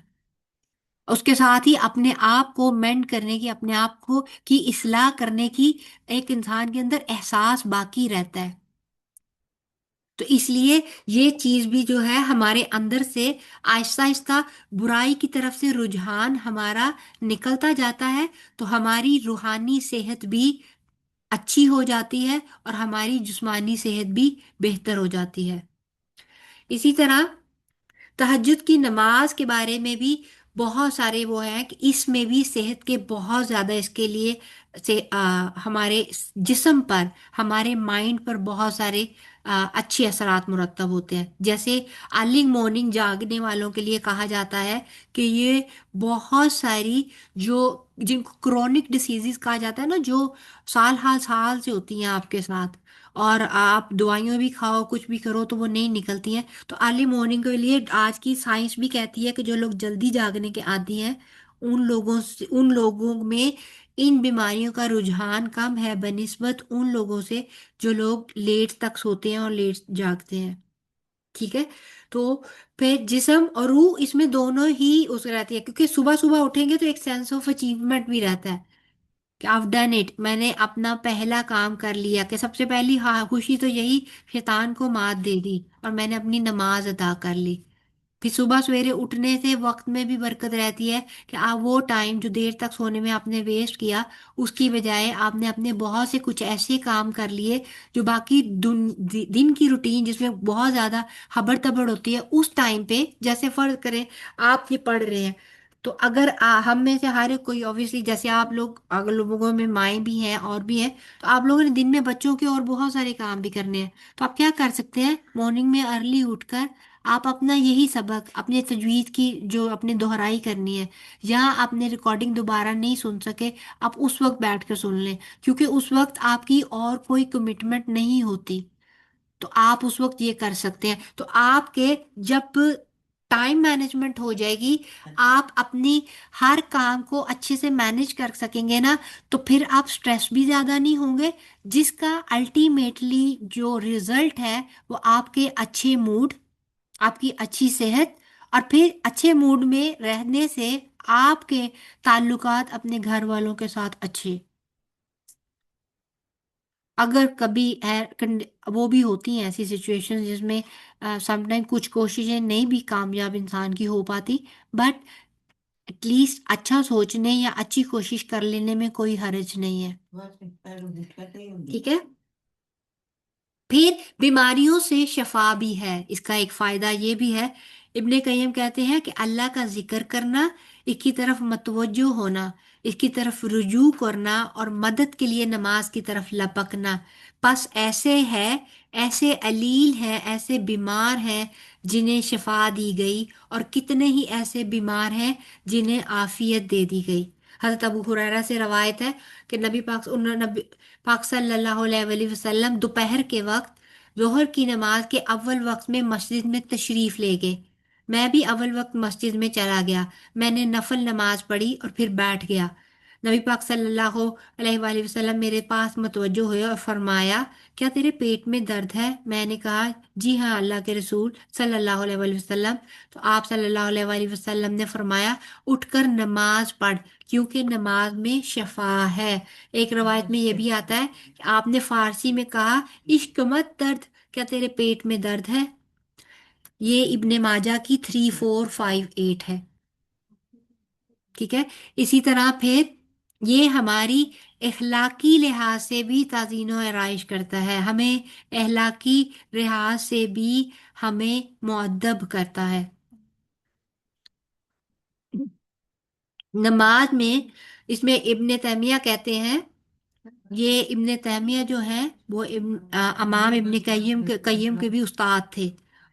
اس کے ساتھ ہی اپنے آپ کو مینڈ کرنے کی، اپنے آپ کو کی اصلاح کرنے کی ایک انسان کے اندر احساس باقی رہتا ہے. تو اس لیے یہ چیز بھی جو ہے ہمارے اندر سے آہستہ آہستہ برائی کی طرف سے رجحان ہمارا نکلتا جاتا ہے، تو ہماری روحانی صحت بھی اچھی ہو جاتی ہے اور ہماری جسمانی صحت بھی بہتر ہو جاتی ہے. اسی طرح تہجد کی نماز کے بارے میں بھی بہت سارے وہ ہیں کہ اس میں بھی صحت کے بہت زیادہ اس کے لیے ہمارے جسم پر، ہمارے مائنڈ پر بہت سارے اچھے اثرات مرتب ہوتے ہیں. جیسے ارلی مارننگ جاگنے والوں کے لیے کہا جاتا ہے کہ یہ بہت ساری جن کو کرونک ڈیسیزز کہا جاتا ہے نا، جو سال ہر سال سے ہوتی ہیں آپ کے ساتھ اور آپ دوائیاں بھی کھاؤ کچھ بھی کرو تو وہ نہیں نکلتی ہیں، تو ارلی مارننگ کے لیے آج کی سائنس بھی کہتی ہے کہ جو لوگ جلدی جاگنے کے عادی ہیں ان لوگوں میں ان بیماریوں کا رجحان کم ہے بنسبت ان لوگوں سے جو لوگ لیٹ تک سوتے ہیں اور لیٹ جاگتے ہیں. ٹھیک ہے. تو پھر جسم اور روح اس میں دونوں ہی اس رہتی ہے کیونکہ صبح صبح اٹھیں گے تو ایک سینس آف اچیومنٹ بھی رہتا ہے کہ آف ڈن اٹ، میں نے اپنا پہلا کام کر لیا، کہ سب سے پہلی خوشی تو یہی شیطان کو مات دے دی اور میں نے اپنی نماز ادا کر لی. پھر صبح سویرے اٹھنے سے وقت میں بھی برکت رہتی ہے کہ آپ وہ ٹائم جو دیر تک سونے میں آپ نے ویسٹ کیا، اس کی بجائے آپ نے اپنے بہت سے کچھ ایسے کام کر لیے جو باقی دن کی روٹین جس میں بہت زیادہ ہبڑ تبڑ ہوتی ہے، اس ٹائم پہ جیسے فرض کریں آپ یہ پڑھ رہے ہیں، تو اگر ہم میں سے ہر ایک کوئی اوبیسلی جیسے آپ لوگ اگر لوگوں میں مائیں بھی ہیں اور بھی ہیں، تو آپ لوگوں نے دن میں بچوں کے اور بہت سارے کام بھی کرنے ہیں، تو آپ کیا کر سکتے ہیں، مارننگ میں ارلی اٹھ کر آپ اپنا یہی سبق اپنے تجوید کی جو اپنے دہرائی کرنی ہے، یا آپ نے ریکارڈنگ دوبارہ نہیں سن سکے، آپ اس وقت بیٹھ کر سن لیں، کیونکہ اس وقت آپ کی اور کوئی کمٹمنٹ نہیں ہوتی، تو آپ اس وقت یہ کر سکتے ہیں، تو آپ کے جب ٹائم مینجمنٹ ہو جائے گی، آپ اپنی ہر کام کو اچھے سے مینج کر سکیں گے نا، تو پھر آپ سٹریس بھی زیادہ نہیں ہوں گے، جس کا الٹیمیٹلی جو ریزلٹ ہے وہ آپ کے اچھے موڈ، آپ کی اچھی صحت، اور پھر اچھے موڈ میں رہنے سے آپ کے تعلقات اپنے گھر والوں کے ساتھ اچھے، اگر کبھی وہ بھی ہوتی ہیں ایسی سچویشن جس میں سم ٹائم کچھ کوششیں نہیں بھی کامیاب انسان کی ہو پاتی، بٹ ایٹ لیسٹ اچھا سوچنے یا اچھی کوشش کر لینے میں کوئی حرج نہیں ہے، ٹھیک ہے۔ پھر بیماریوں سے شفا بھی ہے، اس کا ایک فائدہ یہ بھی ہے، ابن قیم کہتے ہیں کہ اللہ کا ذکر کرنا، اس کی طرف متوجہ ہونا، اس کی طرف رجوع کرنا اور مدد کے لیے نماز کی طرف لپکنا، پس ایسے ہے، ایسے علیل ہیں، ایسے بیمار ہیں جنہیں شفا دی گئی، اور کتنے ہی ایسے بیمار ہیں جنہیں عافیت دے دی گئی۔ حضرت ابو ہریرہ سے روایت ہے کہ نبی پاک صلی اللہ علیہ وآلہ وسلم دوپہر کے وقت ظہر کی نماز کے اول وقت میں مسجد میں تشریف لے گئے، میں بھی اول وقت مسجد میں چلا گیا، میں نے نفل نماز پڑھی اور پھر بیٹھ گیا، نبی پاک صلی اللہ علیہ وآلہ وسلم میرے پاس متوجہ ہوئے اور فرمایا کیا تیرے پیٹ میں درد ہے؟ میں نے کہا جی ہاں اللہ کے رسول صلی اللہ علیہ وآلہ وسلم۔ تو آپ صلی اللہ علیہ وآلہ وسلم نے فرمایا اٹھ کر نماز پڑھ، کیونکہ نماز میں شفا ہے۔ ایک روایت میں یہ بھی آتا ہے کہ آپ نے فارسی میں کہا عشق مت درد، کیا تیرے پیٹ میں درد ہے؟ یہ ابن ماجہ کی 3458 ہے، ٹھیک ہے۔ اسی طرح پھر یہ ہماری اخلاقی لحاظ سے بھی تعظیم و آرائش کرتا ہے، ہمیں اخلاقی لحاظ سے بھی ہمیں مؤدب کرتا ہے۔ نماز میں اس میں ابن تیمیہ کہتے ہیں، یہ ابن تیمیہ جو ہے وہ امام ابن قیم کے بھی استاد تھے،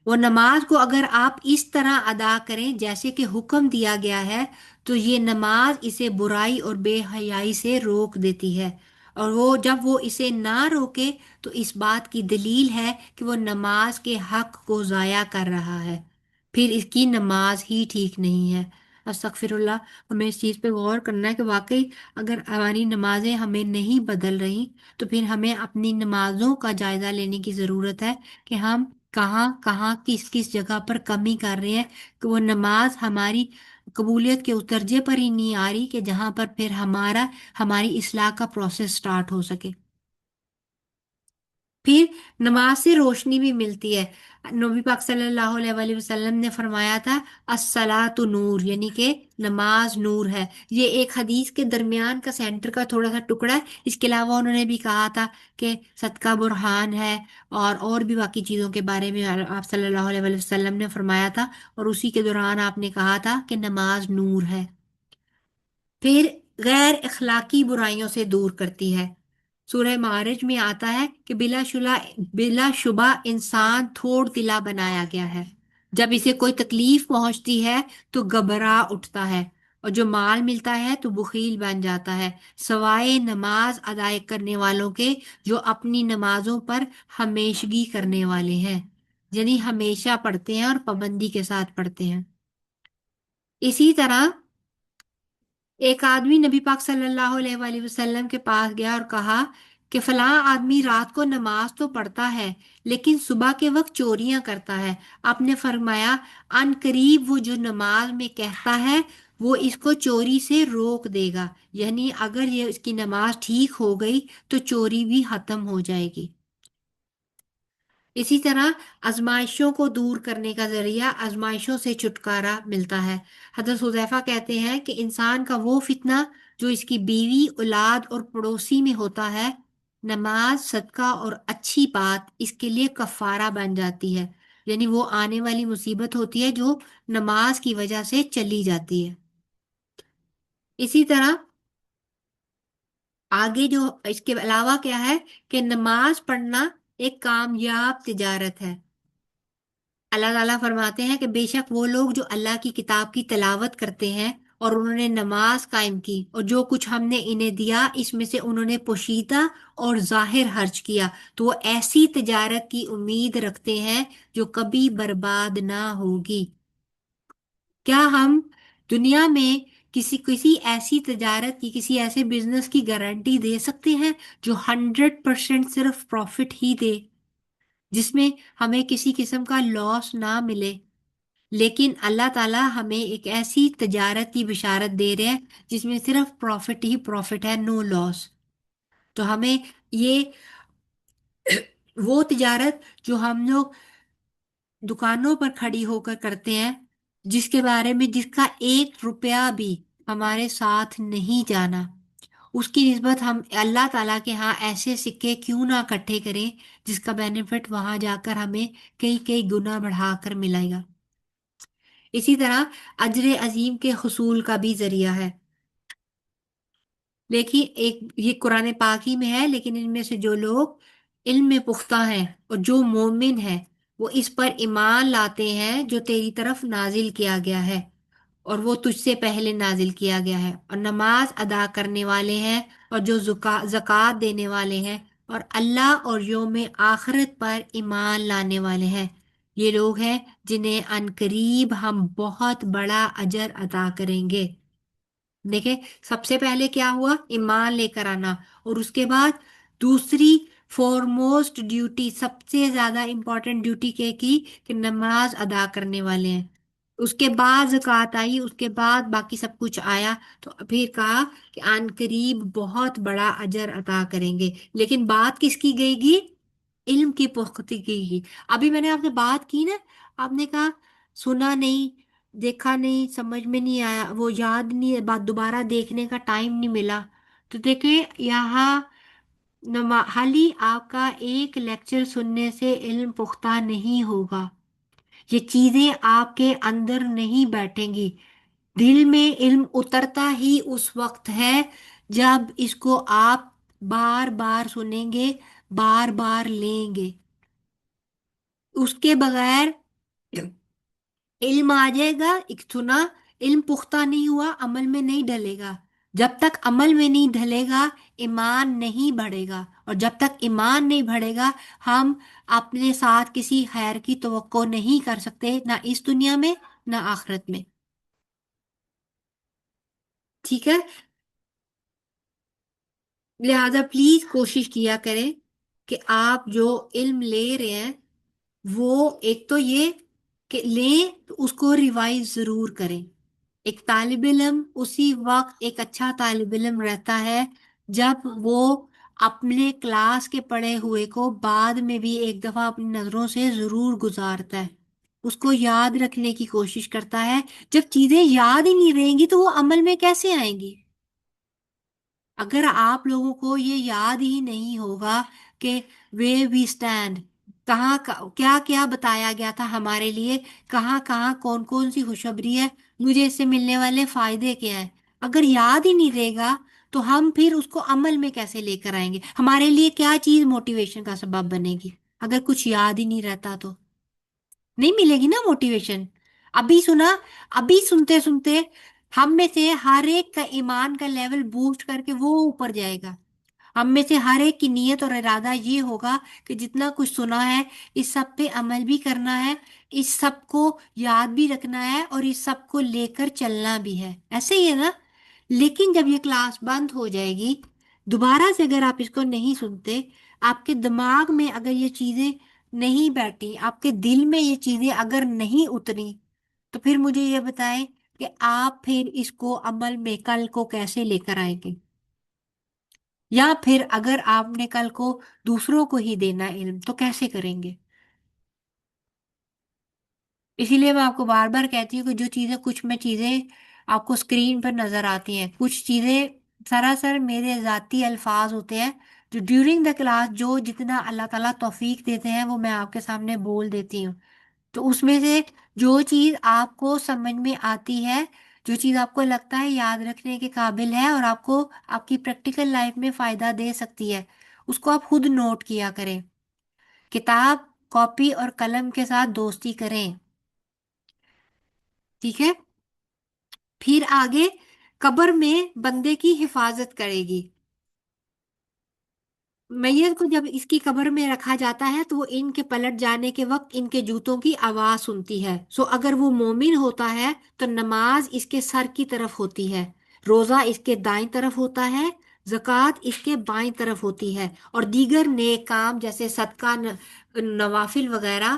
وہ نماز کو اگر آپ اس طرح ادا کریں جیسے کہ حکم دیا گیا ہے تو یہ نماز اسے برائی اور بے حیائی سے روک دیتی ہے، اور وہ جب وہ اسے نہ روکے تو اس بات کی دلیل ہے کہ وہ نماز کے حق کو ضائع کر رہا ہے، پھر اس کی نماز ہی ٹھیک نہیں ہے۔ استغفر اللہ، ہمیں اس چیز پہ غور کرنا ہے کہ واقعی اگر ہماری نمازیں ہمیں نہیں بدل رہی تو پھر ہمیں اپنی نمازوں کا جائزہ لینے کی ضرورت ہے کہ ہم کہاں کہاں کس کس جگہ پر کمی کر رہے ہیں، کہ وہ نماز ہماری قبولیت کے اس درجے پر ہی نہیں آ رہی کہ جہاں پر پھر ہماری اصلاح کا پروسیس سٹارٹ ہو سکے۔ پھر نماز سے روشنی بھی ملتی ہے، نبی پاک صلی اللہ علیہ وآلہ وسلم نے فرمایا تھا الصلاۃ نور، یعنی کہ نماز نور ہے، یہ ایک حدیث کے درمیان کا سینٹر کا تھوڑا سا ٹکڑا ہے، اس کے علاوہ انہوں نے بھی کہا تھا کہ صدقہ برہان ہے، اور بھی باقی چیزوں کے بارے میں آپ صلی اللہ علیہ وآلہ وسلم نے فرمایا تھا، اور اسی کے دوران آپ نے کہا تھا کہ نماز نور ہے۔ پھر غیر اخلاقی برائیوں سے دور کرتی ہے، سورہ معارج میں آتا ہے کہ بلا شبہ انسان تھوڑ دلا بنایا گیا ہے، جب اسے کوئی تکلیف پہنچتی ہے تو گھبرا اٹھتا ہے، اور جو مال ملتا ہے تو بخیل بن جاتا ہے، سوائے نماز ادا کرنے والوں کے جو اپنی نمازوں پر ہمیشگی کرنے والے ہیں، یعنی ہمیشہ پڑھتے ہیں اور پابندی کے ساتھ پڑھتے ہیں۔ اسی طرح ایک آدمی نبی پاک صلی اللہ علیہ وآلہ وسلم کے پاس گیا اور کہا کہ فلاں آدمی رات کو نماز تو پڑھتا ہے لیکن صبح کے وقت چوریاں کرتا ہے، آپ نے فرمایا ان قریب وہ جو نماز میں کہتا ہے وہ اس کو چوری سے روک دے گا، یعنی اگر یہ اس کی نماز ٹھیک ہو گئی تو چوری بھی ختم ہو جائے گی۔ اسی طرح آزمائشوں کو دور کرنے کا ذریعہ آزمائشوں سے چھٹکارا ملتا ہے۔ حضرت حذیفہ کہتے ہیں کہ انسان کا وہ فتنہ جو اس کی بیوی، اولاد اور پڑوسی میں ہوتا ہے، نماز، صدقہ اور اچھی بات اس کے لیے کفارہ بن جاتی ہے، یعنی وہ آنے والی مصیبت ہوتی ہے جو نماز کی وجہ سے چلی جاتی ہے۔ اسی طرح آگے جو اس کے علاوہ کیا ہے کہ نماز پڑھنا ایک کامیاب تجارت ہے۔ اللہ تعالیٰ فرماتے ہیں کہ بے شک وہ لوگ جو اللہ کی کتاب کی تلاوت کرتے ہیں اور انہوں نے نماز قائم کی اور جو کچھ ہم نے انہیں دیا اس میں سے انہوں نے پوشیدہ اور ظاہر خرچ کیا تو وہ ایسی تجارت کی امید رکھتے ہیں جو کبھی برباد نہ ہوگی۔ کیا ہم دنیا میں کسی ایسی تجارت کی، کسی ایسے بزنس کی گارنٹی دے سکتے ہیں جو 100% صرف پروفٹ ہی دے، جس میں ہمیں کسی قسم کا لاس نہ ملے؟ لیکن اللہ تعالیٰ ہمیں ایک ایسی تجارت کی بشارت دے رہے ہیں جس میں صرف پروفٹ ہی پروفٹ ہے، نو لاس۔ تو ہمیں یہ وہ تجارت جو ہم لوگ دکانوں پر کھڑی ہو کر کرتے ہیں، جس کے بارے میں جس کا 1 روپیہ بھی ہمارے ساتھ نہیں جانا، اس کی نسبت ہم اللہ تعالیٰ کے ہاں ایسے سکے کیوں نہ اکٹھے کریں جس کا بینیفٹ وہاں جا کر ہمیں کئی کئی گنا بڑھا کر ملے گا۔ اسی طرح اجر عظیم کے حصول کا بھی ذریعہ ہے۔ لیکن ایک یہ قرآن پاک ہی میں ہے، لیکن ان میں سے جو لوگ علم میں پختہ ہیں اور جو مومن ہیں وہ اس پر ایمان لاتے ہیں جو تیری طرف نازل کیا گیا ہے اور وہ تجھ سے پہلے نازل کیا گیا ہے، اور نماز ادا کرنے والے ہیں اور جو زکوٰۃ دینے والے ہیں اور اللہ اور یوم آخرت پر ایمان لانے والے ہیں، یہ لوگ ہیں جنہیں عنقریب ہم بہت بڑا اجر عطا کریں گے۔ دیکھیں، سب سے پہلے کیا ہوا؟ ایمان لے کر آنا، اور اس کے بعد دوسری فورموسٹ ڈیوٹی، سب سے زیادہ امپورٹنٹ ڈیوٹی کیا کی کہ نماز ادا کرنے والے ہیں۔ اس کے بعد زکوٰۃ آئی، اس کے بعد باقی سب کچھ آیا، تو پھر کہا کہ عن قریب بہت بڑا اجر عطا کریں گے۔ لیکن بات کس کی گئی گی؟ علم کی پختگی کی۔ ابھی میں نے آپ سے بات کی نا، آپ نے کہا سنا نہیں، دیکھا نہیں، سمجھ میں نہیں آیا، وہ یاد نہیں، بات دوبارہ دیکھنے کا ٹائم نہیں ملا۔ تو دیکھیں یہاں حالی آپ کا ایک لیکچر سننے سے علم پختہ نہیں ہوگا، یہ چیزیں آپ کے اندر نہیں بیٹھیں گی۔ دل میں علم اترتا ہی اس وقت ہے جب اس کو آپ بار بار سنیں گے، بار بار لیں گے۔ اس کے بغیر علم آ جائے گا، ایک سنا، علم پختہ نہیں ہوا، عمل میں نہیں ڈلے گا۔ جب تک عمل میں نہیں ڈھلے گا ایمان نہیں بڑھے گا، اور جب تک ایمان نہیں بڑھے گا ہم اپنے ساتھ کسی خیر کی توقع نہیں کر سکتے، نہ اس دنیا میں نہ آخرت میں۔ ٹھیک ہے؟ لہذا پلیز کوشش کیا کریں کہ آپ جو علم لے رہے ہیں وہ ایک تو یہ کہ لیں تو اس کو ریوائز ضرور کریں۔ ایک طالب علم اسی وقت ایک اچھا طالب علم رہتا ہے جب وہ اپنے کلاس کے پڑھے ہوئے کو بعد میں بھی ایک دفعہ اپنی نظروں سے ضرور گزارتا ہے، اس کو یاد رکھنے کی کوشش کرتا ہے۔ جب چیزیں یاد ہی نہیں رہیں گی تو وہ عمل میں کیسے آئیں گی؟ اگر آپ لوگوں کو یہ یاد ہی نہیں ہوگا کہ وے وی اسٹینڈ، کہاں کیا کیا بتایا گیا تھا ہمارے لیے، کہاں کہاں کون کون سی خوشخبری ہے، مجھے اس سے ملنے والے فائدے کیا ہیں، اگر یاد ہی نہیں رہے گا تو ہم پھر اس کو عمل میں کیسے لے کر آئیں گے؟ ہمارے لیے کیا چیز موٹیویشن کا سبب بنے گی اگر کچھ یاد ہی نہیں رہتا؟ تو نہیں ملے گی نا موٹیویشن۔ ابھی سنا، ابھی سنتے سنتے ہم میں سے ہر ایک کا ایمان کا لیول بوسٹ کر کے وہ اوپر جائے گا۔ ہم میں سے ہر ایک کی نیت اور ارادہ یہ ہوگا کہ جتنا کچھ سنا ہے اس سب پہ عمل بھی کرنا ہے، اس سب کو یاد بھی رکھنا ہے اور اس سب کو لے کر چلنا بھی ہے۔ ایسے ہی ہے نا؟ لیکن جب یہ کلاس بند ہو جائے گی، دوبارہ سے اگر آپ اس کو نہیں سنتے، آپ کے دماغ میں اگر یہ چیزیں نہیں بیٹھی، آپ کے دل میں یہ چیزیں اگر نہیں اتری، تو پھر مجھے یہ بتائیں کہ آپ پھر اس کو عمل میں کل کو کیسے لے کر آئیں گے؟ یا پھر اگر آپ نے کل کو دوسروں کو ہی دینا علم تو کیسے کریں گے؟ اسی لیے میں آپ کو بار بار کہتی ہوں کہ جو چیزیں کچھ میں چیزیں آپ کو اسکرین پر نظر آتی ہیں، کچھ چیزیں سراسر میرے ذاتی الفاظ ہوتے ہیں جو ڈیورنگ دا کلاس جو جتنا اللہ تعالیٰ توفیق دیتے ہیں وہ میں آپ کے سامنے بول دیتی ہوں. تو اس میں سے جو چیز آپ کو سمجھ میں آتی ہے، جو چیز آپ کو لگتا ہے یاد رکھنے کے قابل ہے اور آپ کو آپ کی پریکٹیکل لائف میں فائدہ دے سکتی ہے، اس کو آپ خود نوٹ کیا کریں. کتاب، کاپی اور قلم کے ساتھ دوستی کریں. ٹھیک ہے. پھر آگے قبر میں بندے کی حفاظت کرے گی. میت کو جب اس کی قبر میں رکھا جاتا ہے تو وہ ان کے پلٹ جانے کے وقت ان کے جوتوں کی آواز سنتی ہے. اگر وہ مومن ہوتا ہے تو نماز اس کے سر کی طرف ہوتی ہے، روزہ اس کے دائیں طرف ہوتا ہے، زکوٰۃ اس کے بائیں طرف ہوتی ہے، اور دیگر نیک کام جیسے صدقہ، نوافل وغیرہ،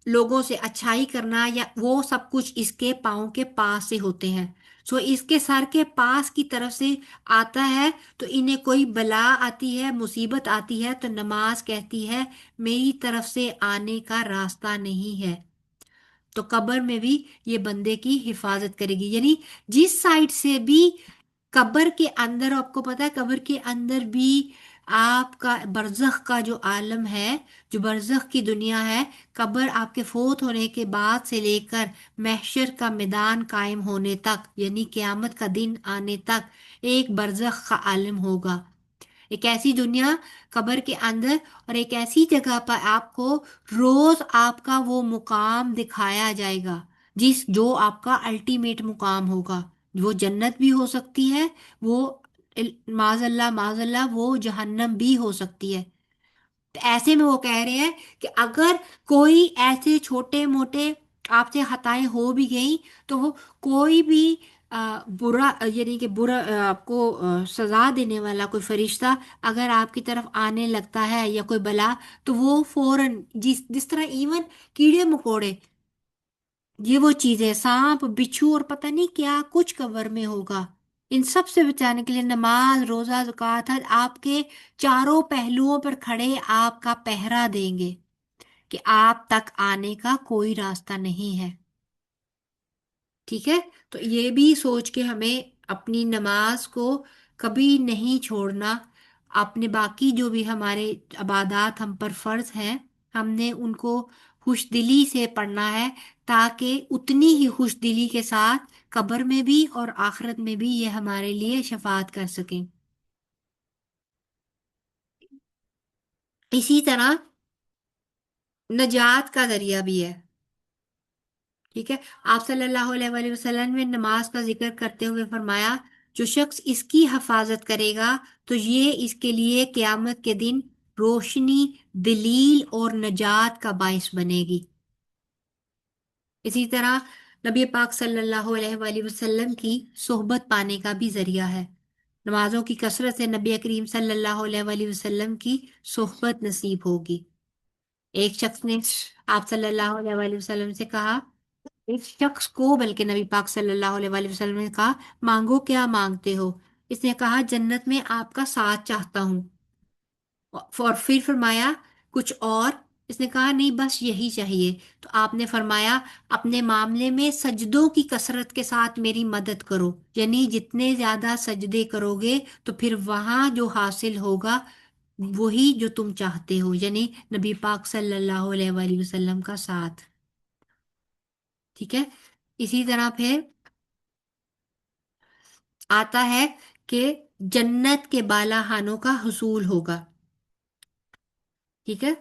لوگوں سے اچھائی کرنا، یا وہ سب کچھ اس کے پاؤں کے پاس سے ہوتے ہیں. اس کے سر کے پاس کی طرف سے آتا ہے. تو انہیں کوئی بلا آتی ہے، مصیبت آتی ہے تو نماز کہتی ہے میری طرف سے آنے کا راستہ نہیں ہے. تو قبر میں بھی یہ بندے کی حفاظت کرے گی. یعنی جس سائڈ سے بھی قبر کے اندر، آپ کو پتا ہے قبر کے اندر بھی آپ کا برزخ کا جو عالم ہے، جو برزخ کی دنیا ہے، قبر آپ کے فوت ہونے کے بعد سے لے کر محشر کا میدان قائم ہونے تک، یعنی قیامت کا دن آنے تک ایک برزخ کا عالم ہوگا. ایک ایسی دنیا قبر کے اندر، اور ایک ایسی جگہ پر آپ کو روز آپ کا وہ مقام دکھایا جائے گا جو آپ کا الٹیمیٹ مقام ہوگا. وہ جنت بھی ہو سکتی ہے، وہ معاذ اللہ وہ جہنم بھی ہو سکتی ہے. تو ایسے میں وہ کہہ رہے ہیں کہ اگر کوئی ایسے چھوٹے موٹے آپ سے خطائیں ہو بھی گئیں تو وہ کوئی بھی برا، یعنی کہ برا آپ کو سزا دینے والا کوئی فرشتہ اگر آپ کی طرف آنے لگتا ہے یا کوئی بلا، تو وہ فوراً جس طرح ایون کیڑے مکوڑے، یہ وہ چیزیں سانپ بچھو اور پتہ نہیں کیا کچھ قبر میں ہوگا، ان سب سے بچانے کے لیے نماز، روزہ، زکوٰۃ، حج آپ کے چاروں پہلوؤں پر کھڑے آپ کا پہرا دیں گے کہ آپ تک آنے کا کوئی راستہ نہیں ہے. ٹھیک ہے. تو یہ بھی سوچ کے ہمیں اپنی نماز کو کبھی نہیں چھوڑنا. اپنے باقی جو بھی ہمارے عبادات ہم پر فرض ہیں، ہم نے ان کو خوش دلی سے پڑھنا ہے تاکہ اتنی ہی خوش دلی کے ساتھ قبر میں بھی اور آخرت میں بھی یہ ہمارے لیے شفاعت کر سکیں. اسی طرح نجات کا ذریعہ بھی ہے. ٹھیک ہے. آپ صلی اللہ علیہ وآلہ وسلم نے نماز کا ذکر کرتے ہوئے فرمایا جو شخص اس کی حفاظت کرے گا تو یہ اس کے لیے قیامت کے دن روشنی، دلیل اور نجات کا باعث بنے گی. اسی طرح نبی پاک صلی اللہ علیہ وآلہ وسلم کی صحبت پانے کا بھی ذریعہ ہے. نمازوں کی کثرت سے نبی کریم صلی اللہ علیہ وآلہ وسلم کی صحبت نصیب ہوگی. ایک شخص نے آپ صلی اللہ علیہ وآلہ وسلم سے کہا، ایک شخص کو بلکہ نبی پاک صلی اللہ علیہ وآلہ وسلم نے کہا مانگو، کیا مانگتے ہو؟ اس نے کہا جنت میں آپ کا ساتھ چاہتا ہوں. اور پھر فرمایا کچھ اور؟ اس نے کہا نہیں، بس یہی چاہیے. تو آپ نے فرمایا اپنے معاملے میں سجدوں کی کثرت کے ساتھ میری مدد کرو، یعنی جتنے زیادہ سجدے کرو گے تو پھر وہاں جو حاصل ہوگا وہی جو تم چاہتے ہو، یعنی نبی پاک صلی اللہ علیہ وآلہ وسلم کا ساتھ. ٹھیک ہے. اسی طرح پھر آتا ہے کہ جنت کے بالا خانوں کا حصول ہوگا. ٹھیک ہے.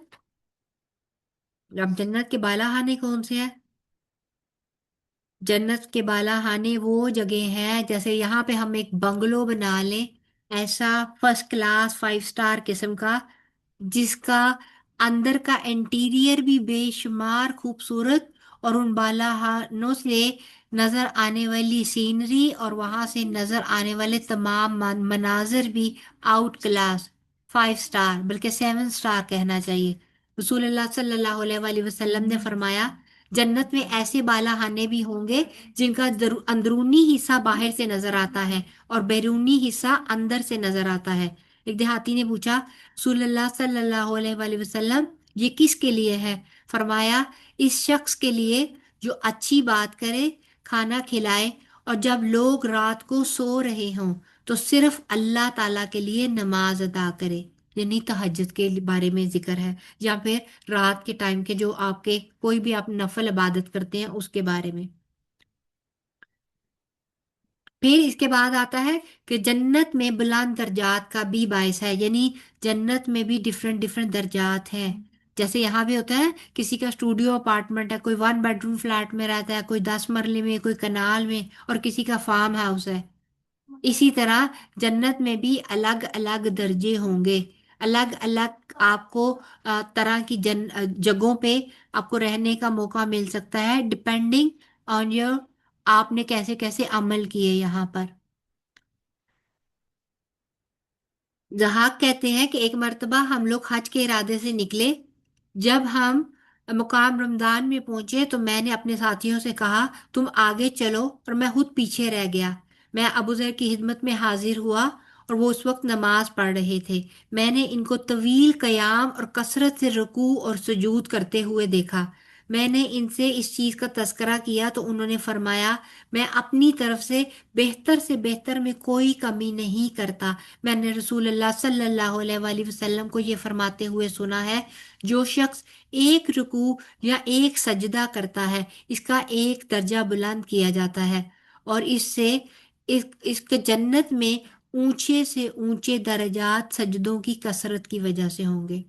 اب جنت کے بالا خانے کون سے ہیں؟ جنت کے بالا خانے وہ جگہ ہیں جیسے یہاں پہ ہم ایک بنگلو بنا لیں، ایسا فرسٹ کلاس 5 اسٹار قسم کا، جس کا اندر کا انٹیریئر بھی بے شمار خوبصورت، اور ان بالا خانوں سے نظر آنے والی سینری اور وہاں سے نظر آنے والے تمام مناظر بھی آؤٹ کلاس 5 اسٹار، بلکہ 7 اسٹار کہنا چاہیے. رسول اللہ صلی اللہ علیہ وآلہ وسلم نے فرمایا جنت میں ایسے بالا خانے بھی ہوں گے جن کا اندرونی حصہ باہر سے نظر آتا ہے اور بیرونی حصہ اندر سے نظر آتا ہے. ایک دیہاتی نے پوچھا رسول اللہ صلی اللہ علیہ وآلہ وسلم یہ کس کے لیے ہے؟ فرمایا اس شخص کے لیے جو اچھی بات کرے، کھانا کھلائے، اور جب لوگ رات کو سو رہے ہوں تو صرف اللہ تعالیٰ کے لیے نماز ادا کرے، یعنی تہجد کے بارے میں ذکر ہے، یا پھر رات کے ٹائم کے جو آپ کے کوئی بھی آپ نفل عبادت کرتے ہیں اس کے بارے میں۔ پھر اس کے بعد آتا ہے کہ جنت میں بلند درجات کا بھی باعث ہے، یعنی جنت میں بھی ڈفرینٹ ڈفرینٹ درجات ہیں۔ جیسے یہاں بھی ہوتا ہے کسی کا اسٹوڈیو اپارٹمنٹ ہے، کوئی 1 بیڈروم فلیٹ میں رہتا ہے، کوئی 10 مرلے میں، کوئی کنال میں، اور کسی کا فارم ہاؤس ہے۔ اسی طرح جنت میں بھی الگ الگ درجے ہوں گے، الگ الگ آپ کو طرح کی جگہوں پہ آپ کو رہنے کا موقع مل سکتا ہے، ڈپینڈنگ آن یور آپ نے کیسے کیسے عمل کیے یہاں پر۔ ضحاک کہتے ہیں کہ ایک مرتبہ ہم لوگ حج کے ارادے سے نکلے، جب ہم مقام رمضان میں پہنچے تو میں نے اپنے ساتھیوں سے کہا تم آگے چلو، اور میں خود پیچھے رہ گیا۔ میں ابو ذر کی خدمت میں حاضر ہوا اور وہ اس وقت نماز پڑھ رہے تھے۔ میں نے ان کو طویل قیام اور کثرت سے رکوع اور سجود کرتے ہوئے دیکھا۔ میں نے ان سے اس چیز کا تذکرہ کیا تو انہوں نے فرمایا میں اپنی طرف سے بہتر میں کوئی کمی نہیں کرتا۔ میں نے رسول اللہ صلی اللہ علیہ وآلہ وسلم کو یہ فرماتے ہوئے سنا ہے، جو شخص ایک رکوع یا ایک سجدہ کرتا ہے اس کا ایک درجہ بلند کیا جاتا ہے، اور اس کے جنت میں اونچے سے اونچے درجات سجدوں کی کثرت کی وجہ سے ہوں گے۔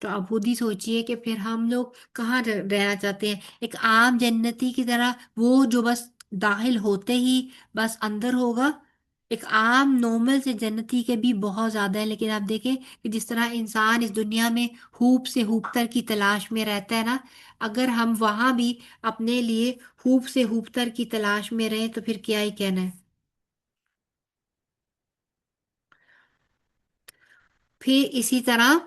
تو آپ خود ہی سوچئے کہ پھر ہم لوگ کہاں رہنا چاہتے ہیں؟ ایک عام جنتی کی طرح، وہ جو بس داخل ہوتے ہی بس اندر ہوگا؟ ایک عام نارمل سے جنتی کے بھی بہت زیادہ ہیں، لیکن آپ دیکھیں کہ جس طرح انسان اس دنیا میں خوب سے خوب تر کی تلاش میں رہتا ہے نا، اگر ہم وہاں بھی اپنے لیے خوب سے خوب تر کی تلاش میں رہیں تو پھر کیا ہی کہنا ہے۔ پھر اسی طرح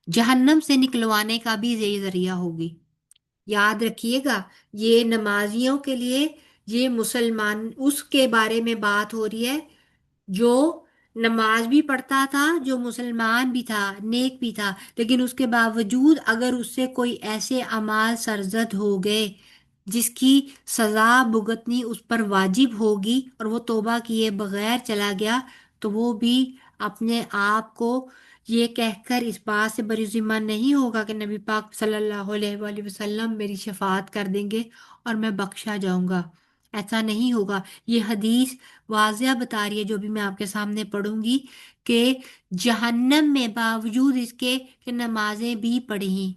جہنم سے نکلوانے کا بھی یہی ذریعہ ہوگی۔ یاد رکھیے گا، یہ نمازیوں کے لیے، یہ مسلمان اس کے بارے میں بات ہو رہی ہے جو نماز بھی پڑھتا تھا، جو مسلمان بھی تھا، نیک بھی تھا، لیکن اس کے باوجود اگر اس سے کوئی ایسے اعمال سرزد ہو گئے جس کی سزا بھگتنی اس پر واجب ہوگی، اور وہ توبہ کیے بغیر چلا گیا، تو وہ بھی اپنے آپ کو یہ کہہ کر اس بات سے بری ذمہ نہیں ہوگا کہ نبی پاک صلی اللہ علیہ وآلہ وسلم میری شفاعت کر دیں گے اور میں بخشا جاؤں گا۔ ایسا نہیں ہوگا۔ یہ حدیث واضح بتا رہی ہے، جو بھی میں آپ کے سامنے پڑھوں گی، کہ جہنم میں باوجود اس کے کہ نمازیں بھی پڑھی،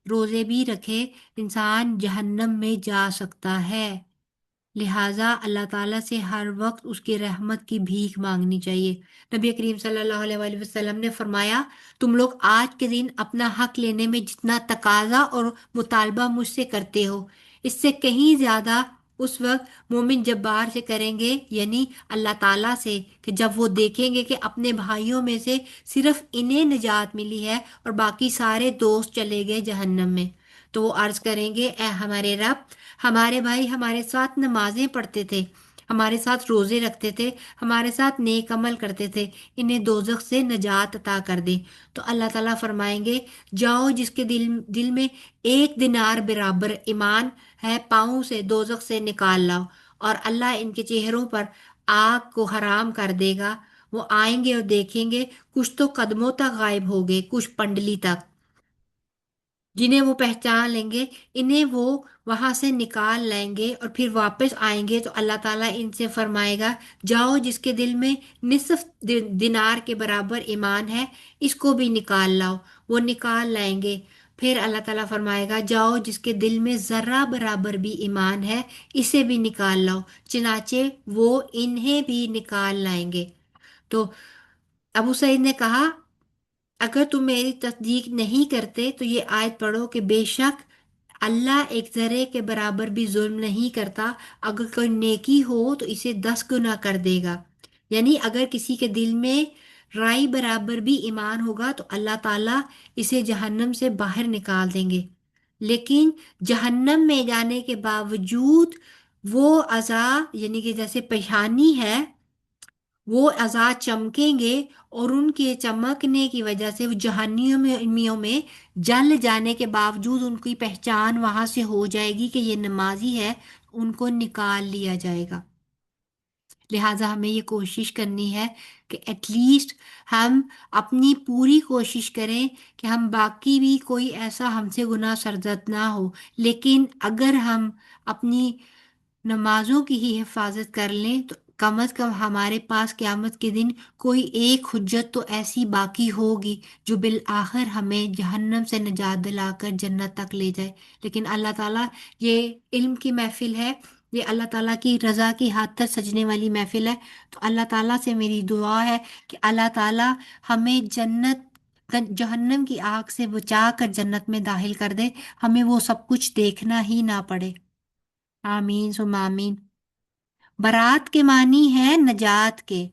روزے بھی رکھے، انسان جہنم میں جا سکتا ہے۔ لہٰذا اللہ تعالیٰ سے ہر وقت اس کی رحمت کی بھیک مانگنی چاہیے۔ نبی کریم صلی اللہ علیہ وآلہ وسلم نے فرمایا تم لوگ آج کے دن اپنا حق لینے میں جتنا تقاضا اور مطالبہ مجھ سے کرتے ہو، اس سے کہیں زیادہ اس وقت مومن جبار سے کریں گے، یعنی اللہ تعالیٰ سے، کہ جب وہ دیکھیں گے کہ اپنے بھائیوں میں سے صرف انہیں نجات ملی ہے اور باقی سارے دوست چلے گئے جہنم میں، تو وہ عرض کریں گے اے ہمارے رب، ہمارے بھائی ہمارے ساتھ نمازیں پڑھتے تھے، ہمارے ساتھ روزے رکھتے تھے، ہمارے ساتھ نیک عمل کرتے تھے، انہیں دوزخ سے نجات عطا کر دے۔ تو اللہ تعالیٰ فرمائیں گے جاؤ، جس کے دل میں 1 دینار برابر ایمان ہے، پاؤں سے دوزخ سے نکال لاؤ، اور اللہ ان کے چہروں پر آگ کو حرام کر دے گا۔ وہ آئیں گے اور دیکھیں گے کچھ تو قدموں تک غائب ہو گئے، کچھ پنڈلی تک، جنہیں وہ پہچان لیں گے، انہیں وہ وہاں سے نکال لیں گے اور پھر واپس آئیں گے تو اللہ تعالیٰ ان سے فرمائے گا جاؤ، جس کے دل میں نصف دینار کے برابر ایمان ہے اس کو بھی نکال لاؤ۔ وہ نکال لائیں گے۔ پھر اللہ تعالیٰ فرمائے گا جاؤ، جس کے دل میں ذرہ برابر بھی ایمان ہے اسے بھی نکال لاؤ، چنانچہ وہ انہیں بھی نکال لائیں گے۔ تو ابو سعید نے کہا اگر تم میری تصدیق نہیں کرتے تو یہ آیت پڑھو کہ بے شک اللہ ایک ذرے کے برابر بھی ظلم نہیں کرتا، اگر کوئی نیکی ہو تو اسے 10 گنا کر دے گا۔ یعنی اگر کسی کے دل میں رائی برابر بھی ایمان ہوگا تو اللہ تعالیٰ اسے جہنم سے باہر نکال دیں گے، لیکن جہنم میں جانے کے باوجود وہ عذاب، یعنی کہ جیسے پیشانی ہے، وہ عذاب چمکیں گے اور ان کے چمکنے کی وجہ سے وہ جہنمیوں میں جل جانے کے باوجود ان کی پہچان وہاں سے ہو جائے گی کہ یہ نمازی ہے، ان کو نکال لیا جائے گا۔ لہٰذا ہمیں یہ کوشش کرنی ہے کہ ایٹ لیسٹ ہم اپنی پوری کوشش کریں کہ ہم باقی بھی کوئی ایسا ہم سے گناہ سرزد نہ ہو، لیکن اگر ہم اپنی نمازوں کی ہی حفاظت کر لیں تو کم از کم ہمارے پاس قیامت کے دن کوئی ایک حجت تو ایسی باقی ہوگی جو بالآخر ہمیں جہنم سے نجات دلا کر جنت تک لے جائے۔ لیکن اللہ تعالیٰ، یہ علم کی محفل ہے، یہ اللہ تعالیٰ کی رضا کی ہاتھ تک سجنے والی محفل ہے، تو اللہ تعالیٰ سے میری دعا ہے کہ اللہ تعالیٰ ہمیں جہنم کی آگ سے بچا کر جنت میں داخل کر دے، ہمیں وہ سب کچھ دیکھنا ہی نہ پڑے۔ آمین ثم آمین۔ برات کے معنی ہے نجات کے،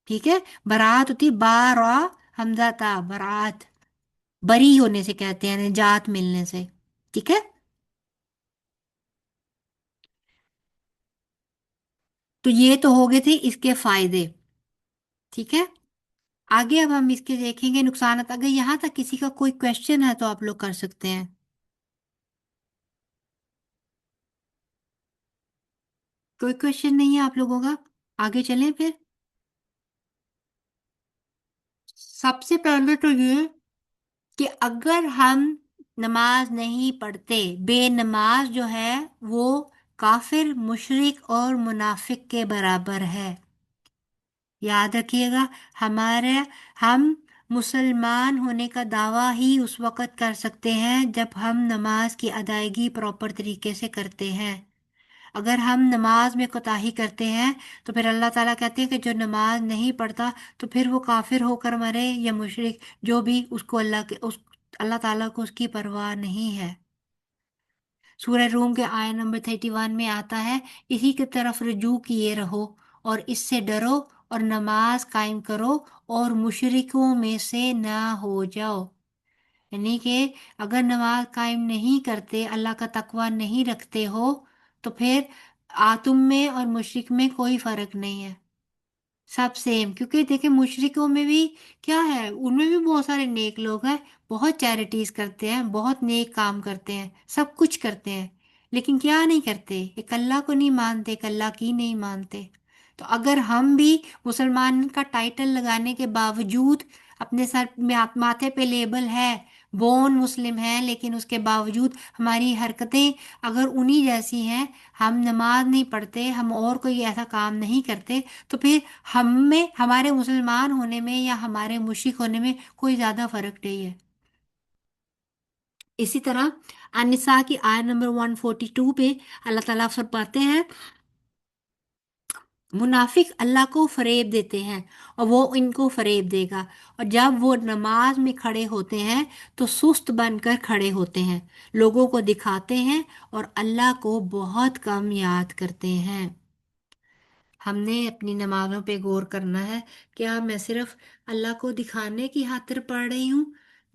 ٹھیک ہے؟ برات ہوتی بارا حمزہ تا، برات بری ہونے سے کہتے ہیں، نجات ملنے سے، ٹھیک ہے؟ تو یہ تو ہو گئے تھے اس کے فائدے، ٹھیک ہے؟ آگے اب ہم اس کے دیکھیں گے نقصانات۔ اگر یہاں تک کسی کا کوئی کوشچن ہے تو آپ لوگ کر سکتے ہیں۔ کوئی کوشچن نہیں ہے آپ لوگوں کا؟ آگے چلیں پھر۔ سب سے پہلے تو یہ کہ اگر ہم نماز نہیں پڑھتے، بے نماز جو ہے وہ کافر، مشرک اور منافق کے برابر ہے۔ یاد رکھیے گا، ہم مسلمان ہونے کا دعویٰ ہی اس وقت کر سکتے ہیں جب ہم نماز کی ادائیگی پراپر طریقے سے کرتے ہیں۔ اگر ہم نماز میں کوتاہی کرتے ہیں تو پھر اللہ تعالیٰ کہتے ہیں کہ جو نماز نہیں پڑھتا تو پھر وہ کافر ہو کر مرے یا مشرک، جو بھی، اس کو اللہ تعالیٰ کو اس کی پرواہ نہیں ہے۔ سورہ روم کے آیت نمبر 31 میں آتا ہے، اسی کی طرف رجوع کیے رہو اور اس سے ڈرو اور نماز قائم کرو اور مشرکوں میں سے نہ ہو جاؤ۔ یعنی کہ اگر نماز قائم نہیں کرتے، اللہ کا تقوی نہیں رکھتے ہو، تو پھر تم میں اور مشرک میں کوئی فرق نہیں ہے، سب سیم۔ کیونکہ دیکھیں مشرکوں میں بھی کیا ہے، ان میں بھی بہت سارے نیک لوگ ہیں، بہت چیریٹیز کرتے ہیں، بہت نیک کام کرتے ہیں، سب کچھ کرتے ہیں، لیکن کیا نہیں کرتے، ایک اللہ کو نہیں مانتے، ایک اللہ کی نہیں مانتے۔ تو اگر ہم بھی مسلمان کا ٹائٹل لگانے کے باوجود، اپنے سر ماتھے پہ لیبل ہے، بون مسلم ہے، لیکن اس کے باوجود ہماری حرکتیں اگر انہی جیسی ہیں، ہم نماز نہیں پڑھتے، ہم اور کوئی ایسا کام نہیں کرتے، تو پھر ہمارے مسلمان ہونے میں یا ہمارے مشرک ہونے میں کوئی زیادہ فرق نہیں ہے۔ اسی طرح النساء کی آیت نمبر 142 پہ اللہ تعالیٰ فرماتے ہیں، منافق اللہ کو فریب دیتے ہیں اور وہ ان کو فریب دے گا، اور جب وہ نماز میں کھڑے ہوتے ہیں تو سست بن کر کھڑے ہوتے ہیں، لوگوں کو دکھاتے ہیں اور اللہ کو بہت کم یاد کرتے ہیں۔ ہم نے اپنی نمازوں پہ غور کرنا ہے، کیا میں صرف اللہ کو دکھانے کی خاطر پڑھ رہی ہوں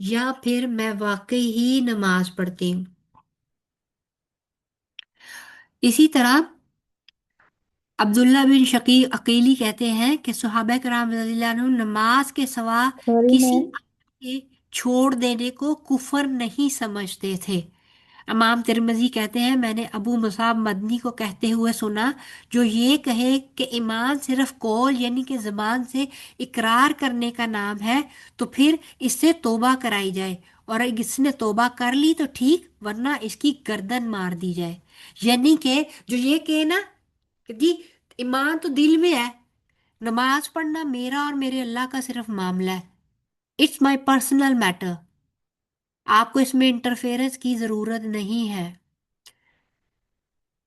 یا پھر میں واقعی ہی نماز پڑھتی ہوں؟ اسی طرح عبداللہ بن شقیق عقیلی کہتے ہیں کہ صحابہ کرام رضی اللہ عنہ نماز کے سوا سوری کسی میم، عمل کے چھوڑ دینے کو کفر نہیں سمجھتے تھے۔ امام ترمذی کہتے ہیں، میں نے ابو مصعب مدنی کو کہتے ہوئے سنا، جو یہ کہے کہ ایمان صرف قول یعنی کہ زبان سے اقرار کرنے کا نام ہے تو پھر اس سے توبہ کرائی جائے، اور اگر اس نے توبہ کر لی تو ٹھیک، ورنہ اس کی گردن مار دی جائے۔ یعنی کہ جو یہ کہے نا کہ جی ایمان تو دل میں ہے، نماز پڑھنا میرا اور میرے اللہ کا صرف معاملہ ہے، اٹس مائی پرسنل میٹر، آپ کو اس میں انٹرفیئرنس کی ضرورت نہیں ہے،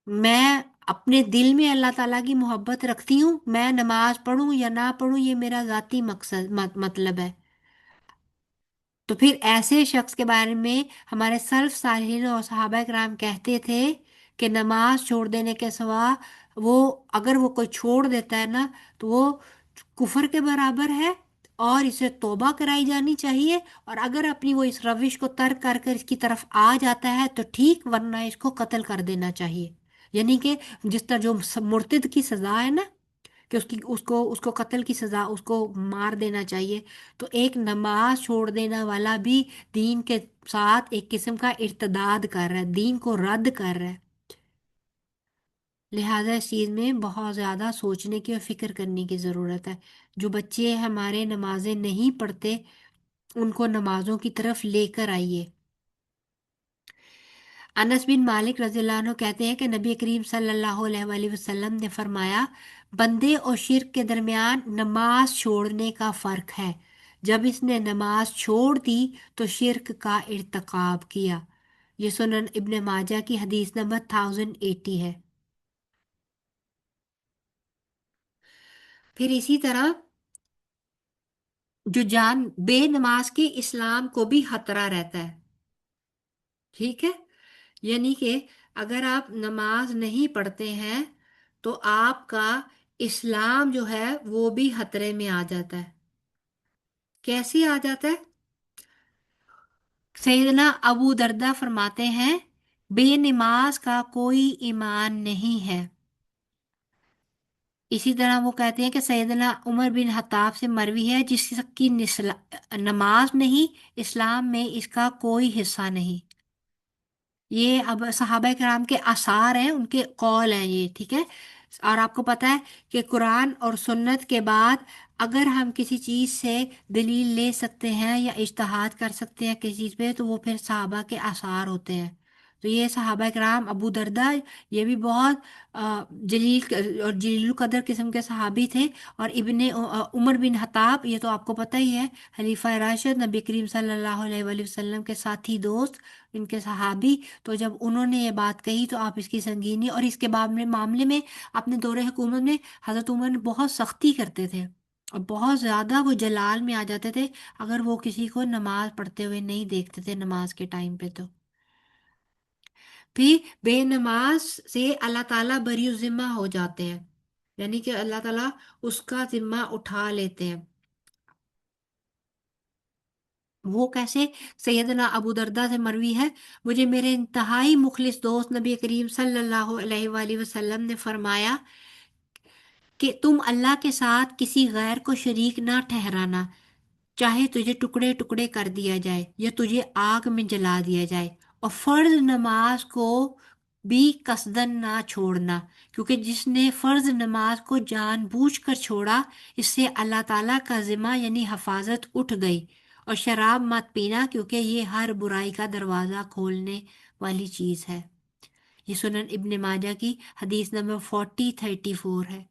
میں اپنے دل میں اللہ تعالیٰ کی محبت رکھتی ہوں، میں نماز پڑھوں یا نہ پڑھوں یہ میرا ذاتی مطلب ہے۔ تو پھر ایسے شخص کے بارے میں ہمارے سلف صالحین اور صحابہ کرام کہتے تھے کہ نماز چھوڑ دینے کے سوا اگر وہ کوئی چھوڑ دیتا ہے نا تو وہ کفر کے برابر ہے اور اسے توبہ کرائی جانی چاہیے، اور اگر اپنی وہ اس روش کو ترک کر کر اس کی طرف آ جاتا ہے تو ٹھیک، ورنہ اس کو قتل کر دینا چاہیے۔ یعنی کہ جس طرح جو مرتد کی سزا ہے نا کہ اس کو قتل کی سزا، اس کو مار دینا چاہیے، تو ایک نماز چھوڑ دینے والا بھی دین کے ساتھ ایک قسم کا ارتداد کر رہا ہے، دین کو رد کر رہا ہے۔ لہٰذا اس چیز میں بہت زیادہ سوچنے کی اور فکر کرنے کی ضرورت ہے۔ جو بچے ہمارے نمازیں نہیں پڑھتے ان کو نمازوں کی طرف لے کر آئیے۔ انس بن مالک رضی اللہ عنہ کہتے ہیں کہ نبی کریم صلی اللہ علیہ وآلہ وسلم نے فرمایا، بندے اور شرک کے درمیان نماز چھوڑنے کا فرق ہے، جب اس نے نماز چھوڑ دی تو شرک کا ارتکاب کیا۔ یہ سنن ابن ماجہ کی حدیث نمبر 1080 ہے۔ پھر اسی طرح جو جان بے نماز کی اسلام کو بھی خطرہ رہتا ہے، ٹھیک ہے؟ یعنی کہ اگر آپ نماز نہیں پڑھتے ہیں تو آپ کا اسلام جو ہے وہ بھی خطرے میں آ جاتا ہے۔ کیسے آ جاتا ہے؟ سیدنا ابو دردہ فرماتے ہیں، بے نماز کا کوئی ایمان نہیں ہے۔ اسی طرح وہ کہتے ہیں کہ سیدنا عمر بن خطاب سے مروی ہے، جس کی نماز نہیں، اسلام میں اس کا کوئی حصہ نہیں۔ یہ اب صحابہ کرام کے آثار ہیں، ان کے قول ہیں یہ، ٹھیک ہے؟ اور آپ کو پتہ ہے کہ قرآن اور سنت کے بعد اگر ہم کسی چیز سے دلیل لے سکتے ہیں یا اجتہاد کر سکتے ہیں کسی چیز پہ، تو وہ پھر صحابہ کے آثار ہوتے ہیں۔ تو یہ صحابہ کرام، ابو دردہ یہ بھی بہت جلیل اور جلیل القدر قسم کے صحابی تھے، اور عمر بن خطاب یہ تو آپ کو پتہ ہی ہے، خلیفہ راشد، نبی کریم صلی اللہ علیہ وآلہ وسلم کے ساتھی دوست، ان کے صحابی۔ تو جب انہوں نے یہ بات کہی تو آپ اس کی سنگینی اور اس کے معاملے میں اپنے دور حکومت میں حضرت عمر نے بہت سختی کرتے تھے، اور بہت زیادہ وہ جلال میں آ جاتے تھے اگر وہ کسی کو نماز پڑھتے ہوئے نہیں دیکھتے تھے نماز کے ٹائم پہ۔ تو پھر بے نماز سے اللہ تعالیٰ بری الذمہ ہو جاتے ہیں، یعنی کہ اللہ تعالیٰ اس کا ذمہ اٹھا لیتے ہیں۔ وہ کیسے؟ سیدنا ابو دردہ سے مروی ہے، مجھے میرے انتہائی مخلص دوست نبی کریم صلی اللہ علیہ وآلہ وسلم نے فرمایا کہ تم اللہ کے ساتھ کسی غیر کو شریک نہ ٹھہرانا، چاہے تجھے ٹکڑے ٹکڑے کر دیا جائے یا تجھے آگ میں جلا دیا جائے، اور فرض نماز کو بھی قصدن نہ چھوڑنا، کیونکہ جس نے فرض نماز کو جان بوجھ کر چھوڑا اس سے اللہ تعالیٰ کا ذمہ یعنی حفاظت اٹھ گئی۔ اور شراب مت پینا، کیونکہ یہ ہر برائی کا دروازہ کھولنے والی چیز ہے۔ یہ سنن ابن ماجہ کی حدیث نمبر 4034 ہے۔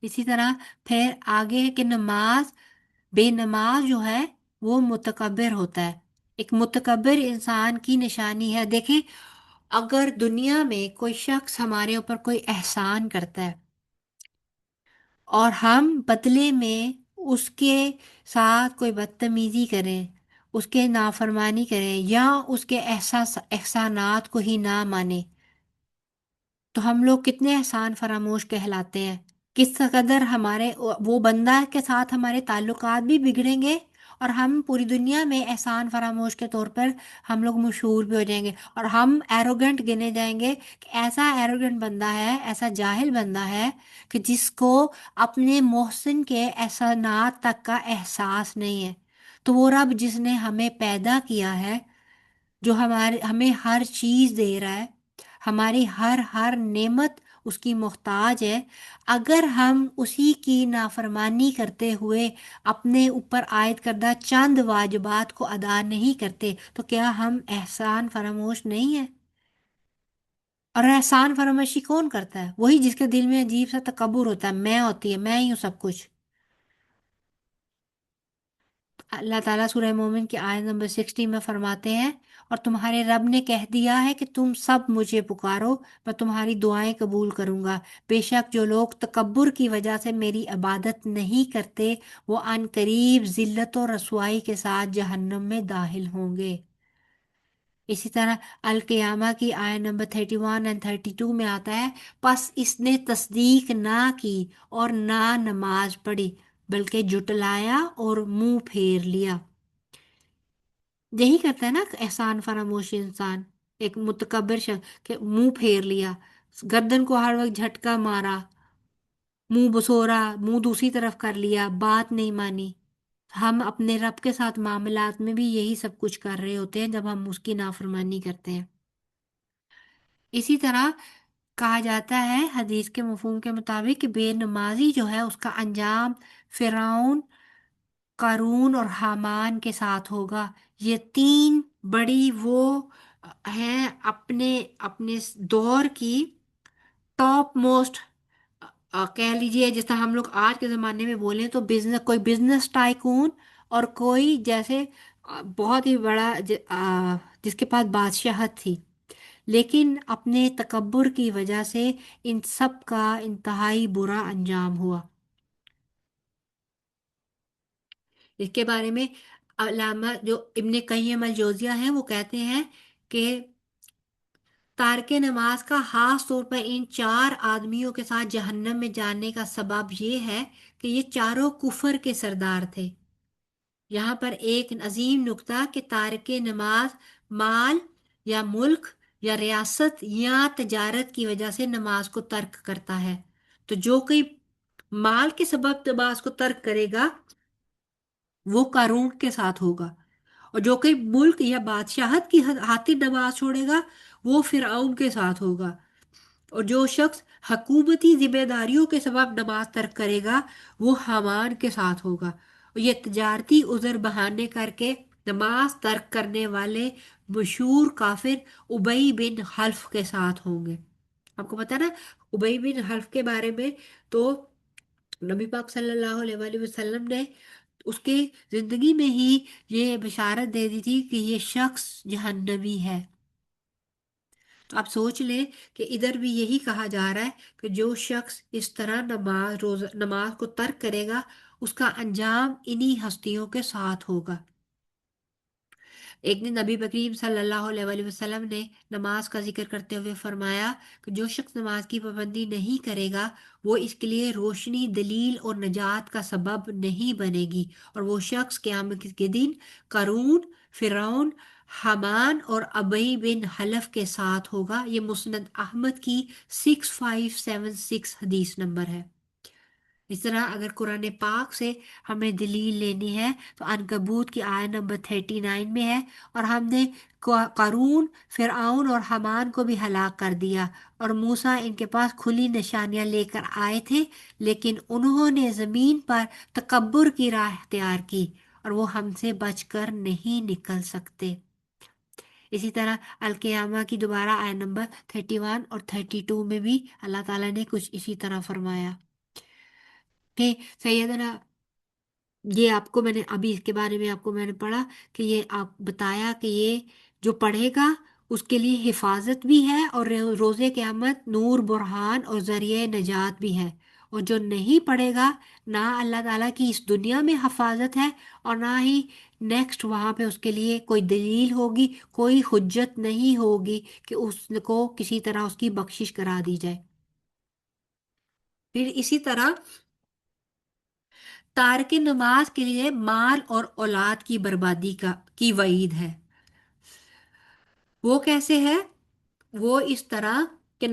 اسی طرح پھر آگے کہ بے نماز جو ہے وہ متکبر ہوتا ہے۔ ایک متکبر انسان کی نشانی ہے، دیکھیں اگر دنیا میں کوئی شخص ہمارے اوپر کوئی احسان کرتا ہے اور ہم بدلے میں اس کے ساتھ کوئی بدتمیزی کریں، اس کے نافرمانی کریں یا اس کے احسانات کو ہی نہ مانیں، تو ہم لوگ کتنے احسان فراموش کہلاتے ہیں۔ کس قدر ہمارے وہ بندہ کے ساتھ ہمارے تعلقات بھی بگڑیں گے، اور ہم پوری دنیا میں احسان فراموش کے طور پر ہم لوگ مشہور بھی ہو جائیں گے، اور ہم ایروگنٹ گنے جائیں گے کہ ایسا ایروگنٹ بندہ ہے، ایسا جاہل بندہ ہے کہ جس کو اپنے محسن کے احسانات تک کا احساس نہیں ہے۔ تو وہ رب جس نے ہمیں پیدا کیا ہے، جو ہمیں ہر چیز دے رہا ہے، ہماری ہر نعمت اس کی محتاج ہے، اگر ہم اسی کی نافرمانی کرتے ہوئے اپنے اوپر عائد کردہ چند واجبات کو ادا نہیں کرتے تو کیا ہم احسان فراموش نہیں ہیں؟ اور احسان فراموشی کون کرتا ہے؟ وہی جس کے دل میں عجیب سا تکبر ہوتا ہے، میں ہوتی ہے، میں ہی ہوں سب کچھ۔ اللہ تعالیٰ سورہ مومن کی آیت نمبر 60 میں فرماتے ہیں، اور تمہارے رب نے کہہ دیا ہے کہ تم سب مجھے پکارو، میں تمہاری دعائیں قبول کروں گا، بے شک جو لوگ تکبر کی وجہ سے میری عبادت نہیں کرتے وہ عن قریب ذلت و رسوائی کے ساتھ جہنم میں داخل ہوں گے۔ اسی طرح القیامہ کی آیت نمبر 31 اور 32 میں آتا ہے، پس اس نے تصدیق نہ کی اور نہ نماز پڑھی بلکہ جھٹلایا اور منہ پھیر لیا۔ یہی کرتا ہے نا احسان فراموش انسان، ایک متکبر شخص کہ منہ پھیر لیا، گردن کو ہر وقت جھٹکا مارا، منہ بسورا، منہ دوسری طرف کر لیا، بات نہیں مانی. ہم اپنے رب کے ساتھ معاملات میں بھی یہی سب کچھ کر رہے ہوتے ہیں جب ہم اس کی نافرمانی کرتے ہیں. اسی طرح کہا جاتا ہے حدیث کے مفہوم کے مطابق کہ بے نمازی جو ہے اس کا انجام فرعون، قارون اور حامان کے ساتھ ہوگا. یہ تین بڑی وہ ہیں اپنے اپنے دور کی ٹاپ موسٹ، کہہ لیجئے جس طرح ہم لوگ آج کے زمانے میں بولیں تو بزنس، کوئی بزنس ٹائکون اور کوئی جیسے بہت ہی بڑا جس کے پاس بادشاہت تھی، لیکن اپنے تکبر کی وجہ سے ان سب کا انتہائی برا انجام ہوا. اس کے بارے میں علامہ جو ابن قیم الجوزیہ ہیں وہ کہتے ہیں کہ تارک نماز کا خاص طور پر ان چار آدمیوں کے ساتھ جہنم میں جانے کا سبب یہ ہے کہ یہ چاروں کفر کے سردار تھے. یہاں پر ایک عظیم نکتہ کہ تارک نماز مال یا ملک یا ریاست یا تجارت کی وجہ سے نماز کو ترک کرتا ہے. تو جو کوئی مال کے سبب نماز کو ترک کرے گا وہ قارون کے ساتھ ہوگا، اور جو کوئی ملک یا بادشاہت کی خاطر نماز چھوڑے گا وہ فرعون کے ساتھ ہوگا، اور جو شخص حکومتی ذمہ داریوں کے سبب نماز ترک کرے گا وہ حامان کے ساتھ ہوگا. اور یہ تجارتی عذر بہانے کر کے نماز ترک کرنے والے مشہور کافر ابی بن حلف کے ساتھ ہوں گے. آپ کو پتا نا ابی بن حلف کے بارے میں تو نبی پاک صلی اللہ علیہ وآلہ وسلم نے اس کی زندگی میں ہی یہ بشارت دے دی تھی کہ یہ شخص جہنمی ہے. تو آپ سوچ لیں کہ ادھر بھی یہی کہا جا رہا ہے کہ جو شخص اس طرح نماز کو ترک کرے گا اس کا انجام انہی ہستیوں کے ساتھ ہوگا. ایک دن نبی کریم صلی اللہ علیہ وآلہ وسلم نے نماز کا ذکر کرتے ہوئے فرمایا کہ جو شخص نماز کی پابندی نہیں کرے گا وہ اس کے لیے روشنی، دلیل اور نجات کا سبب نہیں بنے گی، اور وہ شخص قیامت کے دن قارون، فرعون، حامان اور ابی بن حلف کے ساتھ ہوگا. یہ مسند احمد کی 6576 حدیث نمبر ہے. اس طرح اگر قرآن پاک سے ہمیں دلیل لینی ہے تو عنکبوت کی آیت نمبر 39 میں ہے، اور ہم نے قارون، فرعون اور حامان کو بھی ہلاک کر دیا، اور موسیٰ ان کے پاس کھلی نشانیاں لے کر آئے تھے لیکن انہوں نے زمین پر تکبر کی راہ اختیار کی اور وہ ہم سے بچ کر نہیں نکل سکتے. اسی طرح القیامہ کی دوبارہ آیت نمبر 31 اور 32 میں بھی اللہ تعالیٰ نے کچھ اسی طرح فرمایا کہ سیدنا، یہ آپ کو میں نے ابھی اس کے بارے میں آپ کو میں نے پڑھا کہ یہ آپ بتایا کہ یہ جو پڑھے گا اس کے لیے حفاظت بھی ہے اور روز قیامت نور، برہان اور ذریعہ نجات بھی ہے، اور جو نہیں پڑھے گا نہ اللہ تعالیٰ کی اس دنیا میں حفاظت ہے اور نہ ہی نیکسٹ وہاں پہ اس کے لیے کوئی دلیل ہوگی، کوئی حجت نہیں ہوگی کہ اس کو کسی طرح اس کی بخشش کرا دی جائے. پھر اسی طرح تارک نماز کے لیے مال اور اولاد کی بربادی کی وعید ہے. وہ کیسے ہے؟ وہ اس طرح کہ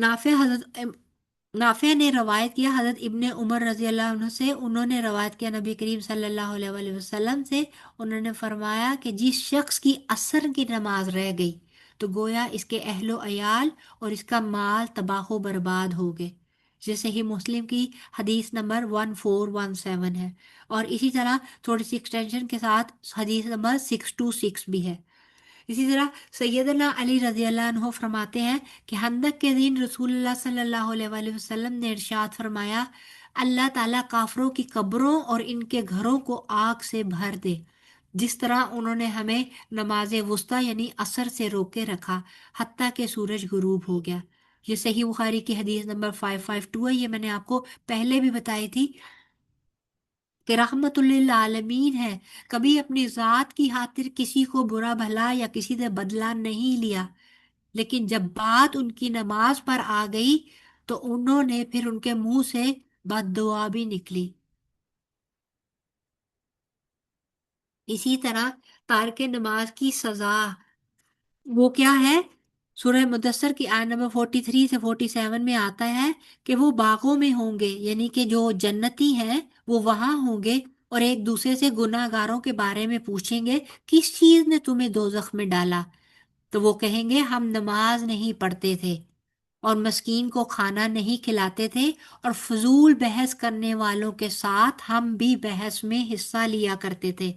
نافع نے روایت کیا حضرت ابن عمر رضی اللہ عنہ سے، انہوں نے روایت کیا نبی کریم صلی اللہ علیہ وآلہ وسلم سے، انہوں نے فرمایا کہ جس شخص کی عصر کی نماز رہ گئی تو گویا اس کے اہل و عیال اور اس کا مال تباہ و برباد ہو گئے. جیسے ہی مسلم کی حدیث نمبر 1417 ہے، اور اسی طرح تھوڑی سی ایکسٹینشن کے ساتھ حدیث نمبر 626 بھی ہے. اسی طرح سیدنا علی رضی اللہ عنہ فرماتے ہیں کہ خندق کے دن رسول اللہ صلی اللہ علیہ وآلہ وسلم نے ارشاد فرمایا، اللہ تعالیٰ کافروں کی قبروں اور ان کے گھروں کو آگ سے بھر دے، جس طرح انہوں نے ہمیں نماز وسطیٰ یعنی عصر سے روکے رکھا حتیٰ کہ سورج غروب ہو گیا. یہ صحیح بخاری کی حدیث نمبر 552 ہے. یہ میں نے آپ کو پہلے بھی بتائی تھی کہ رحمت للعالمین ہے، کبھی اپنی ذات کی خاطر کسی کو برا بھلا یا کسی سے بدلہ نہیں لیا، لیکن جب بات ان کی نماز پر آ گئی تو انہوں نے پھر ان کے منہ سے بد دعا بھی نکلی. اسی طرح تارک نماز کی سزا وہ کیا ہے سورہ مدثر کی آیت نمبر 43 سے 47 میں آتا ہے کہ وہ باغوں میں ہوں گے، یعنی کہ جو جنتی ہیں وہ وہاں ہوں گے، اور ایک دوسرے سے گناہ گاروں کے بارے میں پوچھیں گے کس چیز نے تمہیں دوزخ میں ڈالا، تو وہ کہیں گے ہم نماز نہیں پڑھتے تھے اور مسکین کو کھانا نہیں کھلاتے تھے، اور فضول بحث کرنے والوں کے ساتھ ہم بھی بحث میں حصہ لیا کرتے تھے،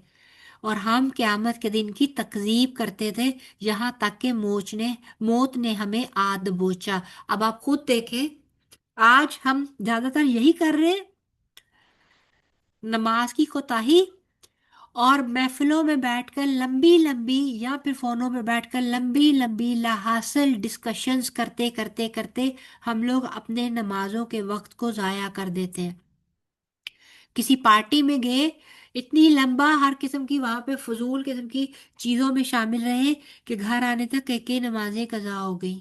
اور ہم قیامت کے دن کی تکذیب کرتے تھے یہاں تک کہ موت نے ہمیں آ دبوچا۔ اب آپ خود دیکھیں، آج ہم زیادہ تر یہی کر رہے ہیں، نماز کی کوتاہی، اور محفلوں میں بیٹھ کر لمبی لمبی یا پھر فونوں میں بیٹھ کر لمبی لمبی لا حاصل ڈسکشنز کرتے کرتے کرتے ہم لوگ اپنے نمازوں کے وقت کو ضائع کر دیتے ہیں۔ کسی پارٹی میں گئے، اتنی لمبا ہر قسم کی وہاں پہ فضول قسم کی چیزوں میں شامل رہے کہ گھر آنے تک کئی نمازیں قضا ہو گئی۔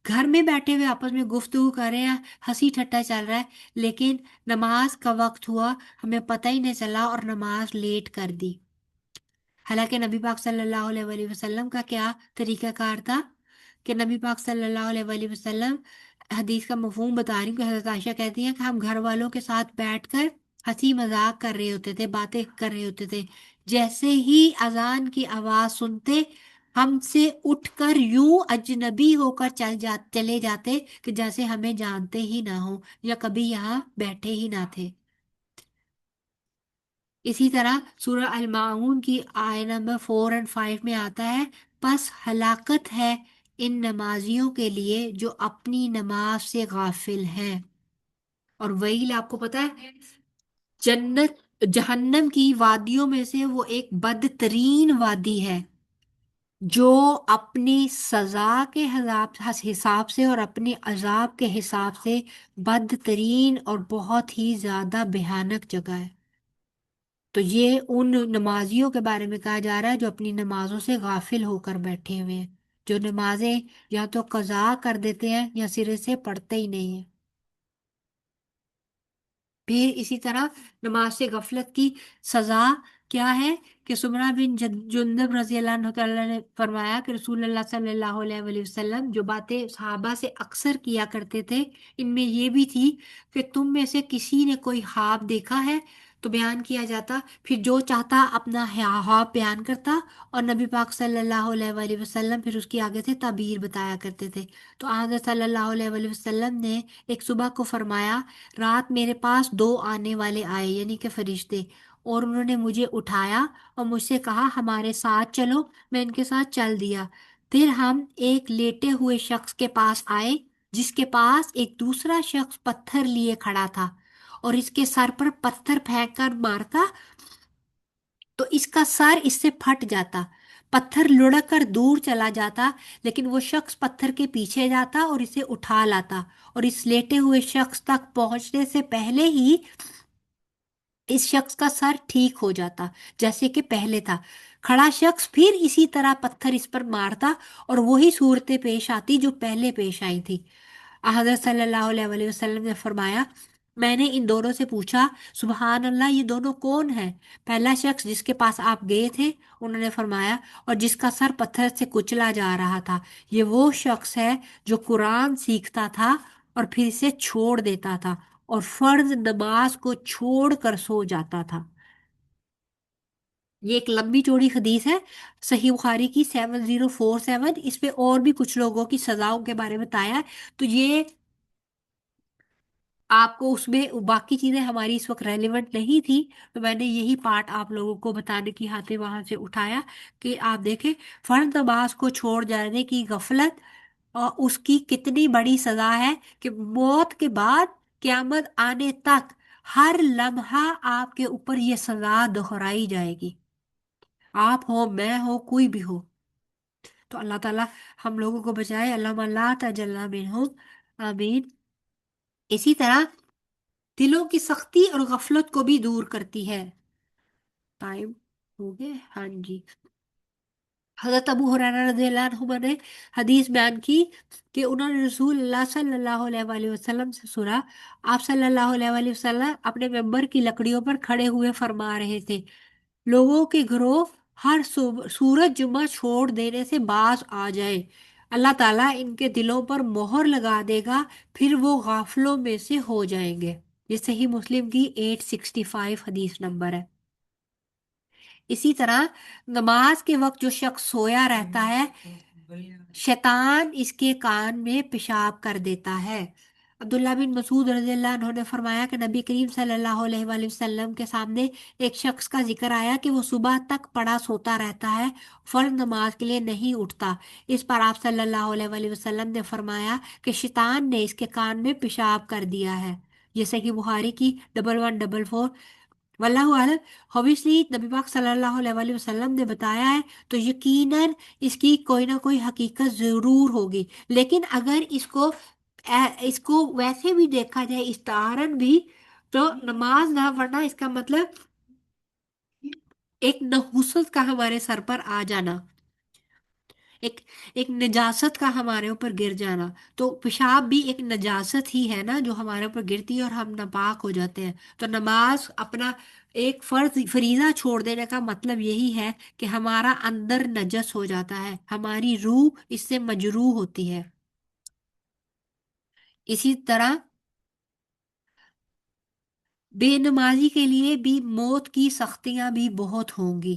گھر میں بیٹھے ہوئے آپس میں گفتگو کر رہے ہیں، ہنسی ٹھٹا چل رہا ہے، لیکن نماز کا وقت ہوا ہمیں پتہ ہی نہیں چلا اور نماز لیٹ کر دی۔ حالانکہ نبی پاک صلی اللہ علیہ وآلہ وسلم کا کیا طریقہ کار تھا کہ نبی پاک صلی اللہ علیہ وآلہ وسلم، حدیث کا مفہوم بتا رہی ہوں کہ حضرت عائشہ کہتی ہیں کہ ہم گھر والوں کے ساتھ بیٹھ کر ہنسی مذاق کر رہے ہوتے تھے، باتیں کر رہے ہوتے تھے، جیسے ہی اذان کی آواز سنتے ہم سے اٹھ کر یوں اجنبی ہو کر چلے جاتے کہ جیسے ہمیں جانتے ہی نہ ہو یا کبھی یہاں بیٹھے ہی نہ تھے۔ اسی طرح سورہ الماعون کی آیت نمبر 4 اور 5 میں آتا ہے، پس ہلاکت ہے ان نمازیوں کے لیے جو اپنی نماز سے غافل ہیں۔ اور ویل آپ کو پتہ ہے جہنم کی وادیوں میں سے وہ ایک بدترین وادی ہے جو اپنی سزا کے حساب سے اور اپنی عذاب کے حساب سے بدترین اور بہت ہی زیادہ بھیانک جگہ ہے۔ تو یہ ان نمازیوں کے بارے میں کہا جا رہا ہے جو اپنی نمازوں سے غافل ہو کر بیٹھے ہوئے ہیں، جو نمازیں یا تو قضا کر دیتے ہیں یا سرے سے پڑھتے ہی نہیں ہیں۔ پھر اسی طرح نماز سے غفلت کی سزا کیا ہے کہ سمرہ بن جندب رضی اللہ عنہ تعالیٰ نے فرمایا کہ رسول اللہ صلی اللہ علیہ وآلہ وسلم جو باتیں صحابہ سے اکثر کیا کرتے تھے، ان میں یہ بھی تھی کہ تم میں سے کسی نے کوئی خواب دیکھا ہے تو بیان کیا جاتا، پھر جو چاہتا اپنا خواب بیان کرتا، اور نبی پاک صلی اللہ علیہ وآلہ وسلم پھر اس کی آگے سے تعبیر بتایا کرتے تھے۔ تو حضرت صلی اللہ علیہ وآلہ وسلم نے ایک صبح کو فرمایا، رات میرے پاس 2 آنے والے آئے، یعنی کہ فرشتے، اور انہوں نے مجھے اٹھایا اور مجھ سے کہا ہمارے ساتھ چلو، میں ان کے ساتھ چل دیا۔ پھر ہم ایک لیٹے ہوئے شخص کے پاس آئے جس کے پاس ایک دوسرا شخص پتھر لیے کھڑا تھا، اور اس کے سر پر پتھر پھینک کر مارتا تو اس کا سر اس سے پھٹ جاتا، پتھر لڑک کر دور چلا جاتا، لیکن وہ شخص پتھر کے پیچھے جاتا اور اسے اٹھا لاتا، اور اس لیٹے ہوئے شخص تک پہنچنے سے پہلے ہی اس شخص کا سر ٹھیک ہو جاتا جیسے کہ پہلے تھا۔ کھڑا شخص پھر اسی طرح پتھر اس پر مارتا اور وہی صورتیں پیش آتی جو پہلے پیش آئی تھی۔ حضرت صلی اللہ علیہ وآلہ وسلم نے فرمایا، میں نے ان دونوں سے پوچھا سبحان اللہ، یہ دونوں کون ہیں؟ پہلا شخص جس کے پاس آپ گئے تھے، انہوں نے فرمایا، اور جس کا سر پتھر سے کچلا جا رہا تھا، یہ وہ شخص ہے جو قرآن سیکھتا تھا اور پھر اسے چھوڑ دیتا تھا اور فرض نماز کو چھوڑ کر سو جاتا تھا۔ یہ ایک لمبی چوڑی حدیث ہے، صحیح بخاری کی 7047، اس پہ اور بھی کچھ لوگوں کی سزاؤں کے بارے میں بتایا ہے۔ تو یہ آپ کو اس میں باقی چیزیں ہماری اس وقت ریلیونٹ نہیں تھی، تو میں نے یہی پارٹ آپ لوگوں کو بتانے کی خاطر وہاں سے اٹھایا کہ آپ دیکھیں فرض نماز کو چھوڑ جانے کی غفلت اور اس کی کتنی بڑی سزا ہے کہ موت کے بعد قیامت آنے تک ہر لمحہ آپ کے اوپر یہ سزا دہرائی جائے گی، آپ ہو، میں ہو، کوئی بھی ہو۔ تو اللہ تعالیٰ ہم لوگوں کو بچائے، اللہم لا تجعلنا منہم، آمین۔ اسی طرح دلوں کی سختی اور غفلت کو بھی دور کرتی ہے۔ ٹائم ہو گیا؟ ہاں جی۔ حضرت ابو ہریرہ رضی اللہ عنہ نے حدیث بیان کی کہ انہوں نے رسول اللہ صلی اللہ علیہ وآلہ وسلم سے سنا، آپ صلی اللہ علیہ وآلہ وسلم اپنے ممبر کی لکڑیوں پر کھڑے ہوئے فرما رہے تھے، لوگوں کے گروہ ہر سورج جمعہ چھوڑ دینے سے باز آ جائے، اللہ تعالیٰ ان کے دلوں پر مہر لگا دے گا، پھر وہ غافلوں میں سے ہو جائیں گے۔ یہ صحیح مسلم کی 865 حدیث نمبر ہے۔ اسی طرح نماز کے وقت جو شخص سویا رہتا ہے، شیطان اس کے کان میں پیشاب کر دیتا ہے۔ عبداللہ بن مسعود رضی اللہ عنہ نے فرمایا کہ نبی کریم صلی اللہ علیہ وآلہ وسلم کے سامنے ایک شخص کا ذکر آیا کہ وہ صبح تک پڑا سوتا رہتا ہے، فرض نماز کے لیے نہیں اٹھتا۔ اس پر آپ صلی اللہ علیہ وآلہ وسلم نے فرمایا کہ شیطان نے اس کے کان میں پیشاب کر دیا ہے۔ یہ صحیح بخاری کی 1144۔ واللہ عالم، obviously نبی پاک صلی اللہ علیہ وآلہ وسلم نے بتایا ہے تو یقیناً اس کی کوئی نہ کوئی حقیقت ضرور ہوگی، لیکن اگر اس کو ویسے بھی دیکھا جائے استعارن بھی، تو نماز نہ پڑھنا اس کا مطلب ایک نحوست کا ہمارے سر پر آ جانا، ایک ایک نجاست کا ہمارے اوپر گر جانا۔ تو پیشاب بھی ایک نجاست ہی ہے نا جو ہمارے اوپر گرتی ہے اور ہم ناپاک ہو جاتے ہیں۔ تو نماز اپنا ایک فریضہ چھوڑ دینے کا مطلب یہی ہے کہ ہمارا اندر نجس ہو جاتا ہے، ہماری روح اس سے مجروح ہوتی ہے۔ اسی طرح بے نمازی کے لیے بھی موت کی سختیاں بھی بہت ہوں گی۔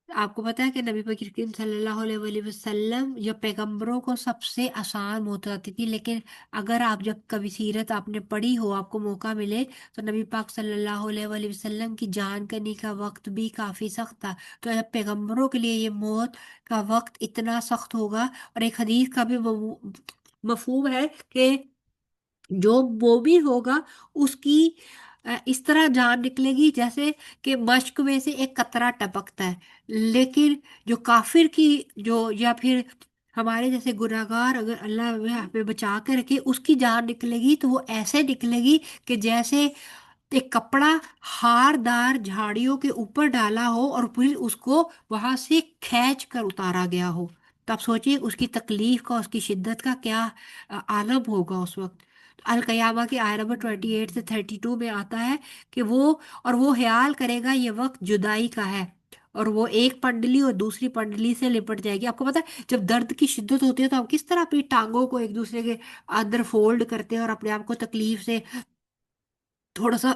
آپ کو پتا ہے کہ نبی پاک کریم صلی اللہ علیہ وآلہ وسلم یا پیغمبروں کو سب سے آسان موت آتی تھی، لیکن اگر آپ جب کبھی سیرت آپ نے پڑھی ہو، آپ کو موقع ملے، تو نبی پاک صلی اللہ علیہ وآلہ وسلم کی جان کنی کا وقت بھی کافی سخت تھا۔ تو جب پیغمبروں کے لیے یہ موت کا وقت اتنا سخت ہوگا، اور ایک حدیث کا بھی مفہوم ہے کہ جو وہ بھی ہوگا اس کی اس طرح جان نکلے گی جیسے کہ مشک میں سے ایک قطرہ ٹپکتا ہے، لیکن جو کافر کی جو یا پھر ہمارے جیسے گناہگار اگر اللہ ہمیں بچا کے رکھے، اس کی جان نکلے گی تو وہ ایسے نکلے گی کہ جیسے ایک کپڑا ہار دار جھاڑیوں کے اوپر ڈالا ہو اور پھر اس کو وہاں سے کھینچ کر اتارا گیا ہو۔ تو آپ سوچئے اس کی تکلیف کا، اس کی شدت کا کیا عالم ہوگا اس وقت۔ القیامہ کی آیت نمبر 28 سے 32 میں آتا ہے کہ وہ خیال کرے گا یہ وقت جدائی کا ہے، اور وہ ایک پنڈلی اور دوسری پنڈلی سے لپٹ جائے گی۔ آپ کو پتا ہے جب درد کی شدت ہوتی ہے تو ہم کس طرح اپنی ٹانگوں کو ایک دوسرے کے اندر فولڈ کرتے ہیں اور اپنے آپ کو تکلیف سے تھوڑا سا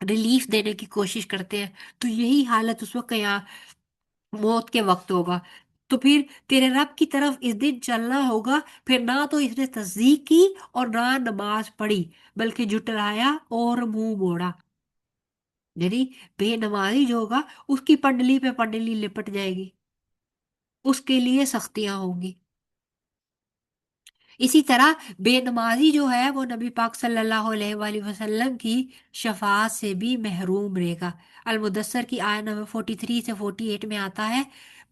ریلیف دینے کی کوشش کرتے ہیں۔ تو یہی حالت اس وقت موت کے وقت ہوگا۔ تو پھر تیرے رب کی طرف اس دن چلنا ہوگا، پھر نہ تو اس نے تصدیق کی اور نہ نماز پڑھی، بلکہ جھٹلایا اور منہ موڑا۔ یعنی بے نمازی جو ہوگا اس کی پنڈلی پہ پنڈلی لپٹ جائے گی، اس کے لیے سختیاں ہوں گی۔ اسی طرح بے نمازی جو ہے وہ نبی پاک صلی اللہ علیہ وآلہ وسلم کی شفاعت سے بھی محروم رہے گا۔ المدثر کی آیت نمبر 43 سے 48 میں آتا ہے،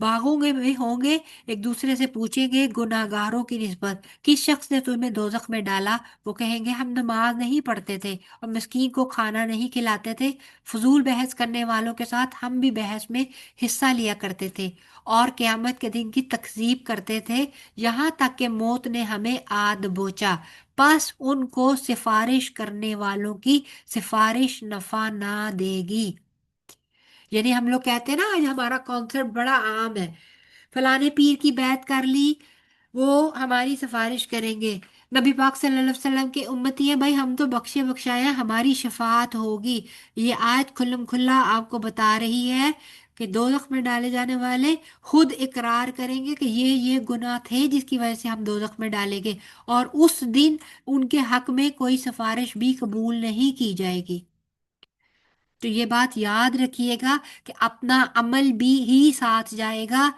باغوں میں ہوں گے، ایک دوسرے سے پوچھیں گے گناہگاروں کی نسبت، کس شخص نے تمہیں دوزخ میں ڈالا؟ وہ کہیں گے ہم نماز نہیں پڑھتے تھے اور مسکین کو کھانا نہیں کھلاتے تھے، فضول بحث کرنے والوں کے ساتھ ہم بھی بحث میں حصہ لیا کرتے تھے اور قیامت کے دن کی تکذیب کرتے تھے، یہاں تک کہ موت نے ہمیں آ دبوچا، پس ان کو سفارش کرنے والوں کی سفارش نفع نہ دے گی۔ یعنی ہم لوگ کہتے ہیں نا، آج ہمارا کانسیپٹ بڑا عام ہے، فلانے پیر کی بیعت کر لی، وہ ہماری سفارش کریں گے، نبی پاک صلی اللہ علیہ وسلم کے امتی ہیں، بھائی ہم تو بخشے بخشائے ہیں، ہماری شفاعت ہوگی۔ یہ آیت کھلم کھلا آپ کو بتا رہی ہے کہ دوزخ میں ڈالے جانے والے خود اقرار کریں گے کہ یہ گناہ تھے جس کی وجہ سے ہم دوزخ میں ڈالیں گے، اور اس دن ان کے حق میں کوئی سفارش بھی قبول نہیں کی جائے گی۔ تو یہ بات یاد رکھیے گا کہ اپنا عمل بھی ہی ساتھ جائے گا،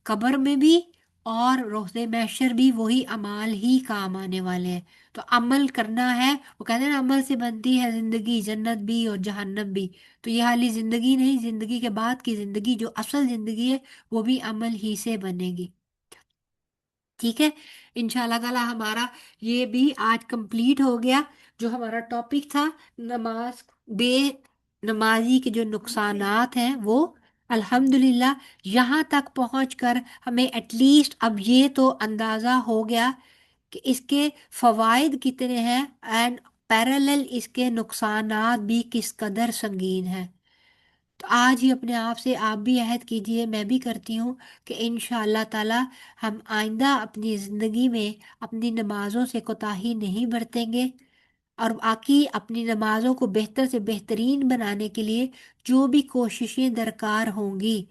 قبر میں بھی اور روز محشر بھی وہی اعمال ہی کام آنے والے ہیں۔ تو عمل کرنا ہے، وہ کہتے ہیں نا عمل سے بنتی ہے زندگی، جنت بھی اور جہنم بھی۔ تو یہ حالی زندگی نہیں، زندگی کے بعد کی زندگی جو اصل زندگی ہے وہ بھی عمل ہی سے بنے گی۔ ٹھیک ہے، انشاءاللہ تعالی ہمارا یہ بھی آج کمپلیٹ ہو گیا جو ہمارا ٹاپک تھا بے نمازی کے جو نقصانات ہیں وہ الحمدللہ یہاں تک پہنچ کر ہمیں ایٹ لیسٹ اب یہ تو اندازہ ہو گیا کہ اس کے فوائد کتنے ہیں اینڈ پیرالل اس کے نقصانات بھی کس قدر سنگین ہیں۔ تو آج ہی اپنے آپ سے آپ بھی عہد کیجئے، میں بھی کرتی ہوں، کہ انشاءاللہ تعالی ہم آئندہ اپنی زندگی میں اپنی نمازوں سے کوتاہی نہیں برتیں گے، اور باقی اپنی نمازوں کو بہتر سے بہترین بنانے کے لیے جو بھی کوششیں درکار ہوں گی،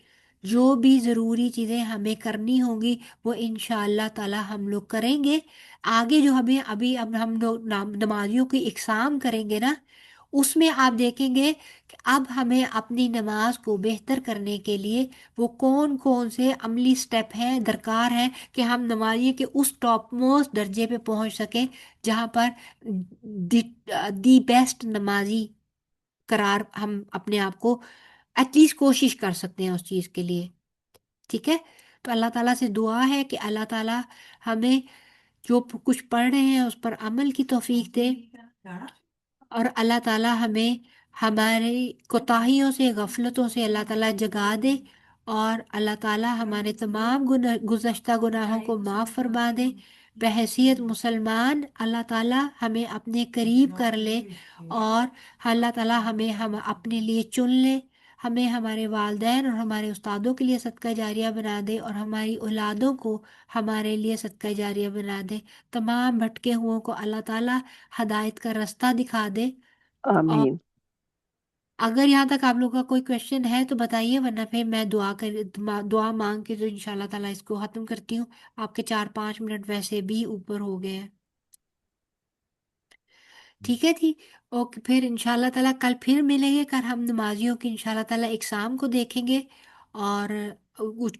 جو بھی ضروری چیزیں ہمیں کرنی ہوں گی، وہ انشاءاللہ تعالی ہم لوگ کریں گے۔ آگے جو ہمیں ابھی اب ہم لوگ نمازیوں کی اقسام کریں گے نا، اس میں آپ دیکھیں گے کہ اب ہمیں اپنی نماز کو بہتر کرنے کے لیے وہ کون کون سے عملی سٹیپ ہیں درکار ہیں کہ ہم نمازی کے اس ٹاپ موسٹ درجے پہ پہنچ سکیں جہاں پر دی بیسٹ نمازی قرار ہم اپنے آپ کو ایٹ لیسٹ کوشش کر سکتے ہیں اس چیز کے لیے، ٹھیک ہے؟ تو اللہ تعالیٰ سے دعا ہے کہ اللہ تعالیٰ ہمیں جو کچھ پڑھ رہے ہیں اس پر عمل کی توفیق دے، اور اللہ تعالیٰ ہمیں ہماری کوتاہیوں سے، غفلتوں سے اللہ تعالیٰ جگا دے، اور اللہ تعالیٰ ہمارے تمام گزشتہ گناہوں کو معاف فرما دے۔ بحیثیت مسلمان اللہ تعالیٰ ہمیں اپنے قریب کر لے، اور اللہ تعالیٰ ہمیں اپنے لیے چن لے، ہمیں ہمارے والدین اور ہمارے استادوں کے لیے صدقہ جاریہ بنا دے، اور ہماری اولادوں کو ہمارے لیے صدقہ جاریہ بنا دے۔ تمام بھٹکے ہوئوں کو اللہ تعالیٰ ہدایت کا رستہ دکھا دے۔ اور آمین۔ اگر یہاں تک آپ لوگوں کا کوئی کویشچن ہے تو بتائیے، ورنہ پھر میں دعا مانگ کے تو انشاءاللہ تعالیٰ اس کو ختم کرتی ہوں۔ آپ کے 4-5 منٹ ویسے بھی اوپر ہو گئے ہیں، ٹھیک ہے جی؟ اوکے، پھر انشاءاللہ تعالیٰ کل پھر ملیں گے، کل ہم نمازیوں کی انشاءاللہ تعالیٰ اقسام کو دیکھیں گے، اور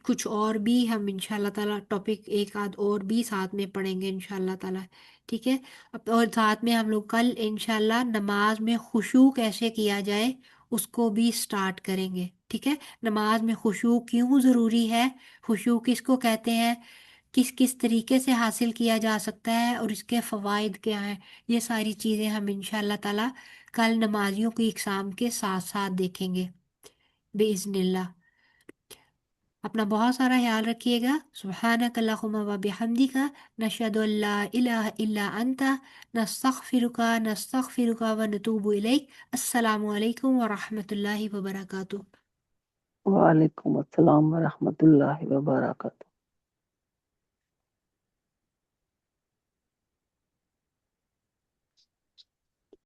کچھ اور بھی ہم انشاءاللہ تعالیٰ ٹاپک ایک آدھ اور بھی ساتھ میں پڑھیں گے انشاءاللہ تعالیٰ، ٹھیک ہے؟ اور ساتھ میں ہم لوگ کل انشاءاللہ نماز میں خشوع کیسے کیا جائے اس کو بھی سٹارٹ کریں گے، ٹھیک ہے؟ نماز میں خشوع کیوں ضروری ہے، خشوع کس کو کہتے ہیں، کس کس طریقے سے حاصل کیا جا سکتا ہے، اور اس کے فوائد کیا ہیں، یہ ساری چیزیں ہم انشاءاللہ تعالیٰ کل نمازیوں کی اقسام کے ساتھ ساتھ دیکھیں گے بإذن اللہ۔ اپنا بہت سارا خیال رکھیے گا۔ سبحانک اللہم و بحمدک، نشہد ان لا الہ الا انت، نستغفرک و نتوب الیک۔ السلام علیکم ورحمۃ اللہ وبرکاتہ۔ وعلیکم السلام ورحمۃ اللہ وبرکاتہ۔